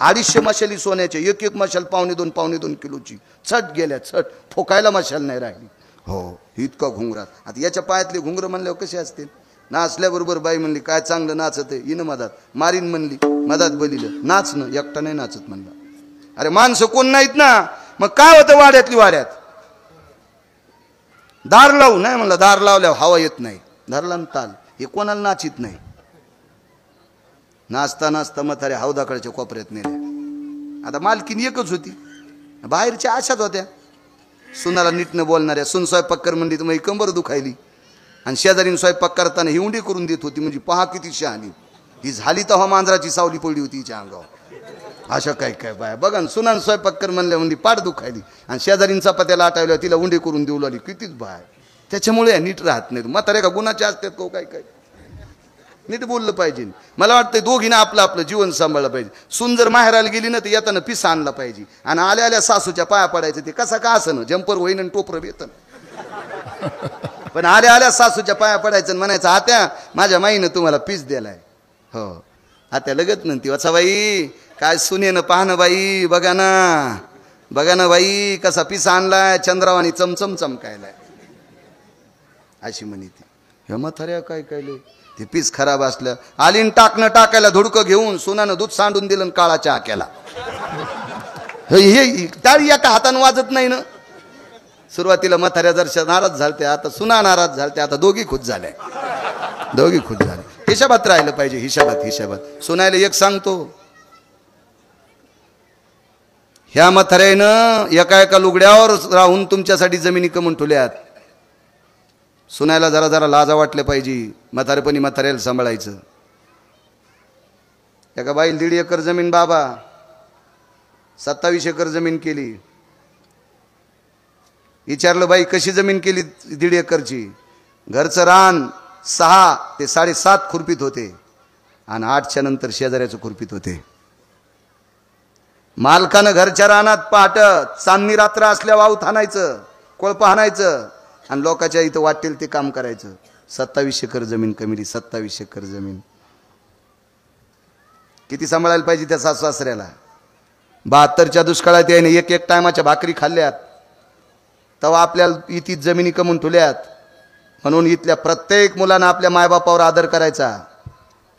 250 मशाली सोन्याचे, एक एक मशाल 1.5-2 किलोची, छट गेल्या, छट ठोकायला मशाल नाही राहिली. हो इतका घुंगरात. आता याच्या पायातले घुंगर म्हणल्यावर कसे असतील. नाचल्याबरोबर बाई म्हणली काय चांगलं नाचत आहे, इन मधात मारीन म्हणली, मधात बलिलं, नाचणं एकटा नाही नाचत म्हणला. अरे माणसं कोण नाहीत ना, मग काय होतं वाड्यातली वाड्यात. दार लावू नाही म्हणलं, दार लावल्यावर हवा येत नाही, धरला ताल, हे कोणाला नाचित नाही. नाचता नाचता म्हातारे हौदाकडच्या कोपऱ्यात नेल्या. आता मालकीन एकच होती, बाहेरच्या आशाच होत्या. सुनाला नीट न बोलणाऱ्या. सुन स्वयंपाक कर म्हणली तर मग कंबर दुखायली, आणि शेजारीन स्वयंपाक करताना हिवंडी करून देत होती, म्हणजे पहा किती शहाणी. ही झाली तेव्हा मांजराची सावली पडली होती हिच्या अंगावर. अशा काय काय बाय बघा, सुनान स्वयंपाक कर म्हणल्या म्हणजे पाठ दुखायली, आणि शेजारीन चपात्याला आटावल्या तिला उंडी करून देऊ लागली. कितीच बाय. त्याच्यामुळे नीट राहत नाही. म्हातारे का गुणाचे असतात को काय काय, नीट बोललं पाहिजे. मला वाटतं दोघींना आपलं आपलं जीवन सांभाळलं पाहिजे. सून जर माहेराला गेली ना तर येताना पिसा आणला पाहिजे, आणि आल्या आल्या सासूच्या पाया पडायचं. ते कसा का असं जंपर होईन आणि टोपरं येतं, पण आल्या आल्या सासूच्या पाया पडायचं म्हणायचं आत्या माझ्या माईनं तुम्हाला पीस दिलाय. हो आत्या लगत म्हणती वचा बाई काय सुनेनं पाहणं बाई, बघा ना बाई कसा पीस आणलाय, चंद्रावानी चमचम चमकायलाय अशी म्हणी ती. हे म्हाताऱ्या काय कायले ते पीस खराब असलं. आलीन टाकायला धुडकं घेऊन सुनानं दूध सांडून दिलं काळाच्या आक्याला. हे टाळी एका हातानं वाजत नाही ना. सुरुवातीला म्हाताऱ्या जरशा नाराज झालत्या, आता सुना नाराज झालत्या, आता दोघी खुश झाल्या. हिशाबात राहिलं पाहिजे, हिशाबात. सुनायला एक सांगतो, ह्या म्हाताऱ्यानं एका लुगड्यावर राहून तुमच्यासाठी जमिनी कमवून ठेवल्यात. सुनायला जरा लाजा वाटल्या पाहिजे. म्हातारेपणी म्हाताऱ्याला सांभाळायचं. एका बाई 1.5 एकर जमीन, बाबा 27 एकर जमीन केली. विचारलं बाई कशी जमीन केली 1.5 एकरची. घरचं रान 6 ते 7.5 खुरपीत होते, आणि 8च्या नंतर शेजाऱ्याचं खुरपीत होते. मालकानं घरच्या रानात पहाट चांदणी रात्र असल्या वाऊत हाणायचं, कोळपं हाणायचं, आणि लोकांच्या इथं वाटेल ते काम करायचं. 27 एकर जमीन कमिली. 27 एकर जमीन किती सांभाळायला पाहिजे त्या सासू सासऱ्याला. 72च्या दुष्काळात याने एक टायमाच्या भाकरी खाल्ल्यात, तेव्हा आपल्याला इथीच जमिनी कमवून ठेवल्यात. म्हणून इथल्या प्रत्येक मुलांना आपल्या मायबापावर आदर करायचा.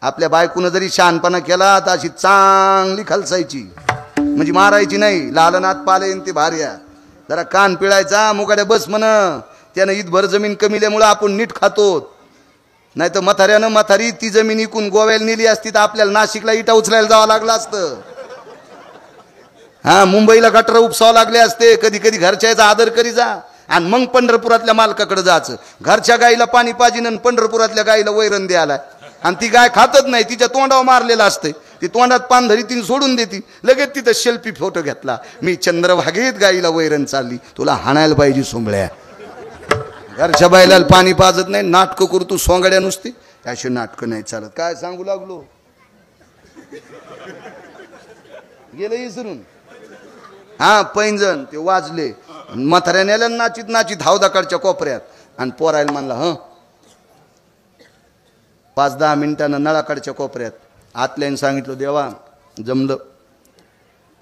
आपल्या बायकोनं जरी शहाणपणा केला तर अशी चांगली खलसायची, म्हणजे मारायची नाही. लालनाथ पालेन ते भार्या जरा कान पिळायचा, मुगाड्या बस म्हण. त्यानं ईदभर जमीन कमील्यामुळं आपण नीट खातो. नाही तर म्हातारी ती जमीन इकून गोव्याला नेली असती तर आपल्याला नाशिकला इटा उचलायला जावं लागलं असतं. हा मुंबईला गटर उपसावं लागले असते. कधी कधी घरच्याचा आदर करी जा, आणि मग पंढरपुरातल्या मालकाकडे जायचं. घरच्या गाईला पाणी पाजीन आणि पंढरपुरातल्या गाईला वैरण द्यायला, आणि ती गाय खातच नाही, तिच्या तोंडावर मारलेलं असते. ती तोंडात पान धरी तिने सोडून देते. लगेच तिथं सेल्फी फोटो घेतला, मी चंद्रभागेत गाईला वैरण चालली. तुला हाणायला पाहिजे सोंबळ्या. घरच्या बायला पाणी पाजत नाही, नाटकं करू तू सोंगड्या नुसती. अशी नाटकं नाही चालत. काय सांगू लागलो, गेलं इसरून. हा पैंजण ते वाजले, म्हाताऱ्या नेल्या नाचीत हौदाकडच्या कोपऱ्यात, आणि पोरायला म्हणला 5-10 मिनिटानं नळाकडच्या कोपऱ्यात आतल्याने सांगितलं देवा जमलं.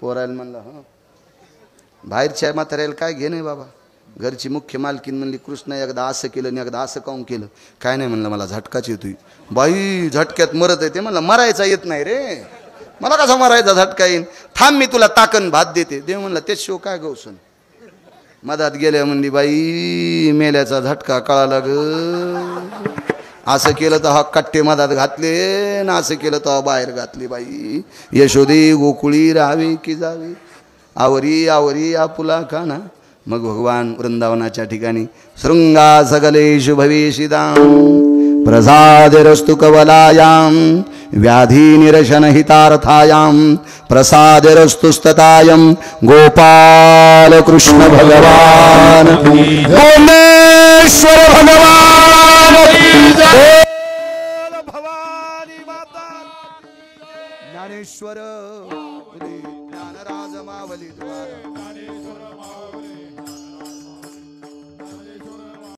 पोरायला म्हणलं हां. बाहेरच्या म्हाताऱ्याला काय घे नाही बाबा. घरची मुख्य मालकीन म्हणली कृष्ण एकदा असं केलं आणि एकदा असं काऊन केलं. काय नाही म्हणलं मला झटकाच येतोय. बाई झटक्यात मरत आहे. ते म्हणलं मरायचा येत नाही रे. मला कसा मरायचा झटका येईन. थांब मी तुला ताकन भात देते. देव म्हणला तेच शिव काय गौसन. मधात गेल्या म्हणली बाई मेल्याचा झटका कळाला ग. असं केलं तर हा कट्टे मधात घातले ना असं केलं तर बाहेर घातली. बाई यशोदे गोकुळी राहावे की जावे आवरी आवरी आपुला खाना. मग भगवान वृंदावनाच्या ठिकाणी शृंगा सगलेषु भवेशिदां प्रसाद रस्तु कवलायां व्याधी निरशन हितार्थायां प्रसाद रस्तुस्ततायं गोपाल कृष्ण भगवान गोमेश्वर भगवान भवानी माता ज्ञानेश्वर ज्ञानराज मावली द्वार